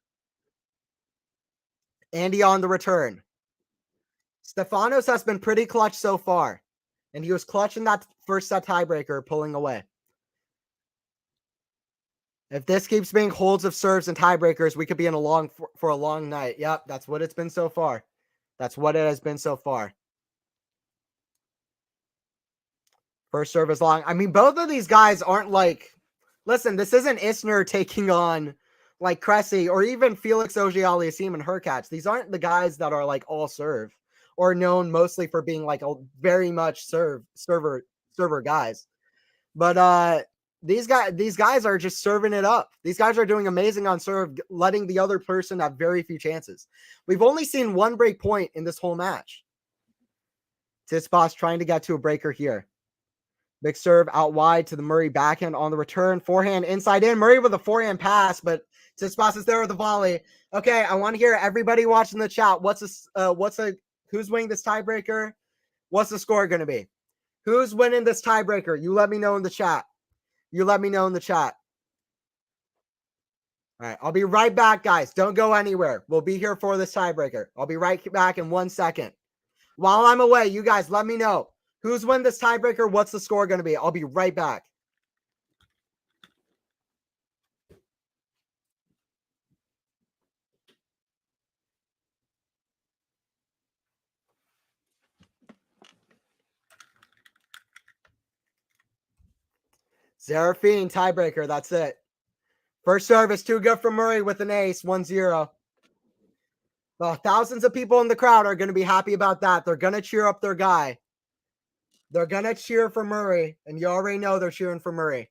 Andy on the return. Stefanos has been pretty clutch so far. And he was clutch in that first set tiebreaker, pulling away. If this keeps being holds of serves and tiebreakers, we could be in for a long night. Yep, that's what it's been so far. First serve is long. I mean, both of these guys aren't like... Listen, this isn't Isner taking on like Cressy or even Felix Auger-Aliassime and Hurkacz. These aren't the guys that are like all serve or known mostly for being like a very much server guys. But these guys are just serving it up. These guys are doing amazing on serve, letting the other person have very few chances. We've only seen one break point in this whole match. Tsitsipas trying to get to a breaker here. Big serve out wide to the Murray backhand on the return. Forehand inside in. Murray with a forehand pass, but Tsitsipas is there with the volley. Okay, I want to hear everybody watching the chat. Who's winning this tiebreaker? What's the score going to be? Who's winning this tiebreaker? You let me know in the chat. All right, I'll be right back, guys. Don't go anywhere. We'll be here for this tiebreaker. I'll be right back in 1 second. While I'm away, you guys let me know. Who's winning this tiebreaker? What's the score going to be? I'll be right back. Serafine tiebreaker. That's it. First service, too good for Murray with an ace, 1-0. Well, thousands of people in the crowd are going to be happy about that. They're going to cheer up their guy. They're going to cheer for Murray, and you already know they're cheering for Murray.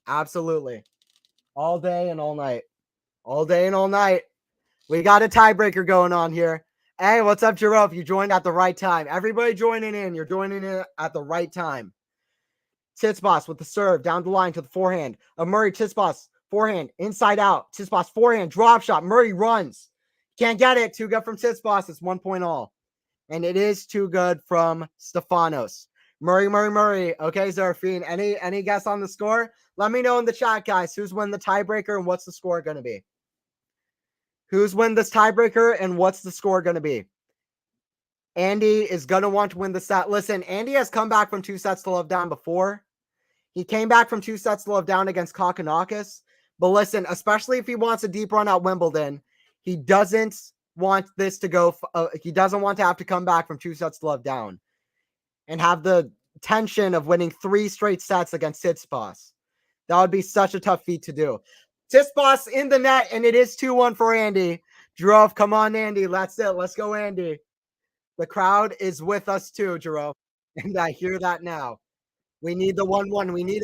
Absolutely. All day and all night. All day and all night. We got a tiebreaker going on here. Hey, what's up, Jerome? You joined at the right time. Everybody joining in. You're joining in at the right time. Tsitsipas with the serve down the line to the forehand. Murray, Tsitsipas, forehand, inside out. Tsitsipas, forehand, drop shot. Murray runs. Can't get it. Too good from Tsitsipas. It's 1 point all. And it is too good from Stefanos. Murray. Okay, Zarafine. Any guess on the score? Let me know in the chat, guys. Who's won the tiebreaker and what's the score going to be? Who's win this tiebreaker and what's the score going to be? Andy is going to want to win the set. Listen, Andy has come back from 2 sets to love down before. He came back from 2 sets to love down against Kokkinakis. But listen, especially if he wants a deep run at Wimbledon, he doesn't want this to go. He doesn't want to have to come back from 2 sets to love down and have the tension of winning 3 straight sets against Tsitsipas. That would be such a tough feat to do. Tsitsipas in the net, and it is 2-1 for Andy. Jerome, come on, Andy. That's it. Let's go, Andy. The crowd is with us too, Jerome. And I hear that now. We need the 1-1. We need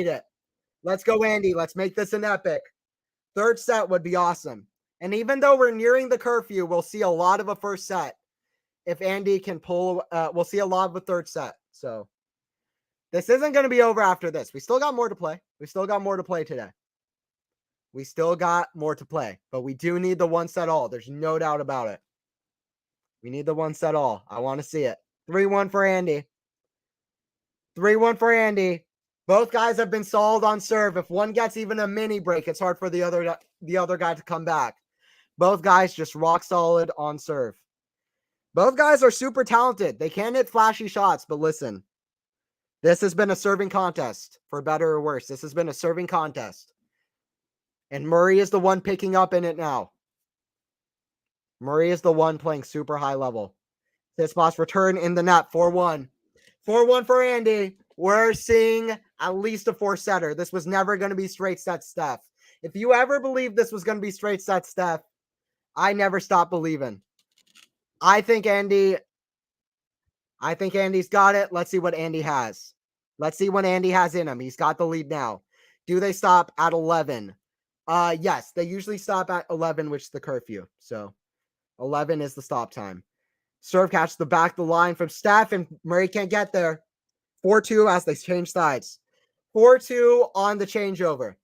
it. Let's go, Andy. Let's make this an epic. Third set would be awesome. And even though we're nearing the curfew, we'll see a lot of a first set. If Andy can pull, we'll see a lot of a third set. So this isn't going to be over after this. We still got more to play. Today. We still got more to play, but we do need the 1 set all. There's no doubt about it. We need the 1 set all. I want to see it. 3-1 for Andy. 3-1 for Andy. Both guys have been solid on serve. If one gets even a mini break, it's hard for the other guy to come back. Both guys just rock solid on serve. Both guys are super talented. They can hit flashy shots, but listen, this has been a serving contest, for better or worse. This has been a serving contest. And Murray is the one picking up in it now. Murray is the one playing super high level. Tsitsipas return in the net, 4-1. 4-1 for Andy. We're seeing at least a 4-setter. This was never going to be straight set Steph. If you ever believed this was going to be straight set Steph, I never stopped believing. I think Andy's got it. Let's see what Andy has. Let's see what Andy has in him. He's got the lead now. Do they stop at 11? Yes, they usually stop at 11, which is the curfew. So 11 is the stop time. Serve catch the back of the line from Steph, and Murray can't get there. 4-2 as they change sides. 4-2 on the changeover.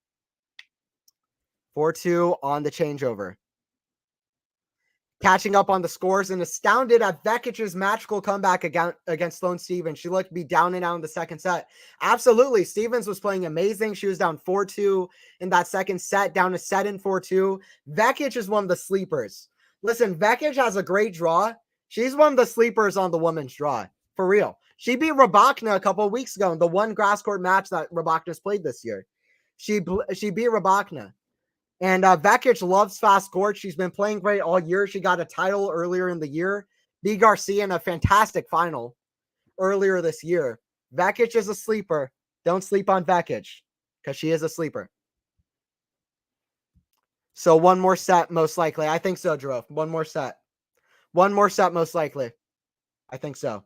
4-2 on the changeover. Catching up on the scores and astounded at Vekic's magical comeback against Sloane Stephens. She looked to be down and out in the second set. Absolutely. Stephens was playing amazing. She was down 4-2 in that second set, down to 7-4-2. Vekic is one of the sleepers. Listen, Vekic has a great draw. She's one of the sleepers on the women's draw. For real. She beat Rybakina a couple of weeks ago in the one grass court match that Rybakina's played this year. She beat Rybakina. And Vekic loves fast court. She's been playing great all year. She got a title earlier in the year. B. Garcia in a fantastic final earlier this year. Vekic is a sleeper. Don't sleep on Vekic because she is a sleeper. So one more set, most likely. I think so, Jerome. One more set. One more set, most likely. I think so.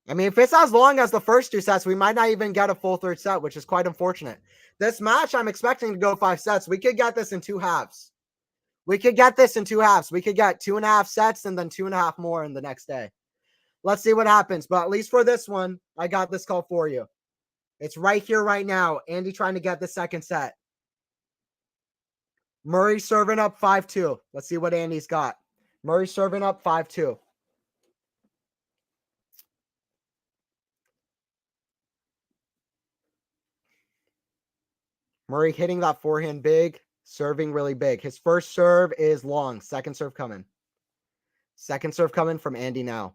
I mean, if it's as long as the first 2 sets, we might not even get a full third set, which is quite unfortunate. This match, I'm expecting to go 5 sets. We could get this in 2 halves. We could get 2.5 sets and then 2.5 more in the next day. Let's see what happens. But at least for this one, I got this call for you. It's right here, right now. Andy trying to get the second set. Murray serving up 5-2. Let's see what Andy's got. Murray serving up 5-2. Murray hitting that forehand big, serving really big. His first serve is long. Second serve coming. Second serve coming from Andy now.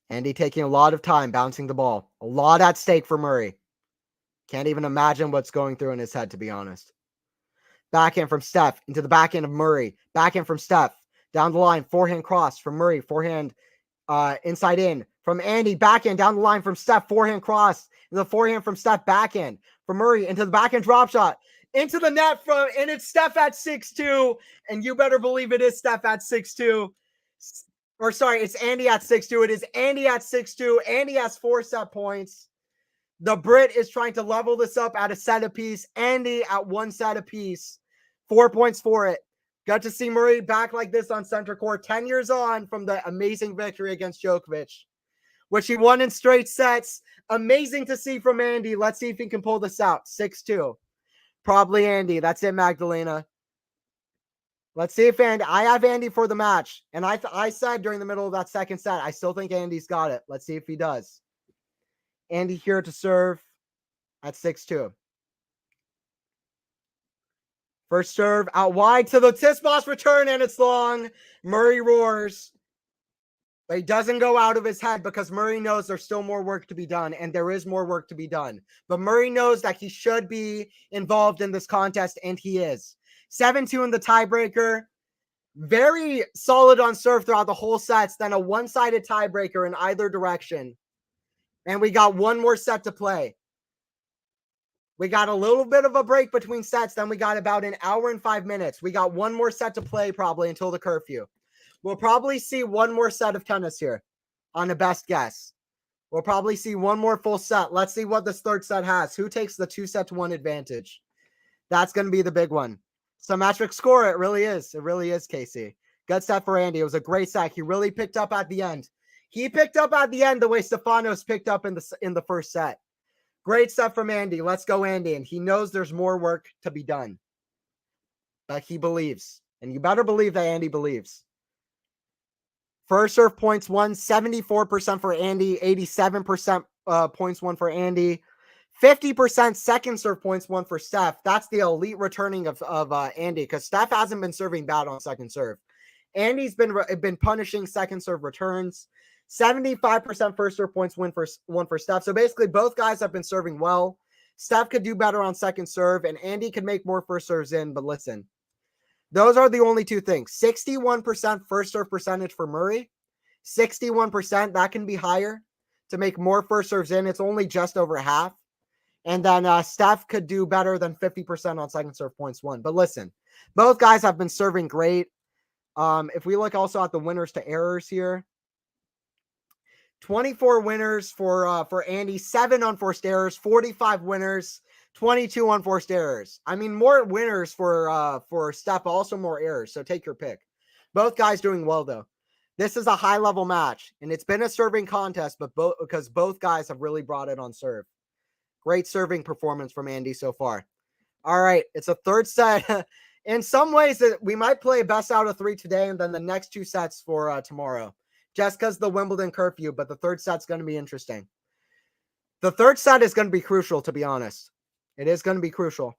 Andy taking a lot of time bouncing the ball. A lot at stake for Murray. Can't even imagine what's going through in his head, to be honest. Backhand from Steph into the backhand of Murray. Backhand from Steph. Down the line, forehand cross from Murray. Forehand inside in from Andy. Backhand down the line from Steph. Forehand cross. And the forehand from Steph. Backhand from Murray into the backhand drop shot. Into the net and it's Steph at 6-2. And you better believe it is Steph at 6-2. Or sorry, it's Andy at 6-2. It is Andy at 6-2. Andy has 4 set points. The Brit is trying to level this up at a set apiece. Andy at 1 set apiece. 4 points for it. Got to see Murray back like this on center court 10 years on from the amazing victory against Djokovic, which he won in straight sets. Amazing to see from Andy. Let's see if he can pull this out. 6-2. Probably Andy. That's it, Magdalena. Let's see if Andy. I have Andy for the match. And I said during the middle of that second set, I still think Andy's got it. Let's see if he does. Andy here to serve at 6-2. First serve out wide to the Tsitsipas return, and it's long. Murray roars. But he doesn't go out of his head because Murray knows there's still more work to be done, and there is more work to be done. But Murray knows that he should be involved in this contest, and he is. 7-2 in the tiebreaker. Very solid on serve throughout the whole sets, then a one-sided tiebreaker in either direction. And we got one more set to play. We got a little bit of a break between sets. Then we got about an hour and 5 minutes. We got one more set to play probably until the curfew. We'll probably see one more set of tennis here on a best guess. We'll probably see one more full set. Let's see what this third set has. Who takes the 2-set-to-1 advantage? That's going to be the big one. Symmetric score. It really is. It really is, Casey. Good set for Andy. It was a great set. He really picked up at the end. He picked up at the end the way Stefanos picked up in the first set. Great stuff from Andy. Let's go, Andy. And he knows there's more work to be done. But he believes. And you better believe that Andy believes. First serve points won, 74% for Andy, 87% points won for Andy, 50% second serve points won for Steph. That's the elite returning of Andy, because Steph hasn't been serving bad on second serve. Andy's been punishing second serve returns. 75% first serve points won for Steph. So basically, both guys have been serving well. Steph could do better on second serve, and Andy could make more first serves in. But listen, those are the only two things. 61% first serve percentage for Murray. 61%, that can be higher to make more first serves in. It's only just over half. And then Steph could do better than 50% on second serve points won. But listen, both guys have been serving great. If we look also at the winners to errors here, 24 winners for Andy, 7 unforced errors, 45 winners, 22 unforced errors. I mean, more winners for Steph, also more errors. So take your pick. Both guys doing well though. This is a high level match, and it's been a serving contest, but because both guys have really brought it on serve. Great serving performance from Andy so far. All right, it's a third set. In some ways, we might play best out of 3 today, and then the next 2 sets for tomorrow, just because the Wimbledon curfew. But the third set's going to be interesting. The third set is going to be crucial, to be honest. It is going to be crucial.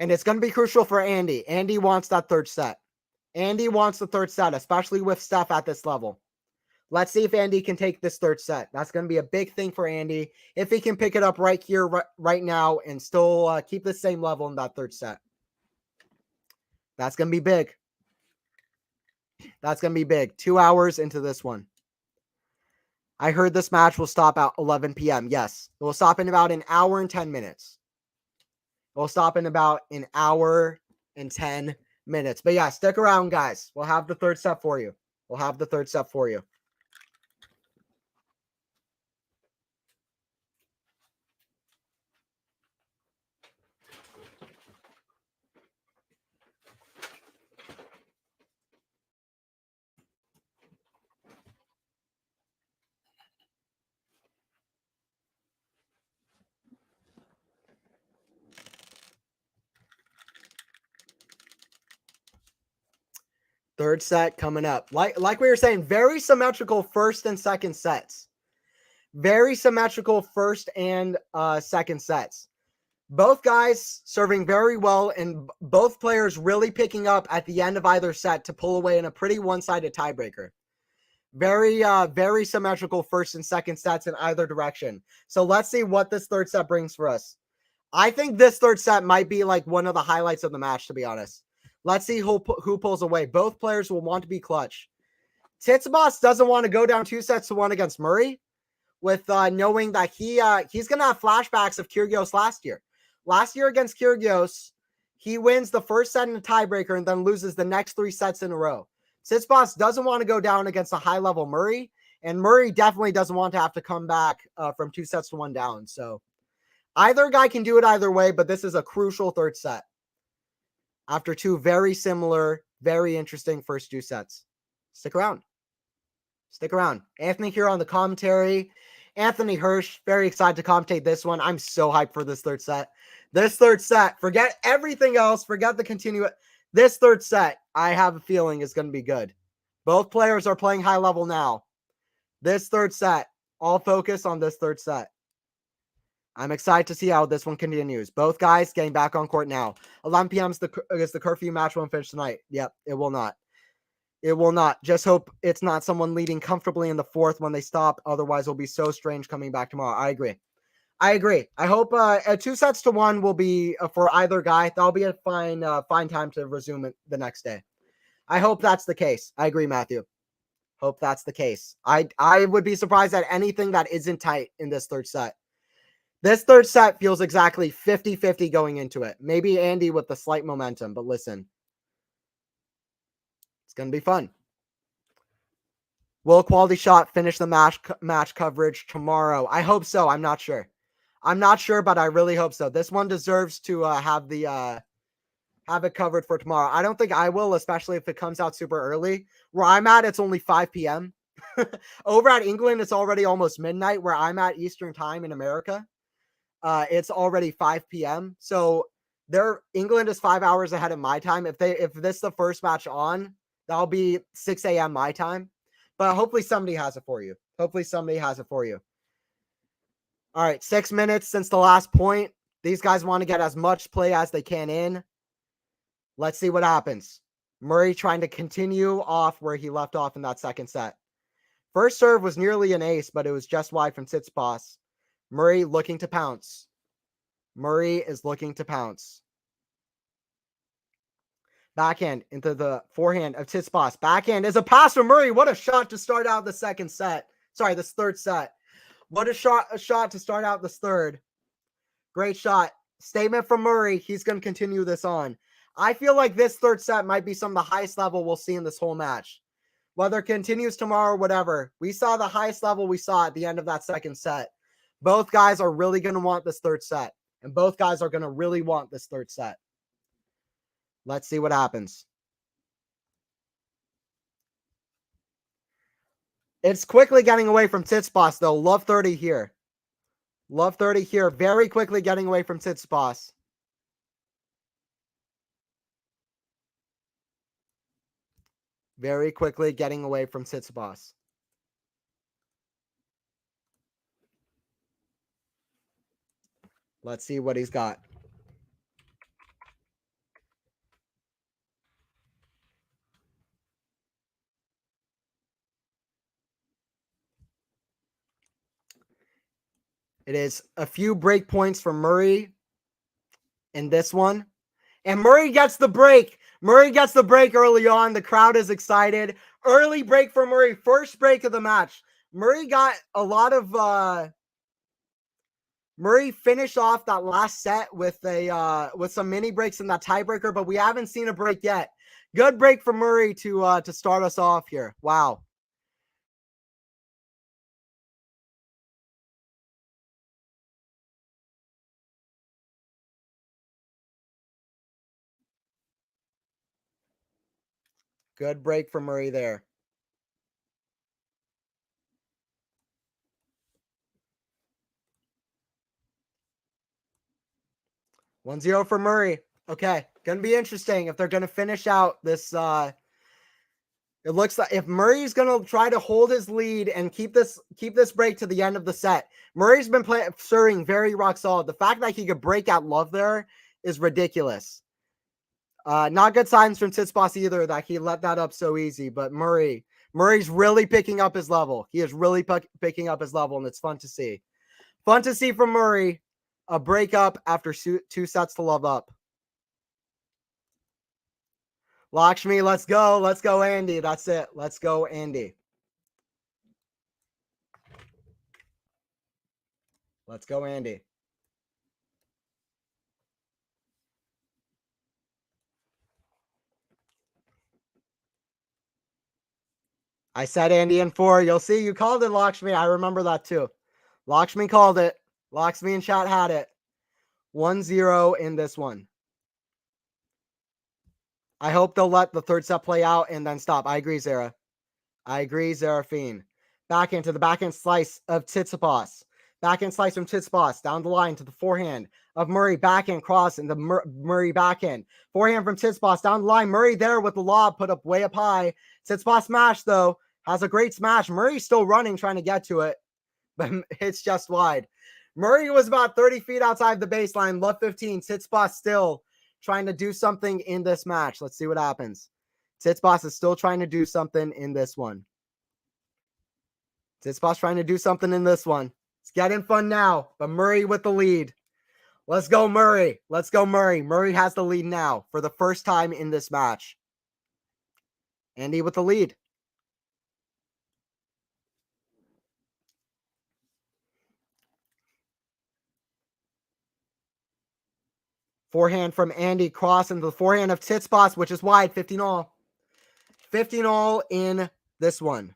And it's going to be crucial for Andy. Andy wants that third set. Andy wants the third set, especially with Steph at this level. Let's see if Andy can take this third set. That's going to be a big thing for Andy. If he can pick it up right here, right now, and still keep the same level in that third set. That's going to be big. That's going to be big. 2 hours into this one. I heard this match will stop at 11 p.m. Yes, it will stop in about an hour and 10 minutes. It will stop in about an hour and 10 minutes. But yeah, stick around, guys. We'll have the third set for you. We'll have the third set for you. Third set coming up. Like we were saying, very symmetrical first and second sets. Very symmetrical first and second sets. Both guys serving very well, and both players really picking up at the end of either set to pull away in a pretty one-sided tiebreaker. Very symmetrical first and second sets in either direction. So let's see what this third set brings for us. I think this third set might be like one of the highlights of the match, to be honest. Let's see who pulls away. Both players will want to be clutch. Tsitsipas doesn't want to go down 2-1 against Murray, with knowing that he's going to have flashbacks of Kyrgios last year. Last year against Kyrgios, he wins the first set in a tiebreaker and then loses the next 3 sets in a row. Tsitsipas doesn't want to go down against a high-level Murray, and Murray definitely doesn't want to have to come back from 2-1 down. So either guy can do it either way, but this is a crucial third set after 2 very similar, very interesting first 2 sets. Stick around. Stick around. Anthony here on the commentary. Anthony Hirsch, very excited to commentate this one. I'm so hyped for this third set. This third set, forget everything else. Forget the continue. This third set, I have a feeling is going to be good. Both players are playing high level now. This third set, all focus on this third set. I'm excited to see how this one continues. Both guys getting back on court now. 11 p.m. is the curfew match won't finish tonight. Yep, it will not. It will not. Just hope it's not someone leading comfortably in the fourth when they stop. Otherwise, it'll be so strange coming back tomorrow. I agree. I hope 2-1 will be for either guy. That'll be a fine time to resume it the next day. I hope that's the case. I agree, Matthew. Hope that's the case. I would be surprised at anything that isn't tight in this third set. This third set feels exactly 50-50 going into it. Maybe Andy with the slight momentum, but listen. It's going to be fun. Will QualityShot finish the match coverage tomorrow? I hope so. I'm not sure. But I really hope so. This one deserves to have it covered for tomorrow. I don't think I will, especially if it comes out super early. Where I'm at, it's only 5 p.m. Over at England, it's already almost midnight. Where I'm at Eastern time in America, it's already 5 p.m. So England is 5 hours ahead of my time. If this is the first match on, that'll be 6 a.m. my time. But hopefully somebody has it for you. All right, 6 minutes since the last point. These guys want to get as much play as they can in. Let's see what happens. Murray trying to continue off where he left off in that second set. First serve was nearly an ace, but it was just wide from Tsitsipas. Murray looking to pounce. Murray is looking to pounce. Backhand into the forehand of Tsitsipas. Backhand is a pass from Murray. What a shot to start out the second set. Sorry, this third set. What a shot to start out this third. Great shot. Statement from Murray. He's going to continue this on. I feel like this third set might be some of the highest level we'll see in this whole match. Whether it continues tomorrow or whatever, we saw the highest level we saw at the end of that second set. Both guys are really going to want this third set. And both guys are going to really want this third set. Let's see what happens. It's quickly getting away from Tsitsipas, though. Love 30 here. Very quickly getting away from Tsitsipas. Very quickly getting away from Tsitsipas. Let's see what he's got. It is a few break points for Murray in this one. And Murray gets the break. Early on. The crowd is excited. Early break for Murray. First break of the match. Murray got a lot of Murray finished off that last set with some mini breaks in that tiebreaker, but we haven't seen a break yet. Good break for Murray to start us off here. Wow. Good break for Murray there. 1-0 for Murray. Okay, gonna be interesting if they're gonna finish out this It looks like if Murray's going to try to hold his lead and keep this break to the end of the set, Murray's been serving very rock solid. The fact that he could break out love there is ridiculous. Not good signs from Tsitsipas either that he let that up so easy, but Murray's really picking up his level. He is really picking up his level, and it's fun to see. Fun to see from Murray, a breakup after 2 sets to love up. Lakshmi, let's go. Let's go, Andy. That's it. Let's go, Andy. Let's go, Andy. I said Andy in 4. You'll see you called it, Lakshmi. I remember that too. Lakshmi called it. Lakshmi and chat had it. 1-0 in this one. I hope they'll let the third set play out and then stop. I agree, Zara. I agree, Zarafine. Back into the backhand slice of Tsitsipas. Backhand slice from Tsitsipas. Down the line to the forehand of Murray. Backhand cross and the Murray backhand. Forehand from Tsitsipas. Down the line. Murray there with the lob put up way up high. Tsitsipas smash, though. Has a great smash. Murray's still running, trying to get to it. But it's just wide. Murray was about 30 feet outside the baseline. Love 15. Tsitsipas still trying to do something in this match. Let's see what happens. Tsitsipas is still trying to do something in this one. Tsitsipas trying to do something in this one. It's getting fun now, but Murray with the lead. Let's go, Murray. Let's go, Murray. Murray has the lead now for the first time in this match. Andy with the lead. Forehand from Andy, cross into the forehand of Tsitsipas, which is wide, 15-all. 15-all in this one.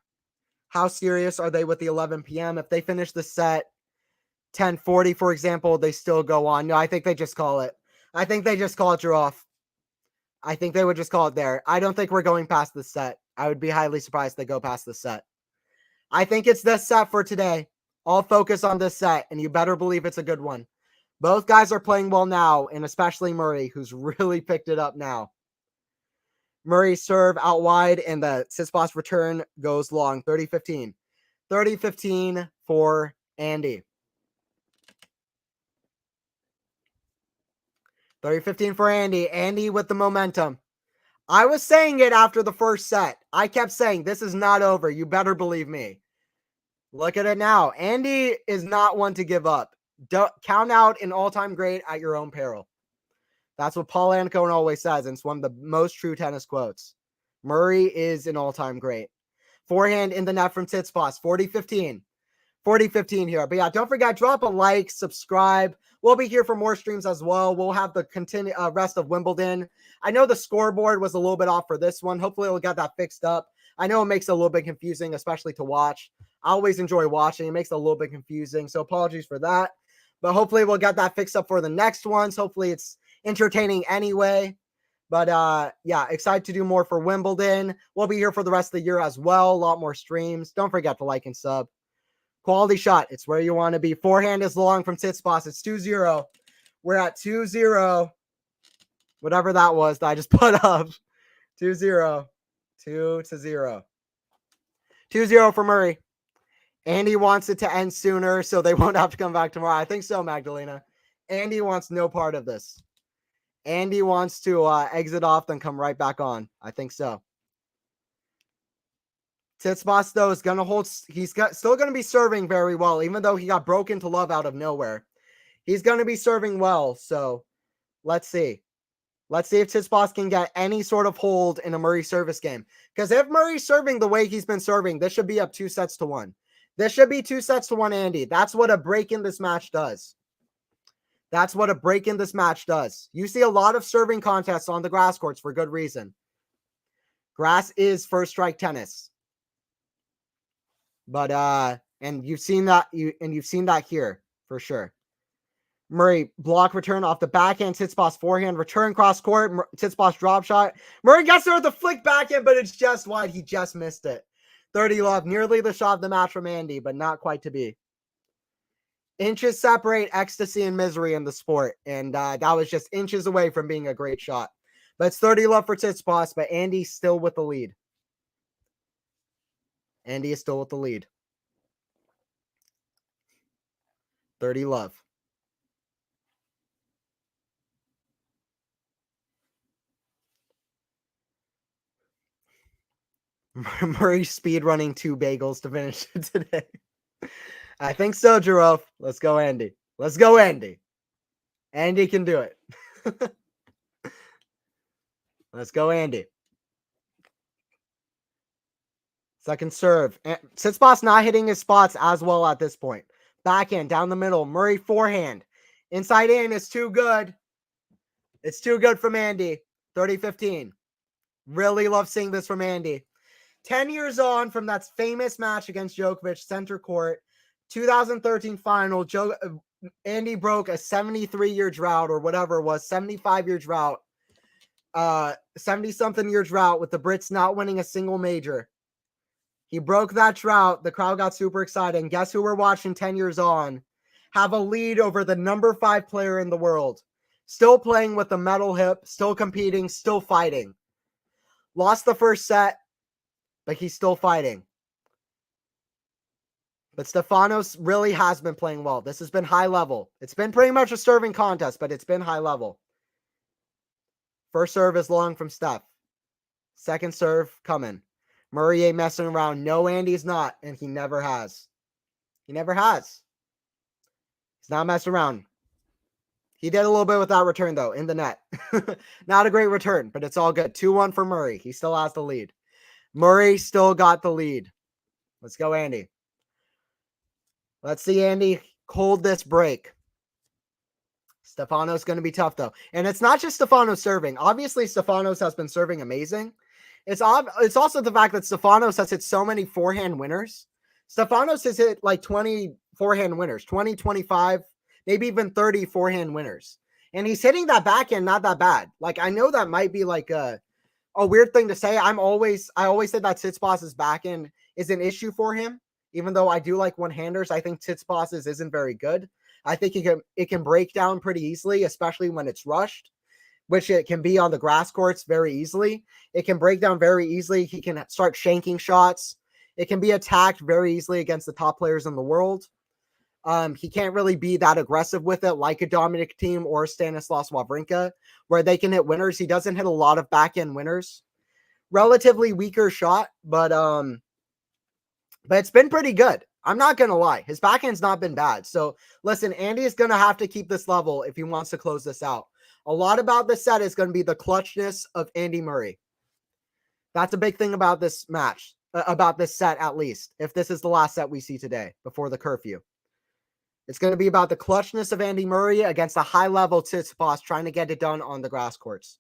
How serious are they with the 11 p.m.? If they finish the set 10:40, for example, they still go on. No, I think they just call it. I think they just call it draw off. I think they would just call it there. I don't think we're going past the set. I would be highly surprised if they go past the set. I think it's this set for today. All focus on this set, and you better believe it's a good one. Both guys are playing well now, and especially Murray, who's really picked it up now. Murray serve out wide, and the Tsitsipas return goes long. 30-15. 30-15 for Andy. 30-15 for Andy. Andy with the momentum. I was saying it after the first set. I kept saying, this is not over. You better believe me. Look at it now. Andy is not one to give up. Don't count out an all-time great at your own peril. That's what Paul Ancona always says, and it's one of the most true tennis quotes. Murray is an all-time great. Forehand in the net from Tsitsipas. 40-15. 40-15 here. But yeah, don't forget, drop a like, subscribe. We'll be here for more streams as well. We'll have the rest of Wimbledon. I know the scoreboard was a little bit off for this one. Hopefully we'll get that fixed up. I know it makes it a little bit confusing, especially to watch. I always enjoy watching. It makes it a little bit confusing, so apologies for that. But hopefully we'll get that fixed up for the next ones. Hopefully it's entertaining anyway. But yeah, excited to do more for Wimbledon. We'll be here for the rest of the year as well. A lot more streams. Don't forget to like and sub. Quality shot. It's where you want to be. Forehand is long from Tsitsipas. It's 2-0. We're at 2-0. Whatever that was that I just put up. 2-0. 2-0. 2-0 for Murray. Andy wants it to end sooner, so they won't have to come back tomorrow. I think so, Magdalena. Andy wants no part of this. Andy wants to exit off, then come right back on. I think so. Tsitsipas, though, is going to hold. Still going to be serving very well, even though he got broken to love out of nowhere. He's going to be serving well, so let's see. Let's see if Tsitsipas can get any sort of hold in a Murray service game. Because if Murray's serving the way he's been serving, this should be up 2-1. This should be 2-1, Andy. That's what a break in this match does. That's what a break in this match does. You see a lot of serving contests on the grass courts for good reason. Grass is first strike tennis. But and you've seen that here for sure. Murray block return off the backhand. Tsitsipas forehand return cross court. Tsitsipas drop shot. Murray gets there with the flick backhand, but it's just wide. He just missed it. 30-love, nearly the shot of the match from Andy, but not quite to be. Inches separate ecstasy and misery in the sport, and that was just inches away from being a great shot. But it's 30-love for Tsitsipas, but Andy's still with the lead. Andy is still with the lead. 30 love. Murray speed running 2 bagels to finish it today. I think so, Giraffe. Let's go, Andy. Let's go, Andy. Andy can do it. Let's go, Andy. Second serve. Tsitsipas not hitting his spots as well at this point. Backhand down the middle. Murray forehand. Inside in is too good. It's too good from Andy. 30-15. Really love seeing this from Andy. 10 years on from that famous match against Djokovic, center court, 2013 final. Andy broke a 73-year drought or whatever it was, 75-year drought, 70-something-year drought with the Brits not winning a single major. He broke that drought. The crowd got super excited. And guess who we're watching 10 years on? Have a lead over the number 5 player in the world. Still playing with a metal hip, still competing, still fighting. Lost the first set, but he's still fighting. But Stefanos really has been playing well. This has been high level. It's been pretty much a serving contest, but it's been high level. First serve is long from Steph. Second serve coming. Murray ain't messing around. No, Andy's not, and he never has. He never has. He's not messing around. He did a little bit with that return, though, in the net. Not a great return, but it's all good. 2-1 for Murray. He still has the lead. Murray still got the lead. Let's go, Andy. Let's see Andy hold this break. Stefanos going to be tough, though. And it's not just Stefanos serving. Obviously, Stefanos has been serving amazing. It's also the fact that Stefanos has hit so many forehand winners. Stefanos has hit like 20 forehand winners, 20, 25, maybe even 30 forehand winners. And he's hitting that backhand not that bad. Like, I know that might be like a weird thing to say. I always said that Tsitsipas's backhand is an issue for him. Even though I do like one-handers, I think Tsitsipas's isn't very good. I think it can break down pretty easily, especially when it's rushed, which it can be on the grass courts very easily. It can break down very easily. He can start shanking shots. It can be attacked very easily against the top players in the world. He can't really be that aggressive with it like a Dominic Thiem or Stanislas Wawrinka, where they can hit winners. He doesn't hit a lot of back-end winners. Relatively weaker shot, but it's been pretty good. I'm not going to lie. His backhand's not been bad. So, listen, Andy is going to have to keep this level if he wants to close this out. A lot about this set is going to be the clutchness of Andy Murray. That's a big thing about this match, about this set at least, if this is the last set we see today before the curfew. It's going to be about the clutchness of Andy Murray against a high-level Tsitsipas trying to get it done on the grass courts.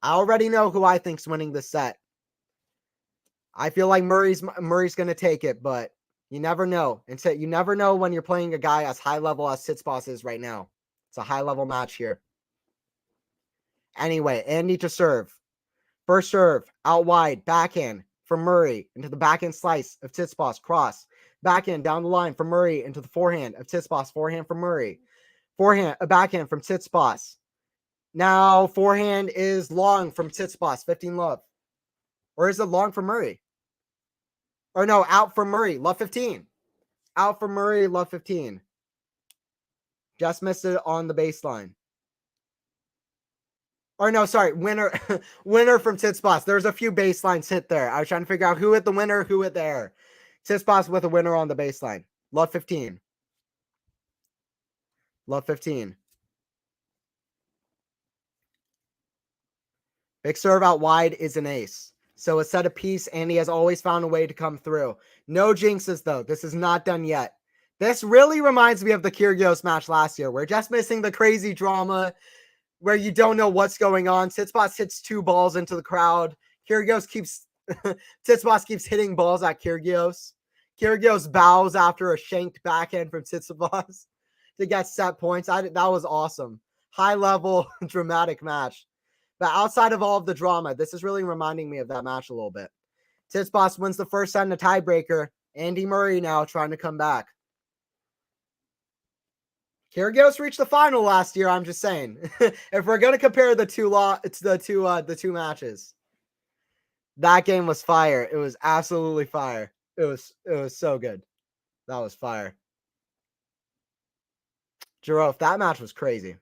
I already know who I think's winning this set. I feel like Murray's going to take it, but you never know. You never know when you're playing a guy as high level as Tsitsipas is right now. It's a high level match here. Anyway, Andy to serve. First serve, out wide, backhand from Murray into the backhand slice of Tsitsipas, cross. Backhand down the line from Murray into the forehand of Tsitsipas, forehand from Murray. A backhand from Tsitsipas. Now forehand is long from Tsitsipas, 15 love. Or is it long from Murray? Or no, out from Murray, love 15. Out from Murray, love 15. Just missed it on the baseline. Or no, sorry, winner from Tsitsipas. There's a few baselines hit there. I was trying to figure out who hit the winner, who hit there. Tsitsipas with a winner on the baseline. Love 15. Love 15. Big serve out wide is an ace. So a set a piece, and he has always found a way to come through. No jinxes, though. This is not done yet. This really reminds me of the Kyrgios match last year. We're just missing the crazy drama where you don't know what's going on. Tsitsipas hits 2 balls into the crowd. Tsitsipas keeps hitting balls at Kyrgios. Kyrgios bows after a shanked backhand from Tsitsipas to get set points. That was awesome. High-level, dramatic match. But outside of all of the drama, this is really reminding me of that match a little bit. Tsitsipas wins the first set in a tiebreaker. Andy Murray now trying to come back. Kyrgios reached the final last year. I'm just saying, if we're gonna compare the two matches, That game was fire. It was absolutely fire. It was so good. That was fire. Giraffe, that match was crazy.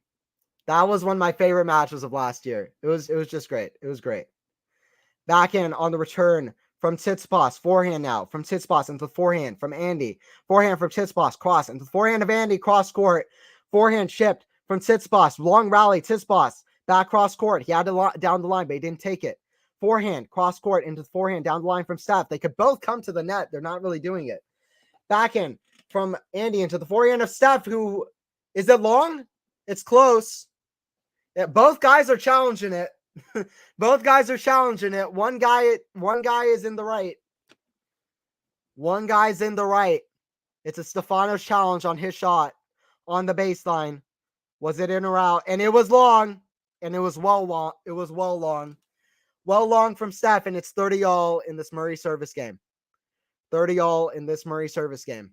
That was one of my favorite matches of last year. It was just great. It was great. Backhand on the return from Tsitsipas. Forehand now from Tsitsipas into the forehand from Andy. Forehand from Tsitsipas. Cross into the forehand of Andy. Cross court. Forehand chipped from Tsitsipas. Long rally. Tsitsipas. Back cross court. He had to down the line, but he didn't take it. Forehand. Cross court into the forehand. Down the line from Steph. They could both come to the net. They're not really doing it. Backhand from Andy into the forehand of Steph, who is it long? It's close. Yeah, both guys are challenging it. Both guys are challenging it. One guy is in the right. One guy's in the right. It's a Stefanos challenge on his shot on the baseline. Was it in or out? And it was long. And it was well long. It was well long. Well long from Steph, and it's 30-all in this Murray service game. 30-all in this Murray service game.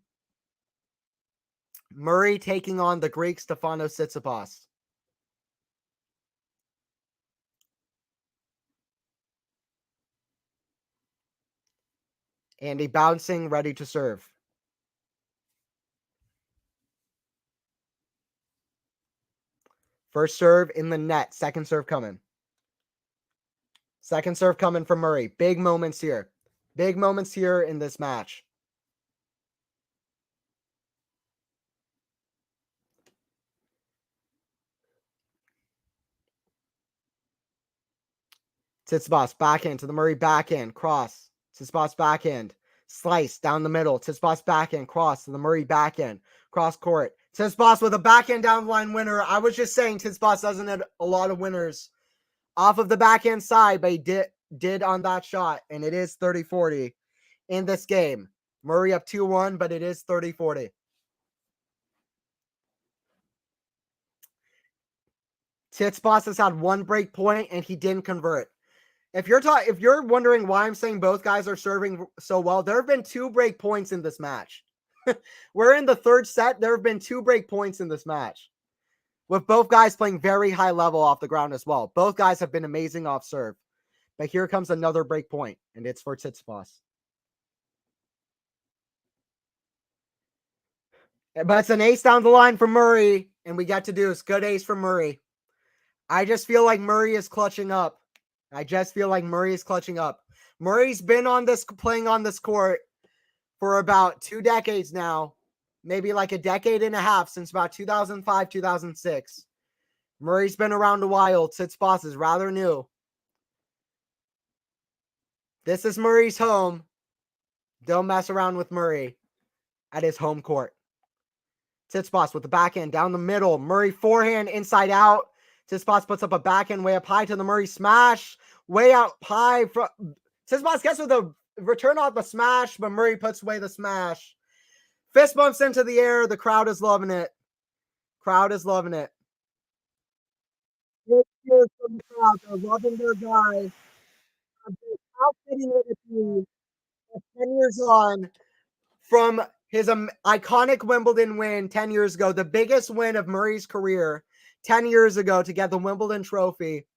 Murray taking on the Greek Stefanos Tsitsipas. Andy bouncing, ready to serve. First serve in the net. Second serve coming. Second serve coming from Murray. Big moments here. Big moments here in this match. Tsitsipas backhand to the Murray backhand. Cross. Tsitsipas backhand. Slice down the middle. Tsitsipas backhand. Cross to the Murray backhand. Cross court. Tsitsipas with a backhand down the line winner. I was just saying Tsitsipas doesn't have a lot of winners off of the backhand side, but he did on that shot, and it is 30-40 in this game. Murray up 2-1, but it is 30-40. Tsitsipas has had one break point, and he didn't convert. If you're wondering why I'm saying both guys are serving so well, there have been 2 break points in this match. We're in the third set. There have been 2 break points in this match, with both guys playing very high level off the ground as well. Both guys have been amazing off serve. But here comes another break point, and it's for Tsitsipas. But it's an ace down the line for Murray, and we get to deuce. Good ace for Murray. I just feel like Murray is clutching up. Murray's been playing on this court for about 2 decades now, maybe like a decade and a half, since about 2005, 2006. Murray's been around a while. Tsitsipas is rather new. This is Murray's home. Don't mess around with Murray at his home court. Tsitsipas with the backhand down the middle. Murray forehand inside out. Tsitsipas puts up a backhand way up high to the Murray smash. Way out high. Tsitsipas gets with a return off the smash, but Murray puts away the smash. Fist bumps into the air. The crowd is loving it. Crowd is loving it. Big cheers from the crowd. They're loving their guy. Outfitting it with 10 years on from his iconic Wimbledon win 10 years ago, the biggest win of Murray's career 10 years ago to get the Wimbledon trophy.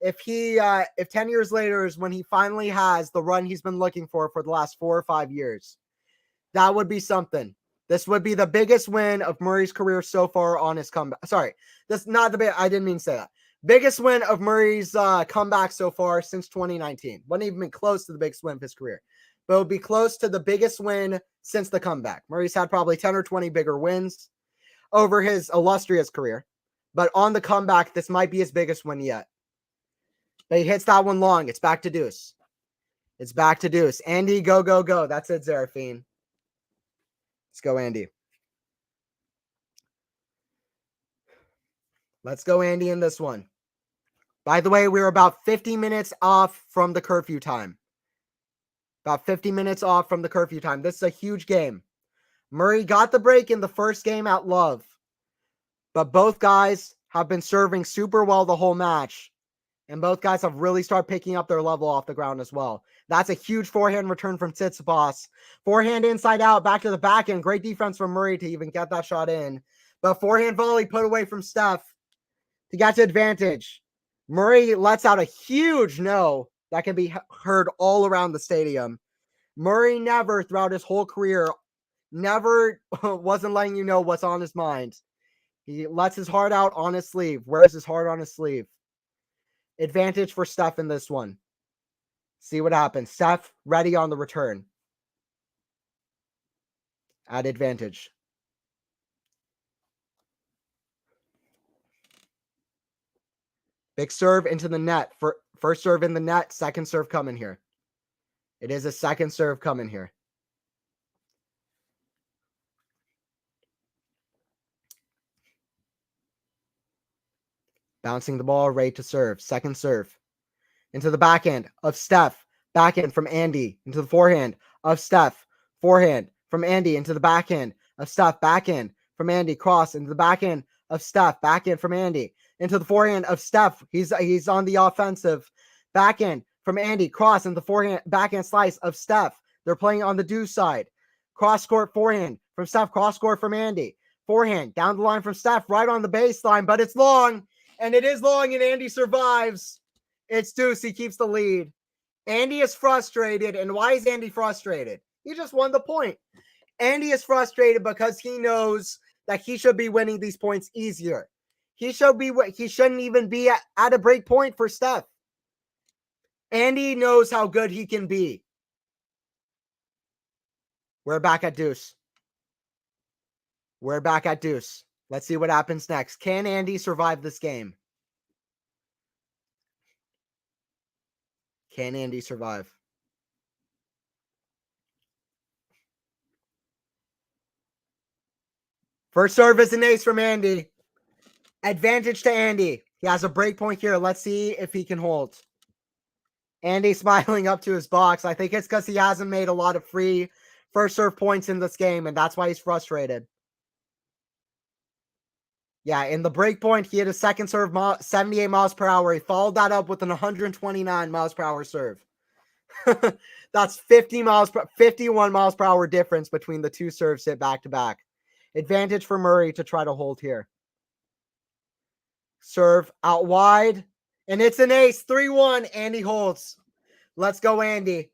If 10 years later is when he finally has the run he's been looking for the last 4 or 5 years, that would be something. This would be the biggest win of Murray's career so far on his comeback. Sorry, that's not the big. I didn't mean to say that. Biggest win of Murray's comeback so far since 2019. Wouldn't even be close to the biggest win of his career, but it would be close to the biggest win since the comeback. Murray's had probably 10 or 20 bigger wins over his illustrious career, but on the comeback, this might be his biggest win yet. But he hits that one long. It's back to deuce. It's back to deuce. Andy, go, go, go. That's it, Zarafine. Let's go, Andy. Let's go, Andy, in this one. By the way, we're about 50 minutes off from the curfew time. About 50 minutes off from the curfew time. This is a huge game. Murray got the break in the first game at Love, but both guys have been serving super well the whole match, and both guys have really started picking up their level off the ground as well. That's a huge forehand return from Tsitsipas. Forehand inside out, back to the backhand. Great defense from Murray to even get that shot in. But forehand volley put away from Steph to get to advantage. Murray lets out a huge no that can be heard all around the stadium. Murray never, throughout his whole career, never wasn't letting you know what's on his mind. He lets his heart out on his sleeve. Wears his heart on his sleeve. Advantage for Steph in this one. See what happens. Steph ready on the return. At advantage. Big serve into the net. First serve in the net. Second serve coming here. It is a second serve coming here. Bouncing the ball, ready to serve. Second serve. Into the backhand of Steph. Backhand from Andy. Into the forehand of Steph. Forehand from Andy into the backhand of Steph. Backhand from Andy. Cross into the backhand of Steph. Backhand from Andy. Into the forehand of Steph. He's on the offensive. Backhand from Andy. Cross into the forehand. Backhand slice of Steph. They're playing on the do side. Cross court forehand from Steph. Cross court from Andy. Forehand down the line from Steph. Right on the baseline, but it's long. And it is long, and Andy survives. It's deuce. He keeps the lead. Andy is frustrated. And why is Andy frustrated? He just won the point. Andy is frustrated because he knows that he should be winning these points easier. He shouldn't even be at a break point for Steph. Andy knows how good he can be. We're back at deuce. We're back at deuce. Let's see what happens next. Can Andy survive this game? Can Andy survive? First serve is an ace from Andy. Advantage to Andy. He has a break point here. Let's see if he can hold. Andy smiling up to his box. I think it's because he hasn't made a lot of free first serve points in this game, and that's why he's frustrated. Yeah, in the break point, he had a second serve 78 miles per hour. He followed that up with an 129 miles per hour serve. That's 51 miles per hour difference between the two serves hit back to back. Advantage for Murray to try to hold here. Serve out wide, and it's an ace. 3-1. Andy holds. Let's go, Andy.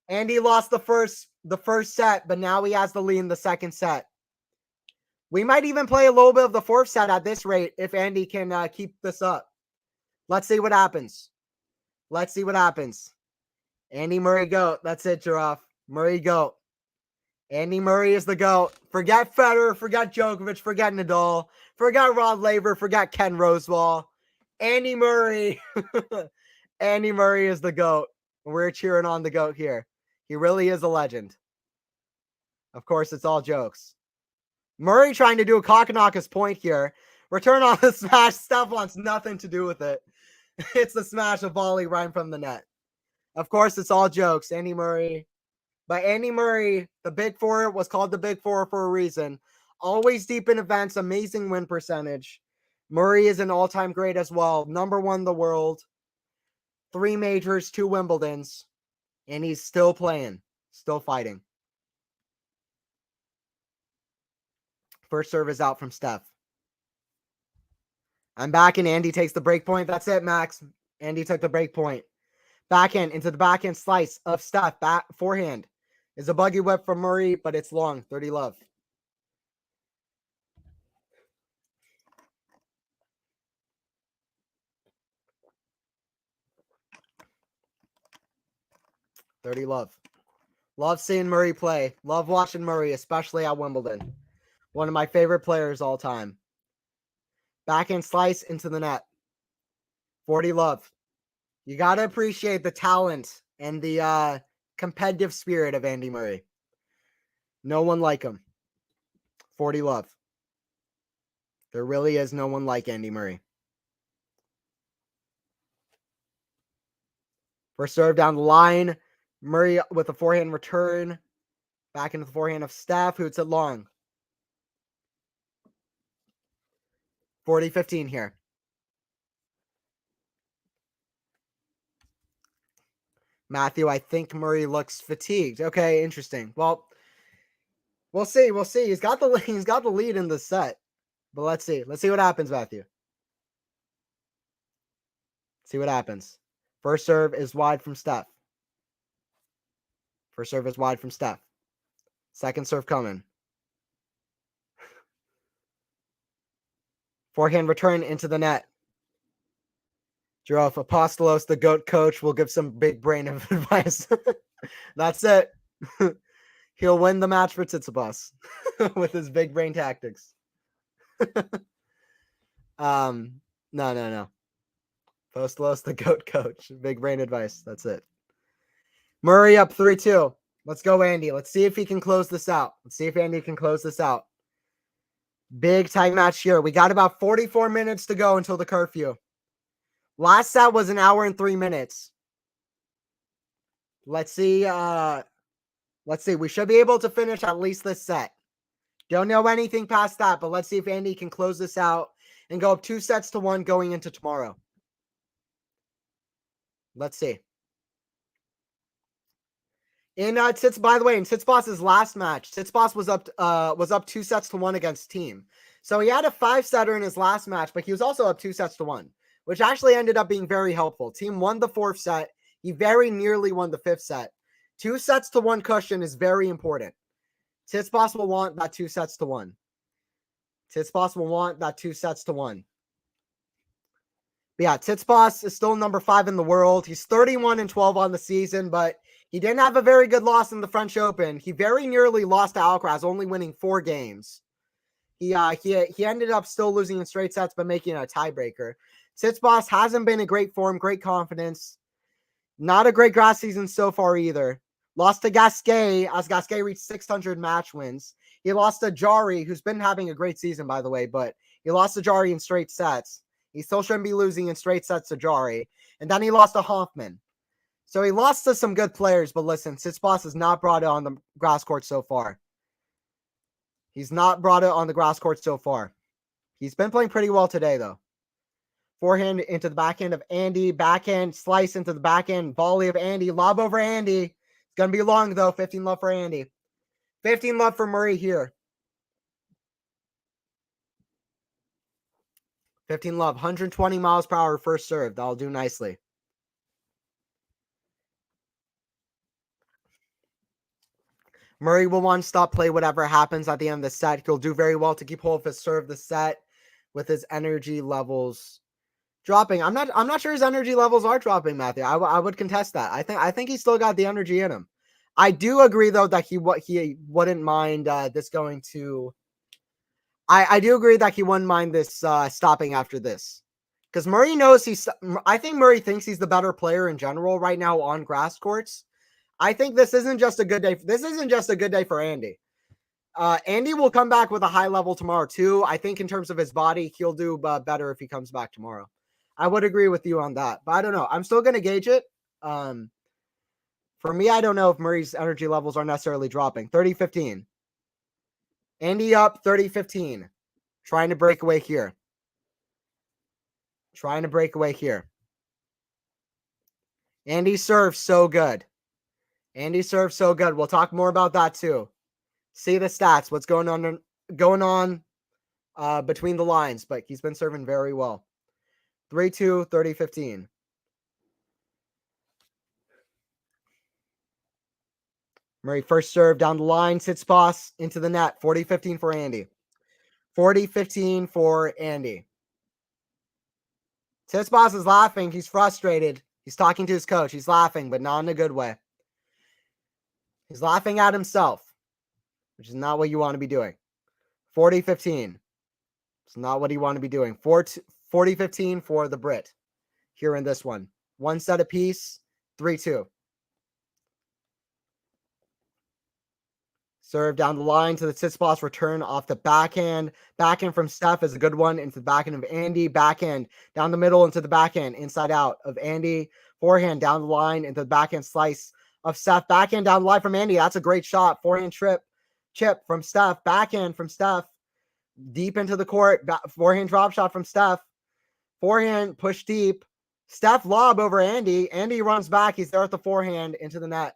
Andy lost the first set, but now he has the lead in the second set. We might even play a little bit of the fourth set at this rate if Andy can keep this up. Let's see what happens. Let's see what happens. Andy Murray GOAT. That's it, Giraffe. Murray GOAT. Andy Murray is the GOAT. Forget Federer, forget Djokovic, forget Nadal, forget Rod Laver, forget Ken Rosewall. Andy Murray. Andy Murray is the GOAT. We're cheering on the GOAT here. He really is a legend. Of course, it's all jokes. Murray trying to do a Kakanaka's point here. Return on the smash. Steph wants nothing to do with it. It's the smash, a volley right from the net. Of course, it's all jokes. Andy Murray. But Andy Murray, the Big Four, was called the Big Four for a reason. Always deep in events, amazing win percentage. Murray is an all-time great as well. Number 1 in the world. 3 majors, 2 Wimbledons. And he's still playing. Still fighting. First serve is out from Steph. I'm back, and Andy takes the break point. That's it, Max. Andy took the break point. Backhand into the backhand slice of Steph. Forehand is a buggy whip from Murray, but it's long. 30 love. Love seeing Murray play. Love watching Murray, especially at Wimbledon. One of my favorite players all time. Backhand slice into the net. 40 love. You got to appreciate the talent and the competitive spirit of Andy Murray. No one like him. 40 love. There really is no one like Andy Murray. First serve down the line. Murray with a forehand return. Back into the forehand of Steph, who hits it long. 40-15 here. Matthew, I think Murray looks fatigued. Okay, interesting. Well, we'll see. We'll see. He's got the lead in the set. But let's see. Let's see what happens, Matthew. See what happens. First serve is wide from Steph. First serve is wide from Steph. Second serve coming. Forehand return into the net. Giraffe Apostolos, the GOAT coach, will give some big brain of advice. That's it. He'll win the match for Tsitsipas with his big brain tactics. No. Apostolos, the GOAT coach. Big brain advice. That's it. Murray up 3-2. Let's go, Andy. Let's see if he can close this out. Let's see if Andy can close this out. Big tight match here. We got about 44 minutes to go until the curfew. Last set was an hour and 3 minutes. Let's see. We should be able to finish at least this set. Don't know anything past that, but let's see if Andy can close this out and go up 2-1 going into tomorrow. Let's see. In by the way, in Tsitsipas' last match, Tsitsipas was up 2-1 against Team. So he had a 5-setter in his last match, but he was also up 2-1, which actually ended up being very helpful. Team won the 4th set. He very nearly won the 5th set. 2-1 cushion is very important. Tsitsipas will want that 2-1. Tsitsipas will want that 2-1. But yeah, Tsitsipas is still number 5 in the world. He's 31-12 on the season, but he didn't have a very good loss in the French Open. He very nearly lost to Alcaraz, only winning 4 games. He ended up still losing in straight sets, but making a tiebreaker. Tsitsipas hasn't been in great form, great confidence. Not a great grass season so far either. Lost to Gasquet, as Gasquet reached 600 match wins. He lost to Jari, who's been having a great season, by the way, but he lost to Jari in straight sets. He still shouldn't be losing in straight sets to Jari. And then he lost to Hoffman. So he lost to some good players, but listen, Tsitsipas has not brought it on the grass court so far. He's not brought it on the grass court so far. He's been playing pretty well today, though. Forehand into the backhand of Andy. Backhand slice into the backhand. Volley of Andy. Lob over Andy. It's going to be long, though. 15 love for Andy. 15 love for Murray here. 15 love. 120 miles per hour first serve. That'll do nicely. Murray will want to stop play whatever happens at the end of the set. He'll do very well to keep hold of his serve the set with his energy levels dropping. I'm not sure his energy levels are dropping, Matthew. I would contest that. I think he's still got the energy in him. I do agree though that he wouldn't mind this going to. I do agree that he wouldn't mind this stopping after this, because Murray knows I think Murray thinks he's the better player in general right now on grass courts. I think this isn't just a good day. This isn't just a good day for Andy. Andy will come back with a high level tomorrow too. I think in terms of his body, he'll do better if he comes back tomorrow. I would agree with you on that, but I don't know. I'm still going to gauge it. For me, I don't know if Murray's energy levels are necessarily dropping. 30-15. Andy up 30-15. Trying to break away here. Andy serves so good. We'll talk more about that too. See the stats. What's going on between the lines, but he's been serving very well. 3-2, 30-15. Murray first serve down the line. Tsitsipas into the net. 40-15 for Andy. 40-15 for Andy. Tsitsipas is laughing. He's frustrated. He's talking to his coach. He's laughing, but not in a good way. He's laughing at himself, which is not what you want to be doing. 40-15. It's not what you want to be doing. 40-15 for the Brit here in this one. One set apiece. 3-2. Serve down the line to the Tsitsipas, return off the backhand. Backhand from Steph is a good one into the backhand of Andy. Backhand down the middle into the backhand, inside out of Andy. Forehand down the line into the backhand slice of Steph. Backhand down the line from Andy. That's a great shot. Forehand chip from Steph. Backhand from Steph. Deep into the court. Forehand drop shot from Steph. Forehand push deep. Steph lob over Andy. Andy runs back. He's there at the forehand into the net.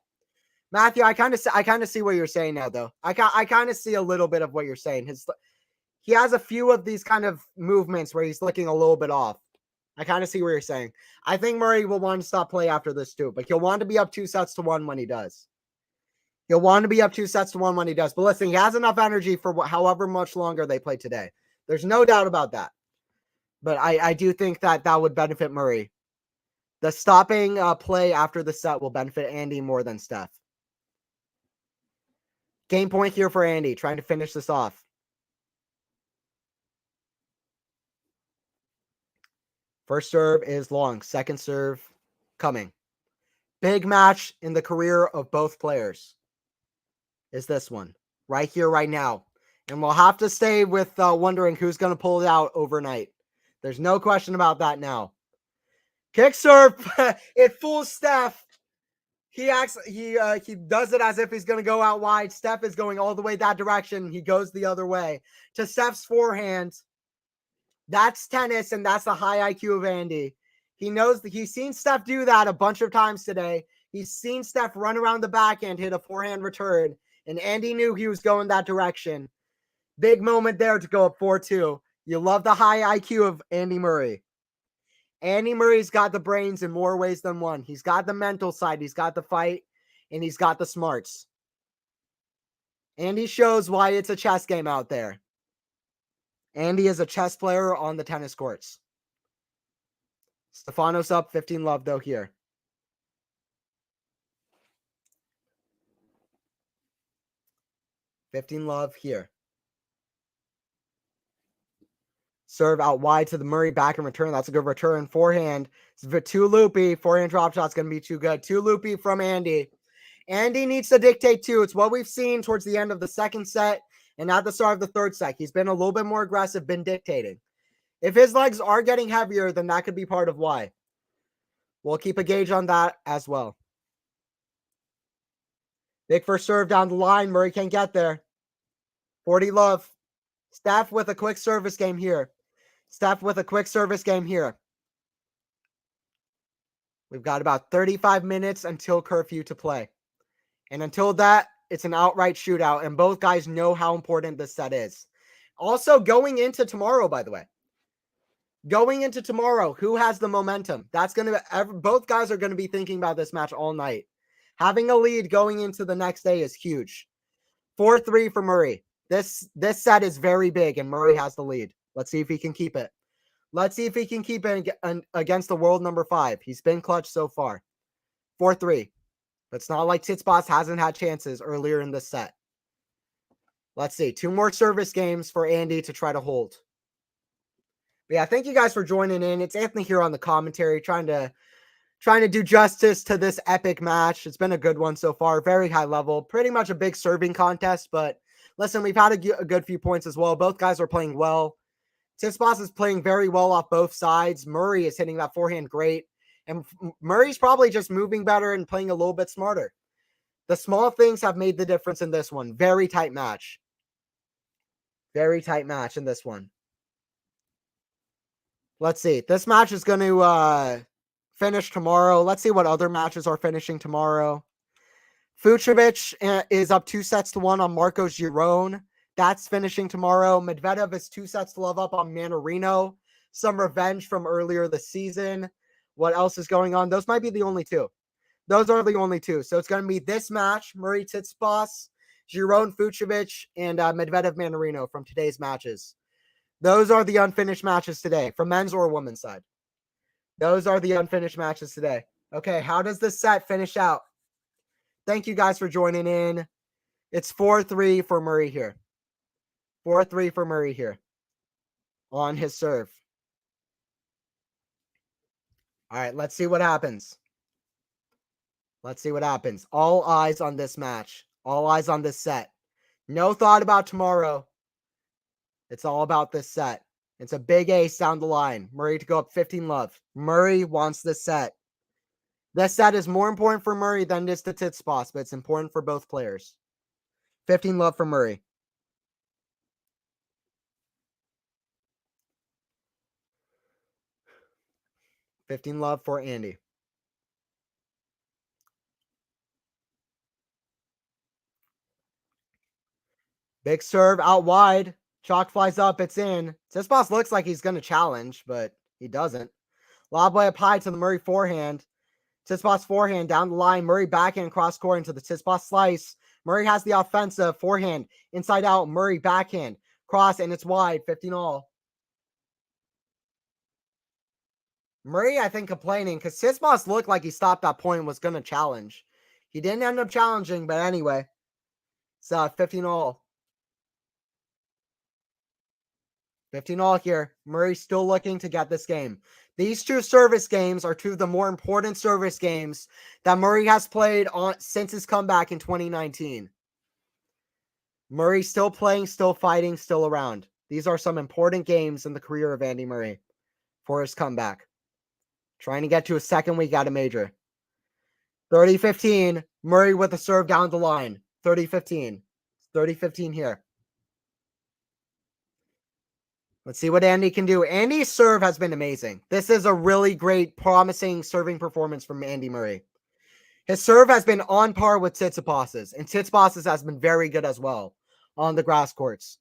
Matthew, I kind of see what you're saying now, though. I kind of see a little bit of what you're saying. He has a few of these kind of movements where he's looking a little bit off. I kind of see what you're saying. I think Murray will want to stop play after this too, but he'll want to be up 2-1 when he does. He'll want to be up 2-1 when he does. But listen, he has enough energy for however much longer they play today. There's no doubt about that. But I do think that would benefit Murray. The stopping play after the set will benefit Andy more than Steph. Game point here for Andy, trying to finish this off. First serve is long. Second serve coming. Big match in the career of both players is this one. Right here, right now. And we'll have to stay with wondering who's going to pull it out overnight. There's no question about that now. Kick serve. It fools Steph. He does it as if he's going to go out wide. Steph is going all the way that direction. He goes the other way to Steph's forehand. That's tennis, and that's the high IQ of Andy. He knows that he's seen Steph do that a bunch of times today. He's seen Steph run around the backhand, hit a forehand return, and Andy knew he was going that direction. Big moment there to go up 4-2. You love the high IQ of Andy Murray. Andy Murray's got the brains in more ways than one. He's got the mental side, he's got the fight, and he's got the smarts. Andy shows why it's a chess game out there. Andy is a chess player on the tennis courts. Stefanos up 15-love though here. $15-love here. Serve out wide to the Murray, back and return. That's a good return. Forehand. It's too loopy. Forehand drop shot's going to be too good. Too loopy from Andy. Andy needs to dictate too. It's what we've seen towards the end of the second set and at the start of the third set. He's been a little bit more aggressive, been dictating. If his legs are getting heavier, then that could be part of why. We'll keep a gauge on that as well. Big first serve down the line. Murray can't get there. 40-love. Steph with a quick service game here. Steph with a quick service game here. We've got about 35 minutes until curfew to play. And until that, it's an outright shootout. And both guys know how important this set is. Also, going into tomorrow, by the way. Going into tomorrow, who has the momentum? That's going to both guys are going to be thinking about this match all night. Having a lead going into the next day is huge. 4-3 for Murray. This set is very big, and Murray has the lead. Let's see if he can keep it. Let's see if he can keep it against the world number 5. He's been clutch so far. 4-3. But it's not like Tsitsipas hasn't had chances earlier in this set. Let's see. 2 more service games for Andy to try to hold. But yeah, thank you guys for joining in. It's Anthony here on the commentary, trying to do justice to this epic match. It's been a good one so far. Very high level. Pretty much a big serving contest, but listen, we've had a good few points as well. Both guys are playing well. Tsitsipas is playing very well off both sides. Murray is hitting that forehand great. And Murray's probably just moving better and playing a little bit smarter. The small things have made the difference in this one. Very tight match. Very tight match in this one. Let's see. This match is going to finish tomorrow. Let's see what other matches are finishing tomorrow. Fucsovics is up 2-1 on Marcos Giron. That's finishing tomorrow. Medvedev is 2-love up on Manarino. Some revenge from earlier this season. What else is going on? Those might be the only two. Those are the only two. So it's going to be this match, Murray Tsitsipas, Giron Fucsovics, and Medvedev Manarino from today's matches. Those are the unfinished matches today, from men's or women's side. Those are the unfinished matches today. Okay, how does this set finish out? Thank you guys for joining in. It's 4-3 for Murray here. 4-3 for Murray here on his serve. All right, let's see what happens. Let's see what happens. All eyes on this match. All eyes on this set. No thought about tomorrow. It's all about this set. It's a big ace down the line. Murray to go up 15-love. Murray wants this set. This set is more important for Murray than it is to Tsitsipas, but it's important for both players. 15-love for Murray. $15-love for Andy. Big serve out wide. Chalk flies up. It's in. Tsitsipas looks like he's going to challenge, but he doesn't. Lob way up high to the Murray forehand. Tsitsipas forehand down the line. Murray backhand cross court into the Tsitsipas slice. Murray has the offensive forehand inside out. Murray backhand cross, and it's wide. 15-all. Murray, I think, complaining because Tsitsipas looked like he stopped that point and was going to challenge. He didn't end up challenging, but anyway. So 15-all. 15-all here. Murray's still looking to get this game. These two service games are two of the more important service games that Murray has played on since his comeback in 2019. Murray still playing, still fighting, still around. These are some important games in the career of Andy Murray for his comeback. Trying to get to a second week out of major. 30-15. Murray with a serve down the line. 30-15. 30-15 here. Let's see what Andy can do. Andy's serve has been amazing. This is a really great, promising serving performance from Andy Murray. His serve has been on par with Tsitsipas's, and Tsitsipas's has been very good as well on the grass courts.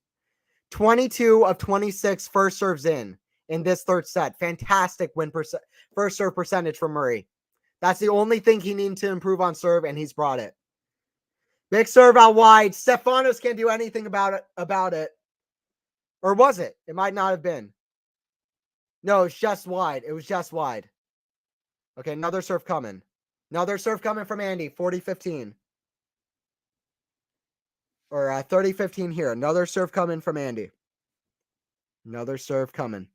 22 of 26 first serves in this third set. Fantastic first serve percentage from Murray. That's the only thing he needs to improve on serve, and he's brought it. Big serve out wide. Stefanos can't do anything about it. Or was it? It might not have been. No, it's just wide. It was just wide. Okay, another serve coming. Another serve coming from Andy. 40-15. Or 30-15 here. Another serve coming from Andy. Another serve coming.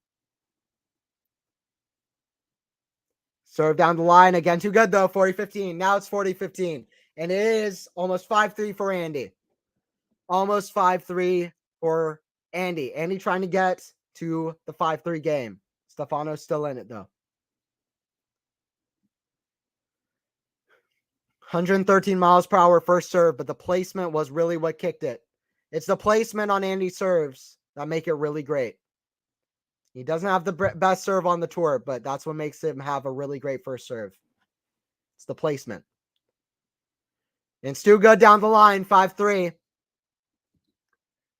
Serve down the line. Again, too good though. 40-15. Now it's 40-15. And it is almost 5-3 for Andy. Almost 5-3 for Andy. Andy trying to get to the 5-3 game. Stefanos still in it though. 113 miles per hour first serve, but the placement was really what kicked it. It's the placement on Andy's serves that make it really great. He doesn't have the best serve on the tour, but that's what makes him have a really great first serve. It's the placement. And it's too good down the line, 5-3.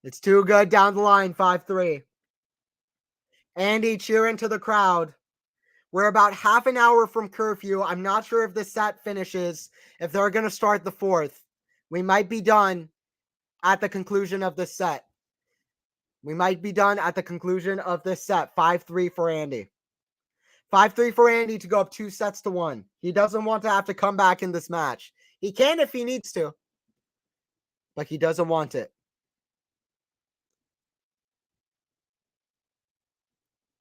It's too good down the line, 5-3. Andy cheering to the crowd. We're about half an hour from curfew. I'm not sure if this set finishes, if they're going to start the fourth. We might be done at the conclusion of this set. We might be done at the conclusion of this set. 5-3 for Andy. 5-3 for Andy to go up 2-1. He doesn't want to have to come back in this match. He can if he needs to, but he doesn't want it.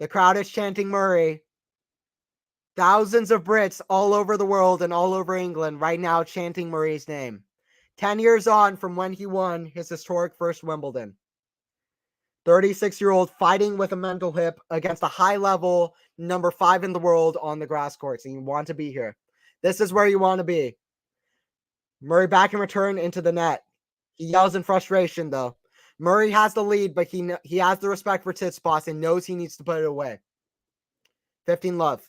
The crowd is chanting Murray. Thousands of Brits all over the world and all over England right now chanting Murray's name. 10 years on from when he won his historic first Wimbledon. 36-year-old fighting with a mental hip against a high-level number 5 in the world on the grass courts. And you want to be here. This is where you want to be. Murray back in return into the net. He yells in frustration, though. Murray has the lead, but he has the respect for Tsitsipas and knows he needs to put it away. 15-love.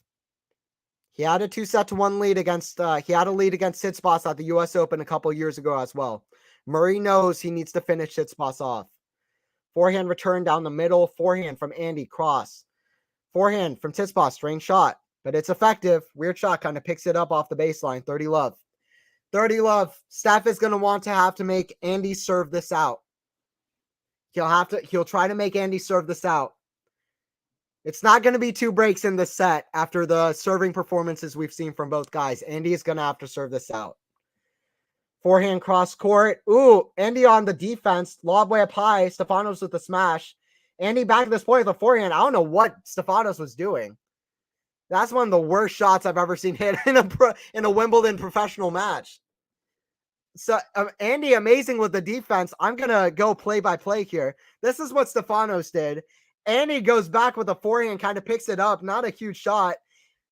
He had a 2-1 lead against Tsitsipas at the US Open a couple years ago as well. Murray knows he needs to finish Tsitsipas off. Forehand return down the middle. Forehand from Andy, cross. Forehand from Tsitsipas, strange shot, but it's effective. Weird shot, kind of picks it up off the baseline. 30-love. 30-love. Steph is going to have to make Andy serve this out. He'll try to make Andy serve this out. It's not going to be 2 breaks in this set after the serving performances we've seen from both guys. Andy is going to have to serve this out. Forehand cross court. Ooh, Andy on the defense. Lob way up high. Stefanos with the smash. Andy back at this point with a forehand. I don't know what Stefanos was doing. That's one of the worst shots I've ever seen hit in a Wimbledon professional match. So Andy amazing with the defense. I'm going to go play by play here. This is what Stefanos did. Andy goes back with a forehand, kind of picks it up. Not a huge shot.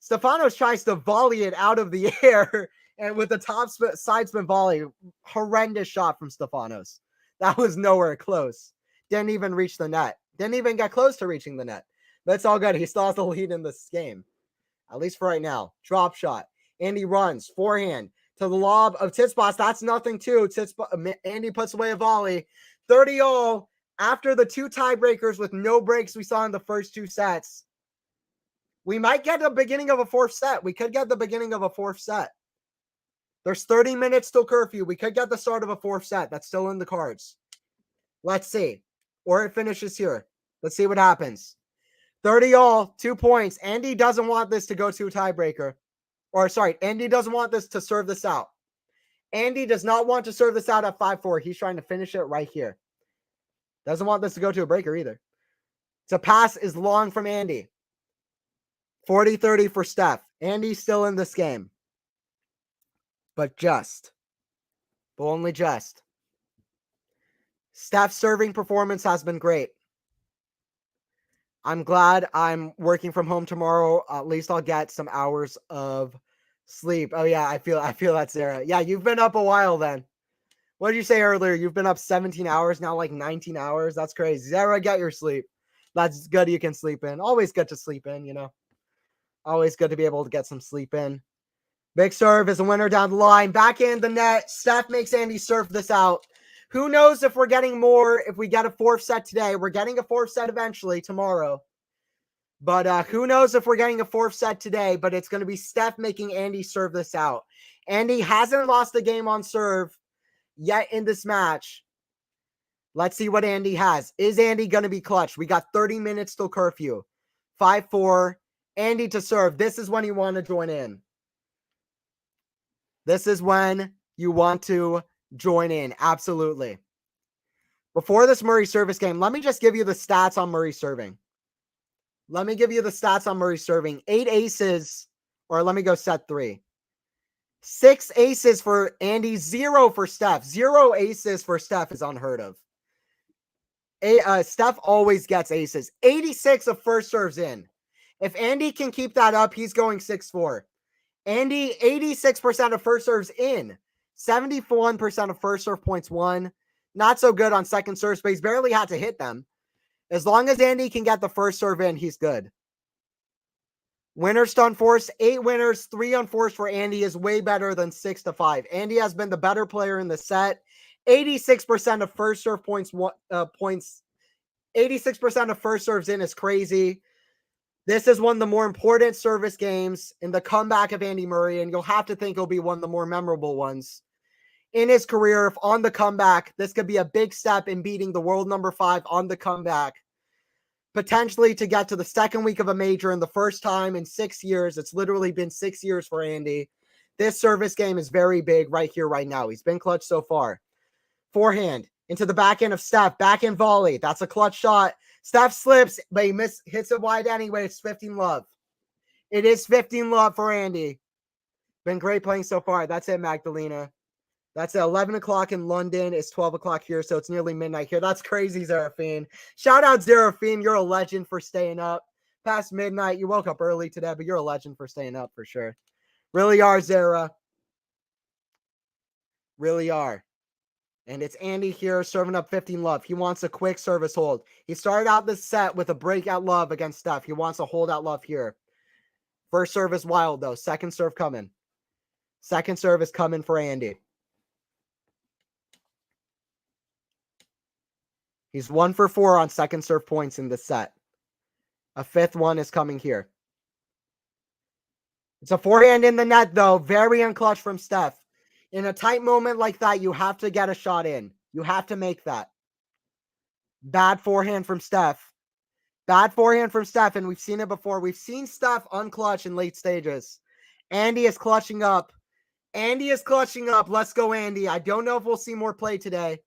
Stefanos tries to volley it out of the air, and with the side spin volley, horrendous shot from Stefanos. That was nowhere close. Didn't even reach the net. Didn't even get close to reaching the net. But it's all good. He still has the lead in this game, at least for right now. Drop shot. Andy runs. Forehand to the lob of Tsitsipas. That's nothing too. Andy puts away a volley. 30-all. After the 2 tiebreakers with no breaks we saw in the first 2 sets, We might get the beginning of a fourth set. We could get the beginning of a fourth set. There's 30 minutes till curfew. We could get the start of a fourth set. That's still in the cards. Let's see. Or it finishes here. Let's see what happens. 30 all, 2 points. Andy doesn't want this to go to a tiebreaker. Or sorry, Andy doesn't want this to serve this out. Andy does not want to serve this out at 5-4. He's trying to finish it right here. Doesn't want this to go to a breaker either. Tsitsipas is long from Andy. 40-30 for Steph. Andy's still in this game. But only just. Steph's serving performance has been great. I'm glad I'm working from home tomorrow. At least I'll get some hours of sleep. Oh yeah, I feel that, Sarah. Yeah, you've been up a while then. What did you say earlier? You've been up 17 hours, now like 19 hours. That's crazy. Sarah, get your sleep. That's good you can sleep in. Always good to sleep in, you know. Always good to be able to get some sleep in. Big serve is a winner down the line. Back in the net. Steph makes Andy surf this out. Who knows if we're getting more, if we get a fourth set today. We're getting a fourth set eventually tomorrow. But who knows if we're getting a fourth set today, but it's going to be Steph making Andy serve this out. Andy hasn't lost a game on serve yet in this match. Let's see what Andy has. Is Andy going to be clutch? We got 30 minutes till curfew. 5-4. Andy to serve. This is when you want to join in. This is when you want to join in. Absolutely. Before this Murray service game, let me just give you the stats on Murray serving. 8 aces, or let me go set 3. 6 aces for Andy, 0 for Steph. 0 aces for Steph is unheard of. Steph always gets aces. 86 of first serves in. If Andy can keep that up, he's going 6-4. Andy, 86% of first serves in. 71% of first serve points won. Not so good on second serves, but he's barely had to hit them. As long as Andy can get the first serve in, he's good. Winners to unforced, 8 winners, 3 unforced for Andy is way better than 6-5. Andy has been the better player in the set. 86% of first serve points. 86% of first serves in is crazy. This is one of the more important service games in the comeback of Andy Murray, and you'll have to think it'll be one of the more memorable ones in his career. If on the comeback, this could be a big step in beating the world number 5 on the comeback. Potentially to get to the second week of a major in the first time in 6 years. It's literally been 6 years for Andy. This service game is very big right here, right now. He's been clutch so far. Forehand into the backhand of Steph. Backhand volley. That's a clutch shot. Steph slips, but he hits it wide anyway. It's 15-love. It is 15-love for Andy. Been great playing so far. That's it, Magdalena. That's at 11 o'clock in London. It's 12 o'clock here, so it's nearly midnight here. That's crazy, Zeraphine. Shout out, Zeraphine. You're a legend for staying up past midnight. You woke up early today, but you're a legend for staying up for sure. Really are, Zara. Really are. And it's Andy here serving up 15-love. He wants a quick service hold. He started out this set with a breakout love against Steph. He wants a holdout love here. First serve is wild, though. Second serve coming. Second serve is coming for Andy. He's 1 for 4 on second serve points in this set. A fifth one is coming here. It's a forehand in the net, though. Very unclutch from Steph. In a tight moment like that, you have to get a shot in. You have to make that. Bad forehand from Steph. Bad forehand from Steph, and we've seen it before. We've seen Steph unclutch in late stages. Andy is clutching up. Andy is clutching up. Let's go, Andy. I don't know if we'll see more play today.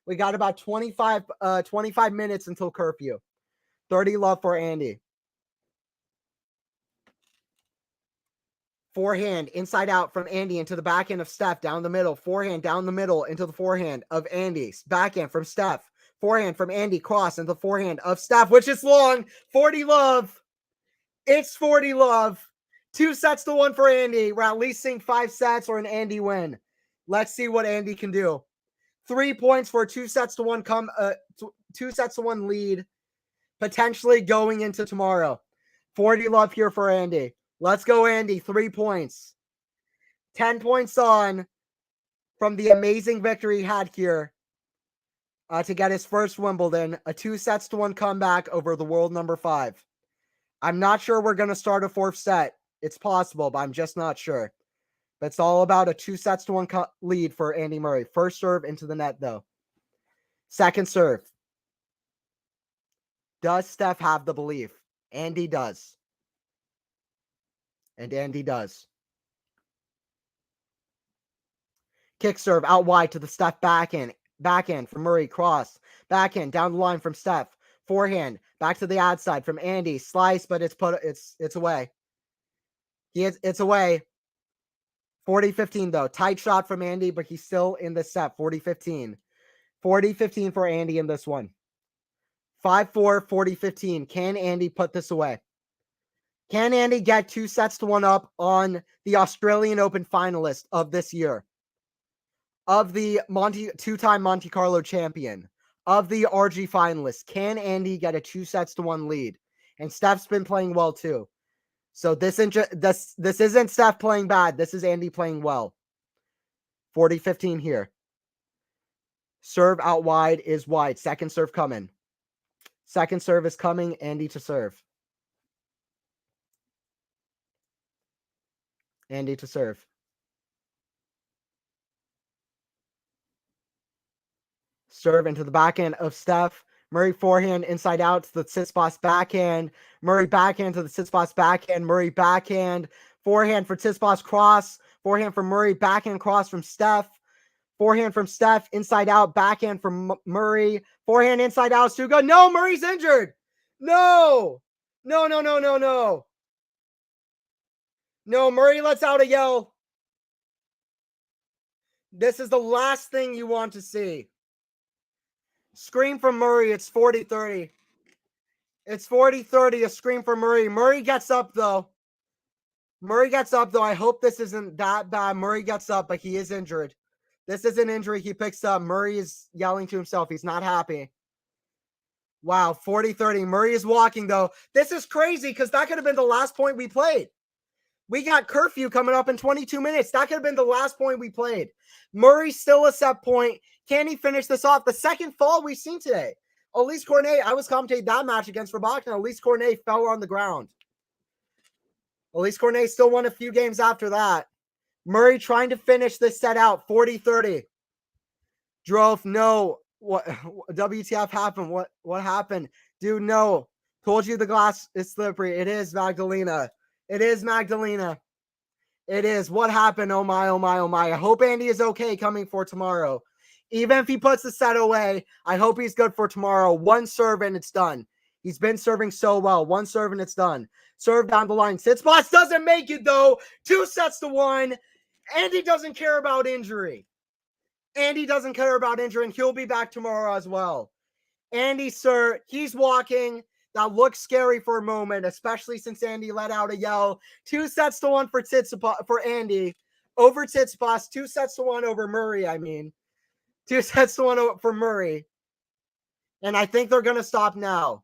We got about 25 minutes until curfew. 30 love for Andy. Forehand, inside out from Andy into the backhand of Steph, down the middle. Forehand, down the middle into the forehand of Andy. Backhand from Steph. Forehand from Andy, cross into the forehand of Steph, which is long. 40 love. It's 40 love. 2-1 for Andy. We're at least seeing 5 sets or an Andy win. Let's see what Andy can do. 3 points for a 2-1 2-1 lead, potentially going into tomorrow. 40 love here for Andy. Let's go, Andy. 3 points. 10 points on from the amazing victory he had here to get his first Wimbledon. A 2-1 comeback over the world number 5. I'm not sure we're going to start a fourth set. It's possible, but I'm just not sure. But it's all about a 2-1 lead for Andy Murray. First serve into the net, though. Second serve. Does Steph have the belief? Andy does. And Andy does. Kick serve out wide to the Steph backhand. Backhand from Murray, cross. Backhand down the line from Steph. Forehand back to the ad side from Andy. Slice, but it's away. It's away. 40-15 though. Tight shot from Andy, but he's still in the set. 40-15. 40-15 for Andy in this one. 5-4, 40-15. Can Andy put this away? Can Andy get 2-1 up on the Australian Open finalist of this year? Of the two-time Monte Carlo champion? Of the RG finalists? Can Andy get a 2-1 lead? And Steph's been playing well too. So this isn't Steph playing bad. This is Andy playing well. 40-15 here. Serve out wide is wide. Second serve coming. Second serve is coming. Andy to serve. Andy to serve. Serve into the backhand of Steph. Murray forehand inside out to the Tsitsipas backhand. Murray backhand to the Tsitsipas backhand. Murray backhand. Forehand for Tsitsipas cross. Forehand from Murray. Backhand cross from Steph. Forehand from Steph. Inside out. Backhand from Murray. Forehand inside out. It's too good. No, Murray's injured. No. No. No, Murray lets out a yell. This is the last thing you want to see. Scream from Murray. It's 40-30. It's 40-30. A scream from Murray. Murray gets up, though. I hope this isn't that bad. Murray gets up, but he is injured. This is an injury. He picks up. Murray is yelling to himself. He's not happy. Wow, 40-30. Murray is walking, though. This is crazy because that could have been the last point we played. We got curfew coming up in 22 minutes. That could have been the last point we played. Murray's still a set point. Can he finish this off? The second fall we've seen today. Elise Cornet, I was commentating that match against Rabakina. Elise Cornet fell on the ground. Elise Cornet still won a few games after that. Murray trying to finish this set out. 40-30. Drove, no. What WTF happened? What happened? Dude, no. Told you the glass is slippery. It is Magdalena. It is Magdalena. It is. What happened? Oh my, oh my, oh my. I hope Andy is okay coming for tomorrow. Even if he puts the set away, I hope he's good for tomorrow. One serve and it's done. He's been serving so well. One serve and it's done. Serve down the line. Tsitsipas doesn't make it though. 2-1. Andy doesn't care about injury. Andy doesn't care about injury, and he'll be back tomorrow as well. Andy, sir, he's walking. That looks scary for a moment, especially since Andy let out a yell. 2-1 for Tsitsipas, for Andy over Tsitsipas. 2-1 over Murray, I mean. 2-1 for Murray. And I think they're going to stop now.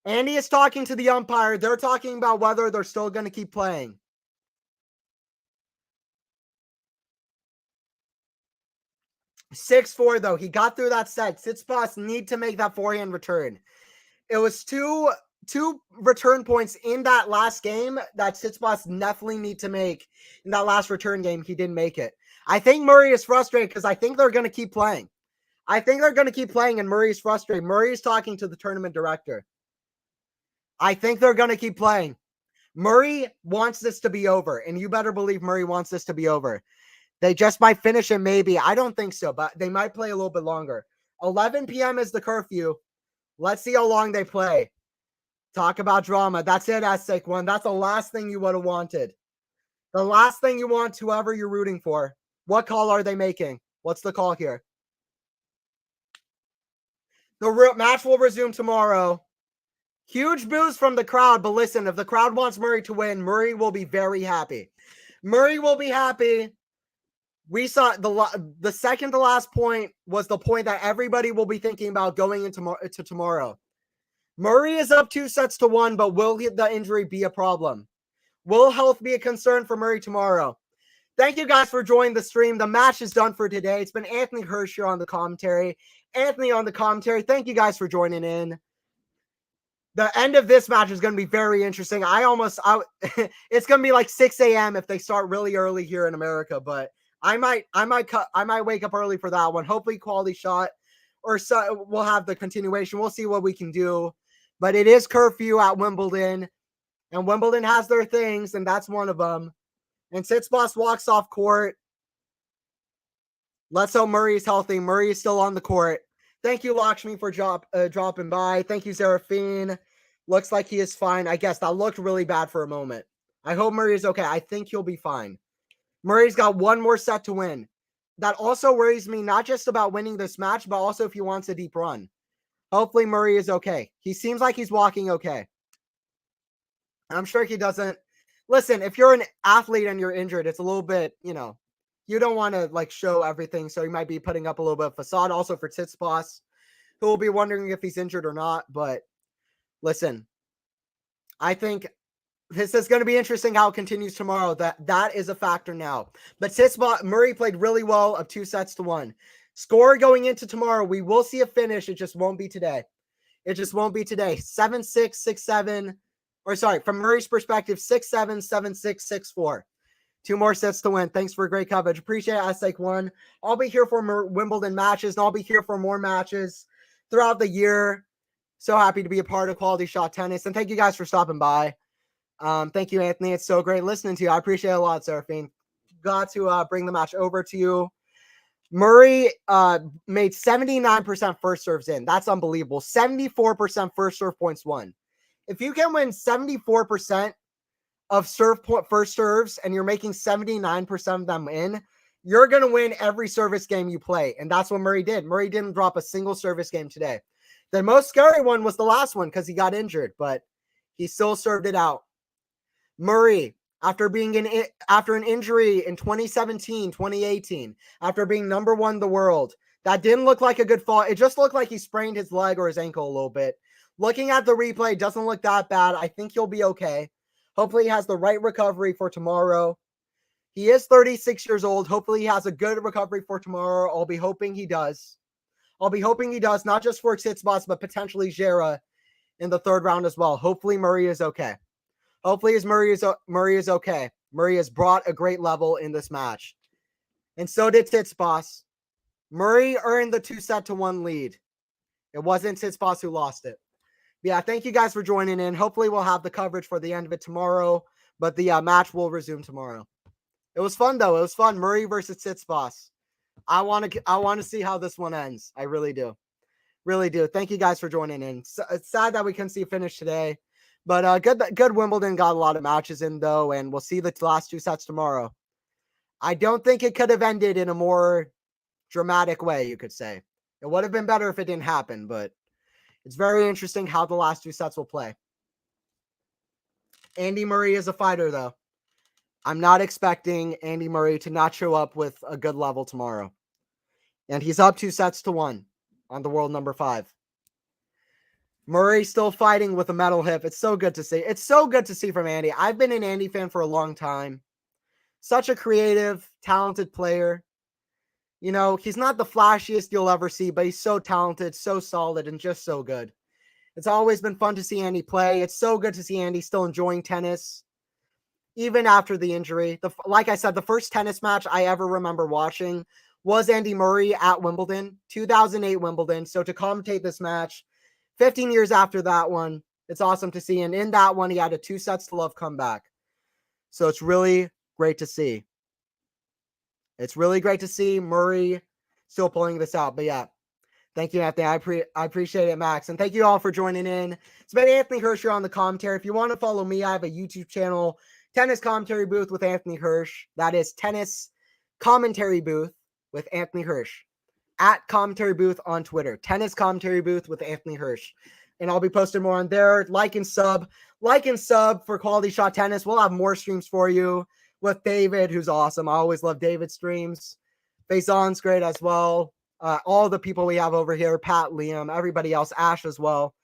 Andy is talking to the umpire. They're talking about whether they're still going to keep playing. (6-4) though. He got through that set. Tsitsipas need to make that forehand return. It was two return points in that last game that Tsitsipas definitely need to make in that last return game. He didn't make it. I think Murray is frustrated because I think they're going to keep playing. And Murray is frustrated. Murray is talking to the tournament director. I think they're going to keep playing. Murray wants this to be over, and you better believe Murray wants this to be over. They just might finish it maybe. I don't think so, but they might play a little bit longer. 11 p.m. is the curfew. Let's see how long they play. Talk about drama. That's it, Aztec One. That's the last thing you would have wanted. The last thing you want, whoever you're rooting for. What call are they making? What's the call here? The match will resume tomorrow. Huge boos from the crowd, but listen, if the crowd wants Murray to win, Murray will be very happy. Murray will be happy. We saw the second to last point was the point that everybody will be thinking about going into tomorrow. Murray is up 2-1, but will the injury be a problem? Will health be a concern for Murray tomorrow? Thank you guys for joining the stream. The match is done for today. It's been Anthony Hirsch here on the commentary. Anthony on the commentary. Thank you guys for joining in. The end of this match is going to be very interesting. It's going to be like 6 a.m. if they start really early here in America, but I might wake up early for that one. Hopefully QualityShot or so we'll have the continuation. We'll see what we can do, but it is curfew at Wimbledon, and Wimbledon has their things, and that's one of them. And Tsitsipas walks off court. Let's hope Murray is healthy. Murray is still on the court. Thank you, Lakshmi, for dropping by. Thank you, Seraphine. Looks like he is fine. I guess that looked really bad for a moment. I hope Murray is okay. I think he'll be fine. Murray's got one more set to win. That also worries me, not just about winning this match, but also if he wants a deep run. Hopefully Murray is okay. He seems like he's walking okay. I'm sure he doesn't. Listen, if you're an athlete and you're injured, it's a little bit, you don't want to like show everything. So he might be putting up a little bit of facade. Also for Tsitsipas, who will be wondering if he's injured or not. But listen, I think this is going to be interesting how it continues tomorrow. That is a factor now. But Tsitsipas, Murray played really well of 2-1. Score going into tomorrow, we will see a finish. It just won't be today. 7-6, 6-7. Or sorry, from Murray's perspective, 6-7, 7-6, 6-4. 2 more sets to win. Thanks for great coverage. Appreciate it. I take one. I'll be here for Wimbledon matches, and I'll be here for more matches throughout the year. So happy to be a part of QualityShot Tennis. And thank you guys for stopping by. Thank you, Anthony. It's so great listening to you. I appreciate it a lot, Seraphine. Got to bring the match over to you. Murray made 79% first serves in. That's unbelievable. 74% first serve points won. If you can win 74% of first serves and you're making 79% of them in, you're going to win every service game you play. And that's what Murray did. Murray didn't drop a single service game today. The most scary one was the last one because he got injured, but he still served it out. Murray, after an injury in 2017, 2018, after being number 1 in the world, that didn't look like a good fall. It just looked like he sprained his leg or his ankle a little bit. Looking at the replay, doesn't look that bad. I think he'll be okay. Hopefully he has the right recovery for tomorrow. He is 36 years old. Hopefully he has a good recovery for tomorrow. I'll be hoping he does. Not just for Tsitsipas, but potentially Jera in the 3rd round as well. Hopefully Murray is okay. Murray is okay. Murray has brought a great level in this match. And so did Tsitsipas. Murray earned the 2-1 lead. It wasn't Tsitsipas who lost it. Yeah, thank you guys for joining in. Hopefully we'll have the coverage for the end of it tomorrow, but the match will resume tomorrow. It was fun though. It was fun. Murray versus Tsitsipas. I want to see how this one ends. I really do. Really do. Thank you guys for joining in. It's sad that we couldn't see a finish today, but good Wimbledon got a lot of matches in though, and we'll see the last 2 sets tomorrow. I don't think it could have ended in a more dramatic way, you could say. It would have been better if it didn't happen, but it's very interesting how the last 2 sets will play. Andy Murray is a fighter, though. I'm not expecting Andy Murray to not show up with a good level tomorrow. And he's up 2-1 on the world number 5. Murray still fighting with a metal hip. It's so good to see. It's so good to see from Andy. I've been an Andy fan for a long time. Such a creative, talented player. He's not the flashiest you'll ever see, but he's so talented, so solid, and just so good. It's always been fun to see Andy play. It's so good to see Andy still enjoying tennis, even after the injury. Like I said, the first tennis match I ever remember watching was Andy Murray at Wimbledon, 2008 Wimbledon. So to commentate this match 15 years after that one, it's awesome to see. And in that one, he had a 2-0 comeback. So it's really great to see. It's really great to see Murray still pulling this out. But yeah, thank you, Anthony. I appreciate it, Max. And thank you all for joining in. It's been Anthony Hirsch here on the commentary. If you want to follow me, I have a YouTube channel, Tennis Commentary Booth with Anthony Hirsch. That is Tennis Commentary Booth with Anthony Hirsch. At Commentary Booth on Twitter. Tennis Commentary Booth with Anthony Hirsch. And I'll be posting more on there. Like and sub for QualityShot Tennis. We'll have more streams for you with David, who's awesome. I always love David's streams. Faison's great as well. All the people we have over here, Pat, Liam, everybody else, Ash as well.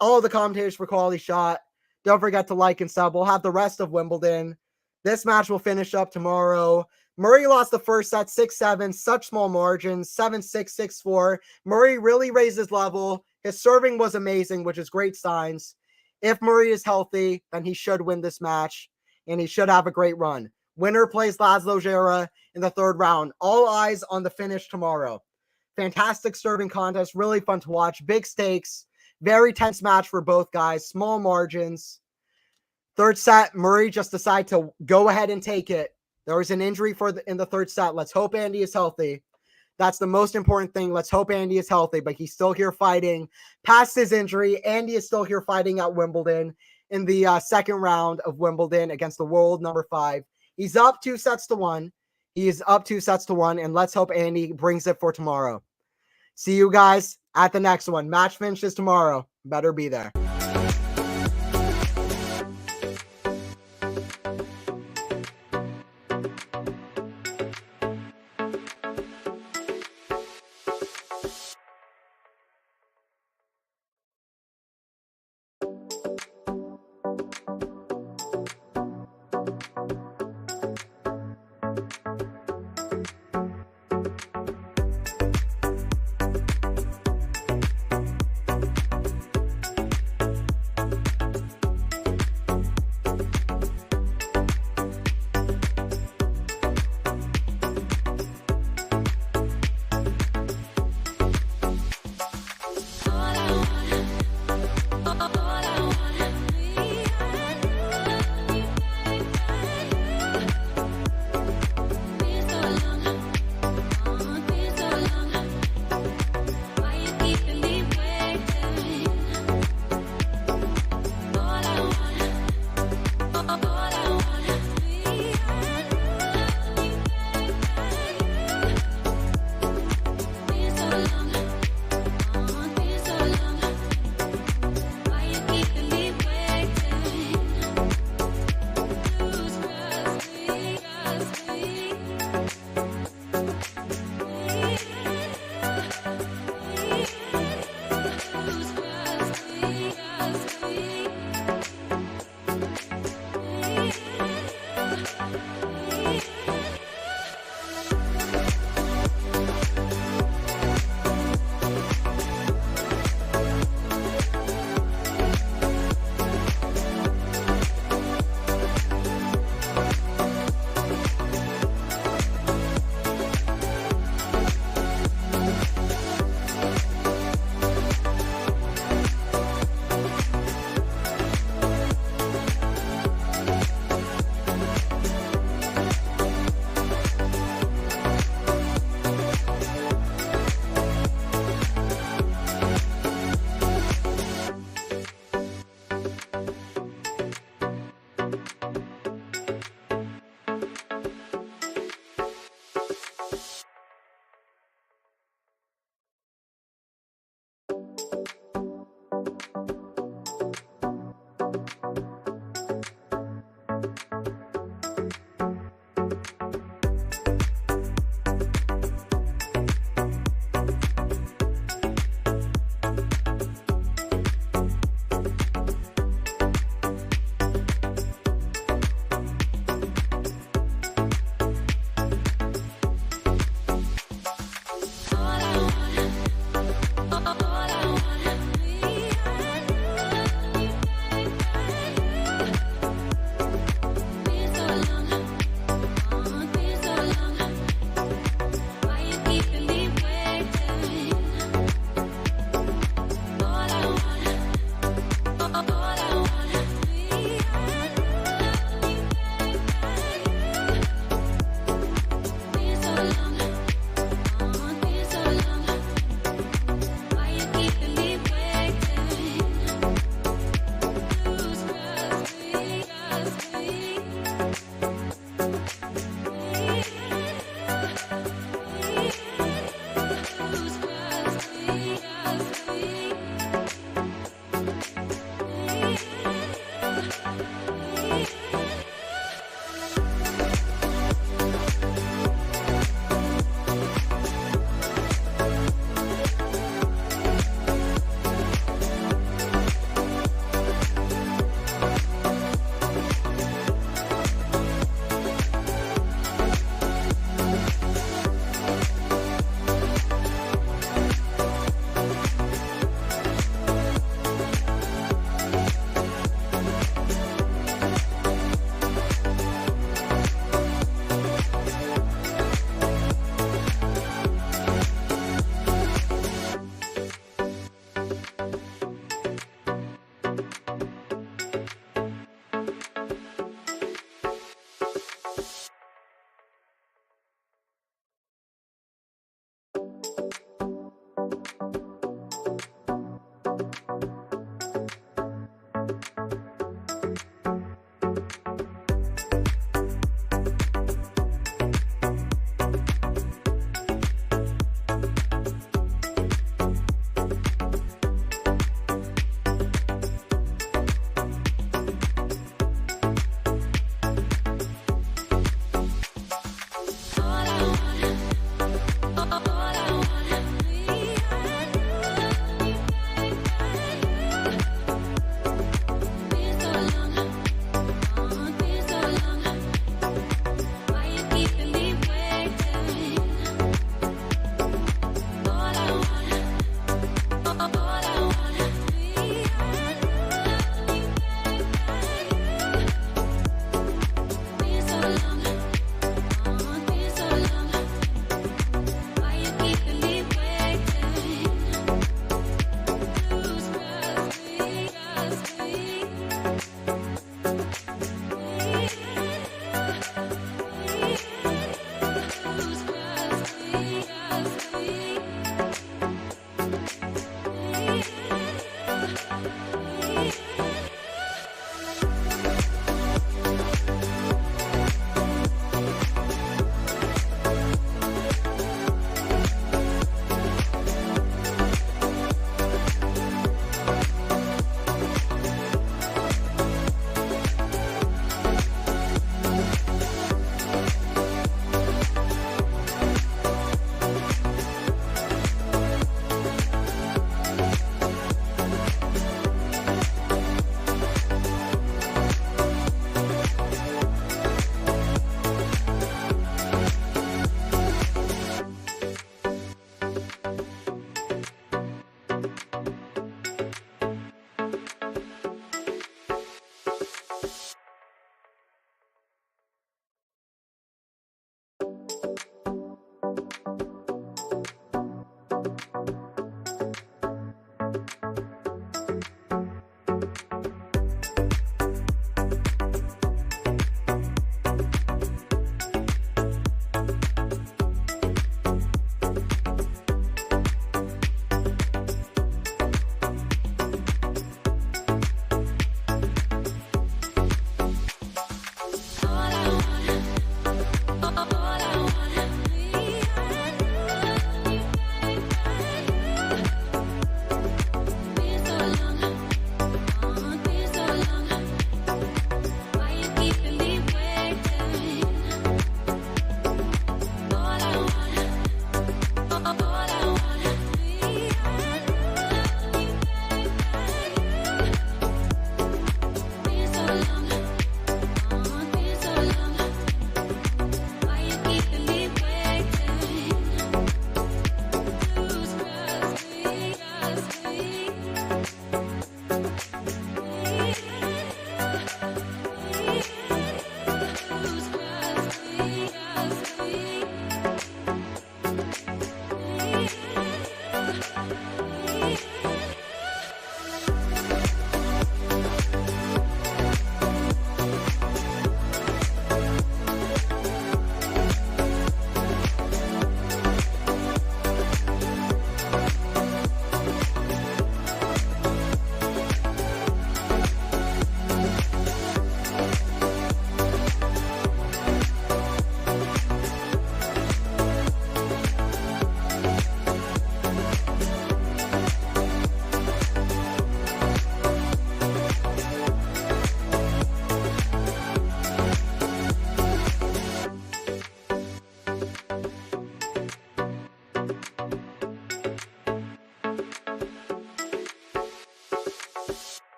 All the commentators for QualityShot. Don't forget to like and sub. We'll have the rest of Wimbledon. This match will finish up tomorrow. Murray lost the first set 6-7, such small margins, 7-6, 6-4. Murray really raised his level. His serving was amazing, which is great signs. If Murray is healthy, then he should win this match, and he should have a great run. Winner plays Laszlo Djere in the third round. All eyes on the finish tomorrow. Fantastic serving contest, really fun to watch. Big stakes, very tense match for both guys, small margins. Third set, Murray just decided to go ahead and take it. There was an injury in the third set. Let's hope Andy is healthy. That's the most important thing. Let's hope Andy is healthy, but he's still here fighting. Past his injury, Andy is still here fighting at Wimbledon in the second round of Wimbledon against the world number 5. He's up 2-1. He is up 2-1, and let's hope Andy brings it for tomorrow. See you guys at the next one. Match finishes tomorrow. Better be there.